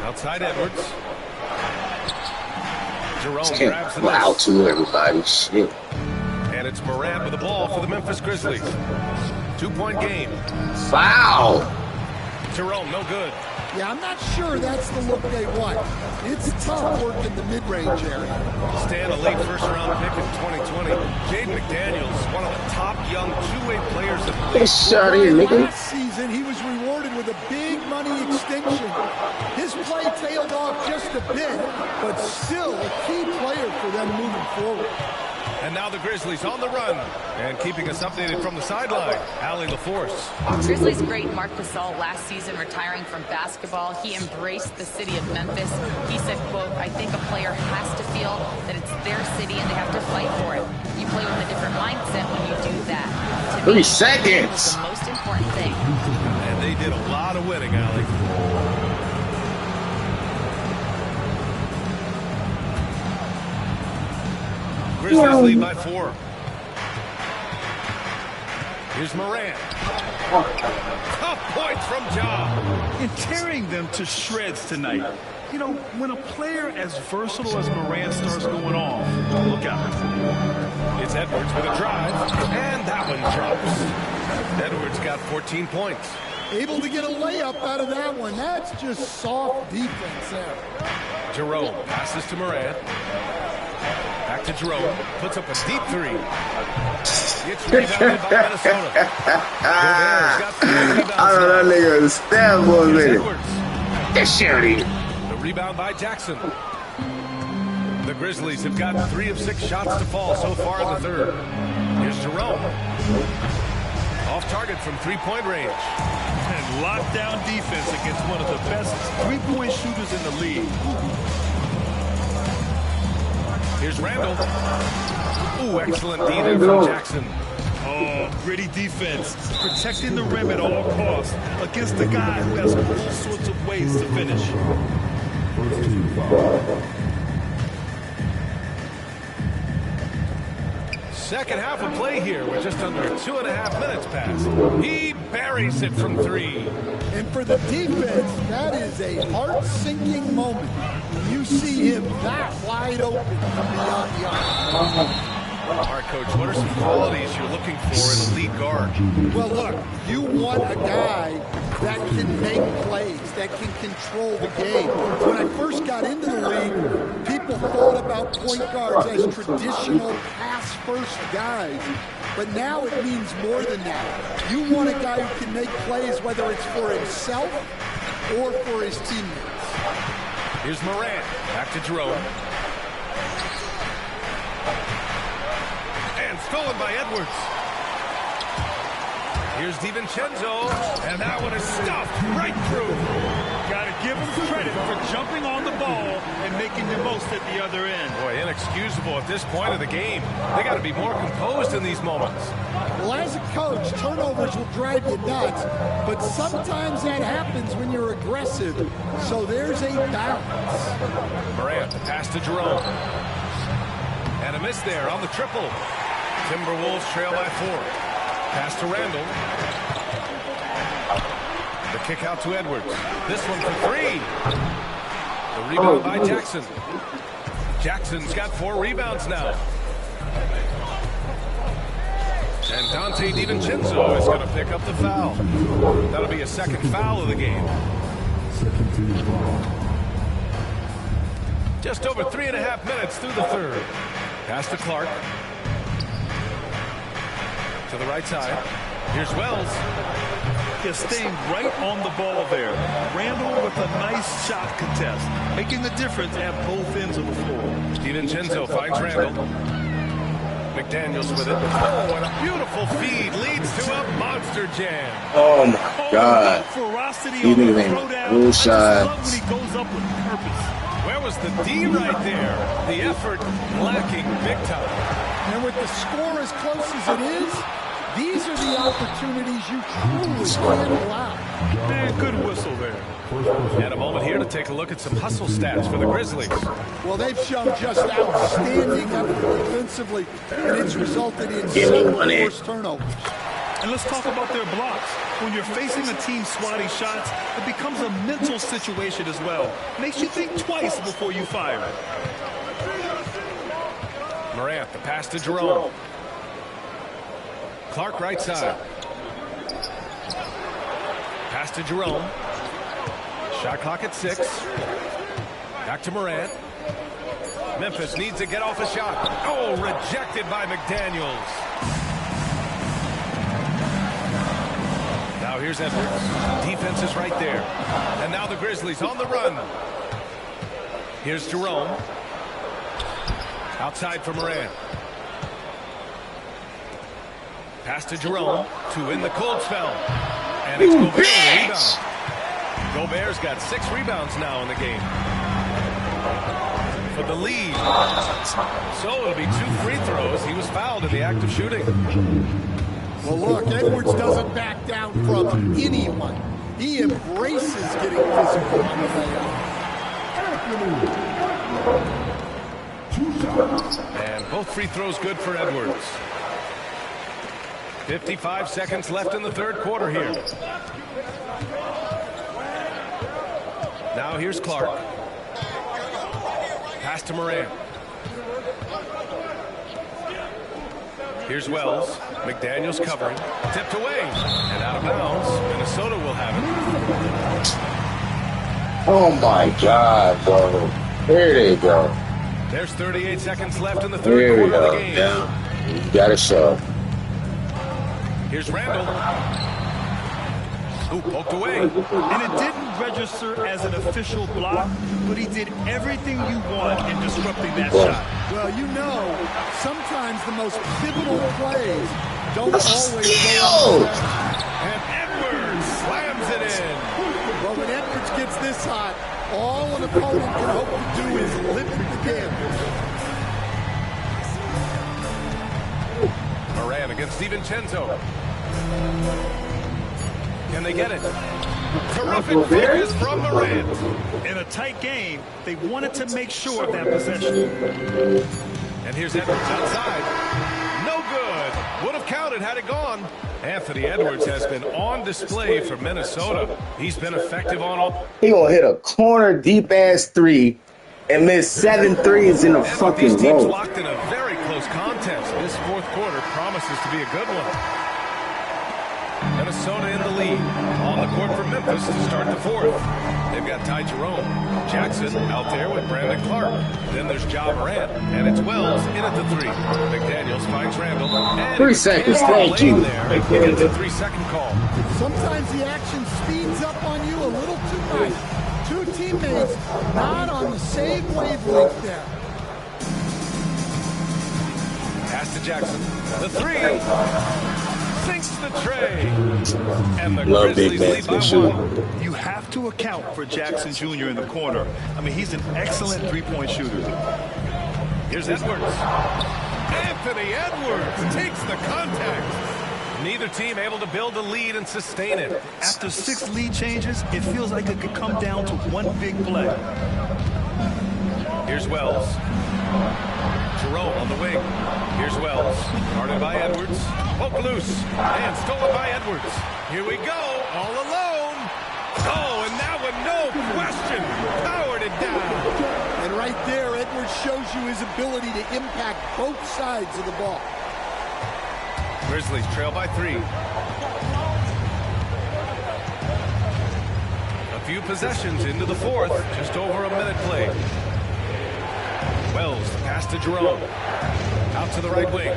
Outside Edwards. Jerome grabs the Wow, miss. to everybody. Shit. And it's Morant with the ball for the Memphis Grizzlies. 2-point game. Foul. Jerome, no good. Yeah, I'm not sure that's the look they want. It's tough work in the mid-range area. Stan, a late first-round pick in 2020. Jaden McDaniels, one of the top young two-way players in the league. Hey, shot in, nigga. Last season, he was rewarded with a big money extension. His play tailed off just a bit, but still a key player for them moving forward. And now the Grizzlies on the run. And keeping us updated from the sideline, Allie LaForce. Grizzlies great Marc Gasol last season retiring from basketball. He embraced the city of Memphis. He said, quote, I think a player has to feel that it's their city and they have to fight for it. You play with a different mindset when you do that. To 3 me, seconds. that was the most important thing. And they did a lot of winning, Allie. Grizzlies lead by 4. Here's Morant. Tough points from Ja. And tearing them to shreds tonight. You know, when a player as versatile as Morant starts going off, look out. It's Edwards with a drive, and that one drops. Edwards got 14 points. Able to get a layup out of that one. That's just soft defense there. Jerome passes to Morant. Back to Jerome. Puts up a deep 3. It's rebounded by Minnesota. Gobert's got 4 rebounds. I don't know, that nigga was stab for a minute. That shit. The rebound by Jackson. The Grizzlies have got 3 of 6 shots to fall so far in the third. Here's Jerome. Off target from 3-point range. And lockdown defense against one of the best 3-point shooters in the league. Here's Randle. Ooh, excellent D there from Jackson. Oh, gritty defense. Protecting the rim at all costs against a guy who has all sorts of ways to finish. Second half of play here. We're just under 2.5 minutes past. He buries it from 3. And for the defense, that is a heart-sinking moment when you see him that wide open from beyond the arc. All right, Coach, what are some qualities you're looking for in a lead guard? Well, look, you want a guy that can make plays, that can control the game. When I first got into the league, people thought about point guards as traditional pass-first guys. But now it means more than that. You want a guy who can make plays, whether it's for himself or for his teammates. Here's Morant. Back to Jerome. And stolen by Edwards. Here's DiVincenzo, and that one is stuffed right through. Got to give him credit for jumping on the ball and making the most at the other end. Boy, inexcusable at this point of the game. They got to be more composed in these moments. Well, as a coach, turnovers will drive you nuts, but sometimes that happens when you're aggressive. So there's a balance. Morant, pass to Jerome. And a miss there on the triple. Timberwolves trail by 4. Pass to Randall. The kick out to Edwards. This one for 3. The rebound by Jackson. Jackson's got 4 rebounds now. And Dante DiVincenzo is going to pick up the foul. That'll be a second foul of the game. Just over 3.5 minutes through the third. Pass to Clark. To the right side. Here's Wells. Just staying right on the ball there. Randall with a nice shot contest, making the difference at both ends of the floor. DiVincenzo finds Randall. McDaniels with it. Oh, and a beautiful feed leads to a monster jam. Oh my God. These niggas ain't real shots. When he goes up with purpose. Where was the D right there? The effort lacking big time. And with the score as close as it is, these are the opportunities you truly can't allow. Man, good whistle there. And a moment here to take a look at some hustle stats for the Grizzlies. Well, they've shown just outstanding effort defensively, and it's resulted in several forced turnovers. And let's talk about their blocks. When you're facing a team swatting shots, it becomes a mental situation as well. Makes you think twice before you fire it. Morant, the pass to Jerome. Clark right side. Pass to Jerome. Shot clock at 6. Back to Morant. Memphis needs to get off a shot. Oh, rejected by McDaniels. Now here's Edwards. Defense is right there. And now the Grizzlies on the run. Here's Jerome. Outside for Morant. Pass to Jerome to win the cold spell. And it's Gobert with a rebound. Gobert's got 6 rebounds now in the game. For the lead. So it'll be 2 free throws. He was fouled in the act of shooting. Well, look, Edwards doesn't back down from anyone. He embraces getting physical on the layup. And both free throws good for Edwards. 55 seconds left in the third quarter here. Now here's Clark. Pass to Morant. Here's Wells. McDaniels covering. Tipped away. And out of bounds. Minnesota will have it. Oh my God, bro. There they go. There's 38 seconds left in the third quarter of the game. Yeah. You got a shot. Here's Randall. Ooh, poked away. And it didn't register as an official block, but he did everything you want in disrupting that shot. Well, you know, sometimes the most pivotal plays don't always go. And Edwards slams it in. Well, when Edwards gets this hot, all an opponent can hope to do is limit the damage. Morant against DiVincenzo. Can they get it? Terrific focus from Morant. In a tight game, they wanted to make sure of that possession. And here's Edwards outside. No good. Would have counted had it gone. Anthony Edwards has been on display for Minnesota. He's been effective on all. He gonna hit a corner deep ass 3 and miss 7 threes in a fucking These teams row. locked in a very close contest. This fourth quarter promises to be a good one. Minnesota in the lead. On the court for Memphis to start the fourth. They've got Ty Jerome. Jackson out there with Brandon Clark. Then there's Ja Morant. And it's Wells in at the 3. McDaniels finds Randall. And 3 seconds, thank you. There. He gets a 3-second call. Sometimes the action speeds up on you a little too much. Two teammates not on the same wavelength there. Pass to Jackson. The 3. Sinks the tray. And the Love Grizzlies big lead by man shoot. 1. You have to account for Jackson Jr. in the corner. I mean, he's an excellent three-point shooter. Here's Edwards. Anthony Edwards takes the contact. Neither team able to build a lead and sustain it. After 6 lead changes, it feels like it could come down to one big play. Here's Wells. Jerome on the wing. Here's Wells. Guarded by Edwards. Poked loose. And stolen by Edwards. Here we go. All alone. Oh, and that one, no question. Powered it down. And right there, Edwards shows you his ability to impact both sides of the ball. Grizzlies trail by 3. A few possessions into the fourth. Just over a minute played. Wells, pass to Jerome. Out to the right wing.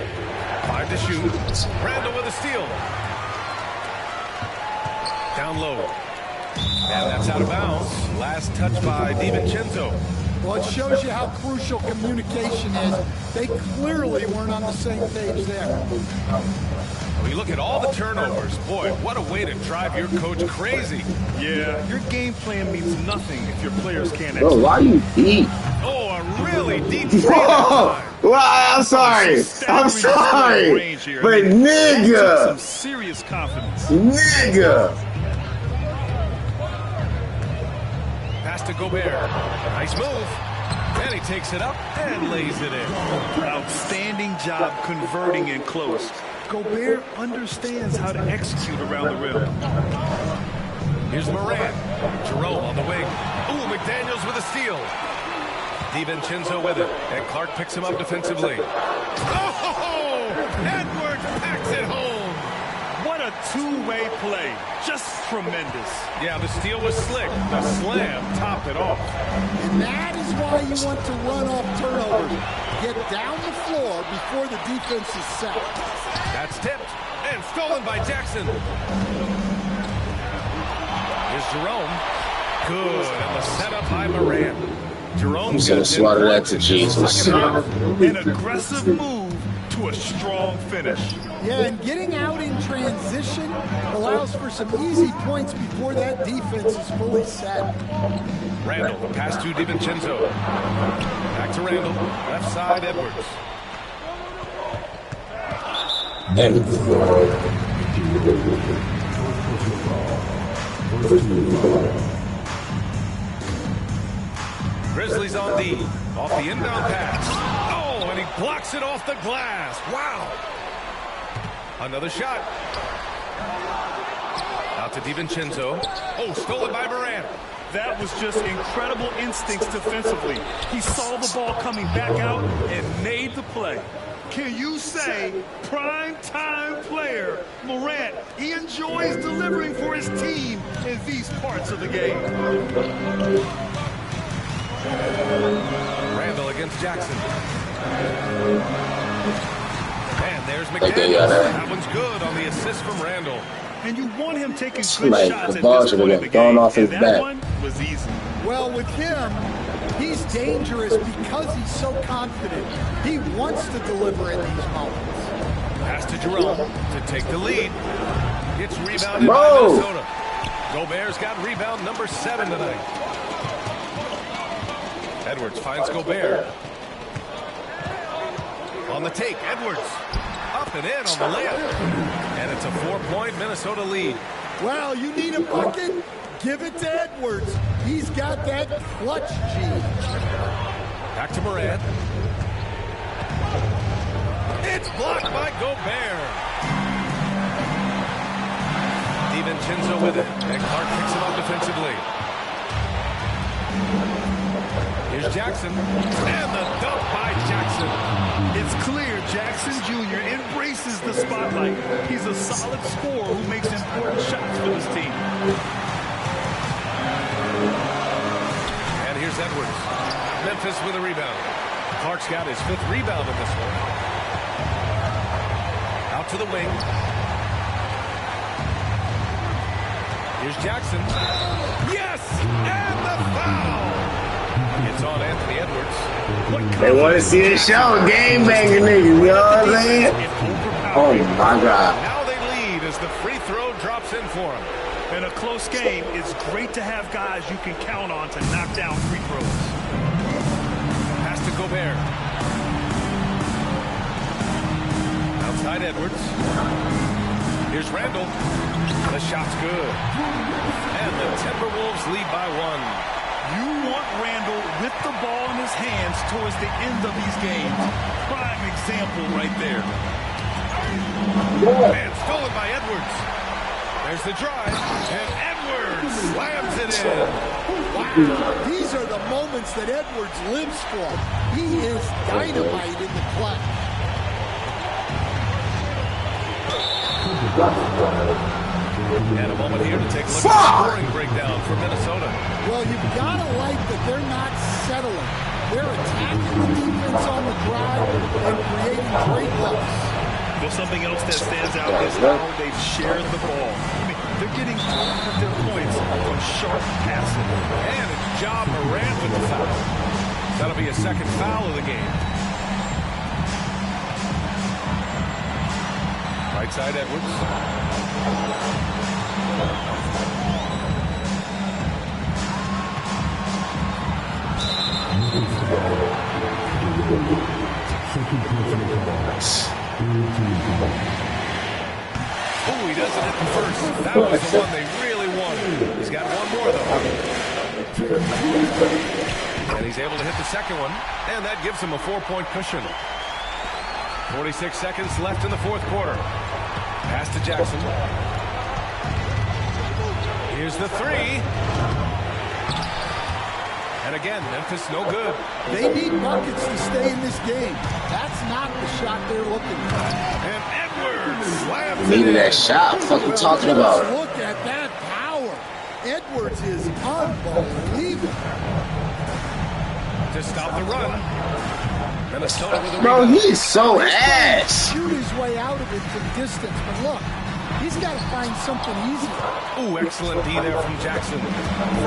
5 to shoot. Randall with a steal. Down low. And that's out of bounds. Last touch by DiVincenzo. Well, it shows you how crucial communication is. They clearly weren't on the same page there. When you look at all the turnovers, boy, what a way to drive your coach crazy. Yeah, your game plan means nothing if your players can't Bro, why are you deep? Oh, a really deep Whoa! Well, I'm sorry. I'm sorry. But nigga. Some serious confidence. Nigga. Pass to Gobert. Nice move. And he takes it up and lays it in. Outstanding job converting in close. Gobert understands how to execute around the rim. Here's Morant. Jerome on the wing. Ooh, McDaniels with a steal. DiVincenzo with it. And Clark picks him up defensively. Oh! Edwards packs it home. What a two-way play. Just tremendous. Yeah, the steal was slick. The slam topped it off. And that is why you want to run off turnovers. Get down the floor before the defense is set. That's tipped and stolen by Jackson. Here's Jerome. Good. And the setup by Morant. Jerome's gonna slaughter that to Jesus. An aggressive move to a strong finish. Yeah, and getting out in transition allows for some easy points before that defense is fully set. Randall, the pass to DiVincenzo. Back to Randall. Left side, Edwards. Grizzlies on D. Off the inbound pass. Oh, and he blocks it off the glass. Wow. Another shot. Out to DiVincenzo. Oh, stolen by Morant. That was just incredible instincts defensively. He saw the ball coming back out and made the play. Can you say prime-time player Morant? He enjoys delivering for his team in these parts of the game. Randall against Jackson. And there's McDaniels. That one's good on the assist from Randall. And you want him taking good Like, shots the at ball this should point have in the been thrown game. off his And back. that one was easy. Well, with him, he's dangerous because he's so confident. He wants to deliver in these moments. Pass to Jerome to take the lead. It's rebounded by Minnesota. Gobert's got rebound number 7 tonight. Edwards finds Gobert. On the take, Edwards. Up and in on the layup. And it's a 4-point Minnesota lead. Well, you need a bucket? Give it to Edwards. He's got that clutch gene. Back to Morant. It's blocked by Gobert. DiVincenzo with it. And Clark picks him up defensively. Here's Jackson. And the dunk by Jackson. It's clear Jackson Jr. embraces the spotlight. He's a solid scorer who makes important shots for his team. And here's Edwards. Memphis with a rebound. Clark's got his 5th rebound in this one. Out to the wing. Here's Jackson. Yes! And the foul! It's on Anthony Edwards. They want to see the show. Game banger niggas, you know what I'm saying? Oh my God. Now they lead as the free throw drops in for them. In a close game, it's great to have guys you can count on to knock down free throws. Pass to Gobert. Outside Edwards. Here's Randall. The shot's good. And the Timberwolves lead by 1. You want Randall with the ball in his hands towards the end of these games. Prime example right there. And stolen by Edwards. There's the drive, and Edwards slams it in. Wow, these are the moments that Edwards lives for. He is dynamite in the clutch. And a moment here to take a look at the scoring breakdown for Minnesota. Well, you've got to like that they're not settling. They're attacking the defense on the drive and creating great looks. There's something else that stands out is how they've shared the ball. I mean, they're getting their points from sharp passing. And it's Ja Morant with the foul. That'll be a second foul of the game. Right side Edwards. Oh, he doesn't hit the first. That was the one they really wanted. He's got one more, though. And he's able to hit the second one, and that gives him a 4-point cushion. 46 seconds left in the fourth quarter. Pass to Jackson. Here's the three. And again, Memphis no good. They need buckets to stay in this game. That's not the shot they're looking for. And Edwards slams Needed that shot. What you talking about? Look at that power. Edwards is unbelievable. To stop the run. Minnesota with a Bro, rebound. he's so ass. Shoot his way out of it from distance, but look, he's got to find something easier. Ooh, excellent D there from Jackson.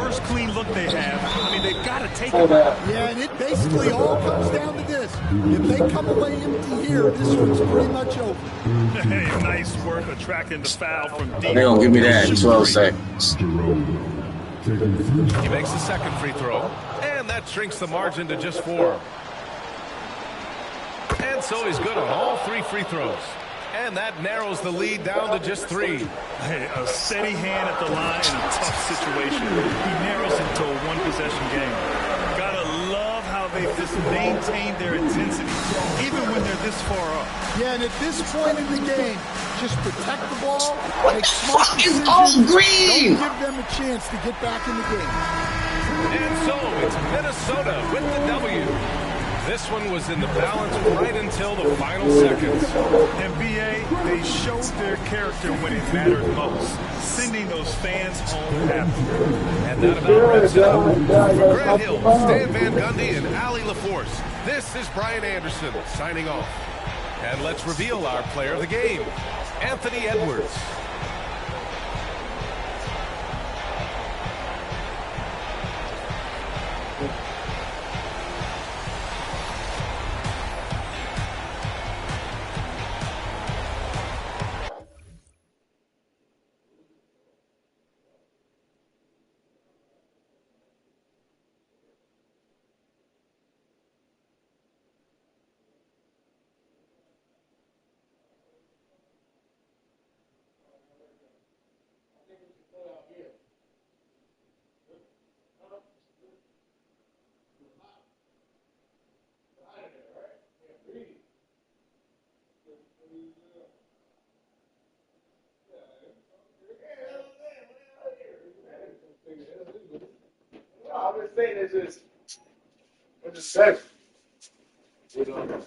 First clean look they have. I mean, they've got to take it. Yeah, and it basically all comes down to this. If they come away empty here, this one's pretty much over. Hey, nice work attracting the foul from deep. They gonna give me that in 12 seconds. He makes the second free throw, and that shrinks the margin to just 4. And so he's good on all 3 free throws. And that narrows the lead down to just 3. Hey, a steady hand at the line in a tough situation. He narrows it to a one-possession game. Gotta love how they've just maintained their intensity, even when they're this far up. Yeah, and at this point in the game, just protect the ball, make smart decisions. Fucking green! Don't give them a chance to get back in the game. And so it's Minnesota with the W. This one was in the balance right until the final seconds. And B.A., they showed their character when it mattered most, sending those fans home happy. And that about wraps it up. For Grant Hill, Stan Van Gundy, and Ali LaForce, this is Brian Anderson signing off. And let's reveal our player of the game, Anthony Edwards. I'm just saying it's just sex. You know.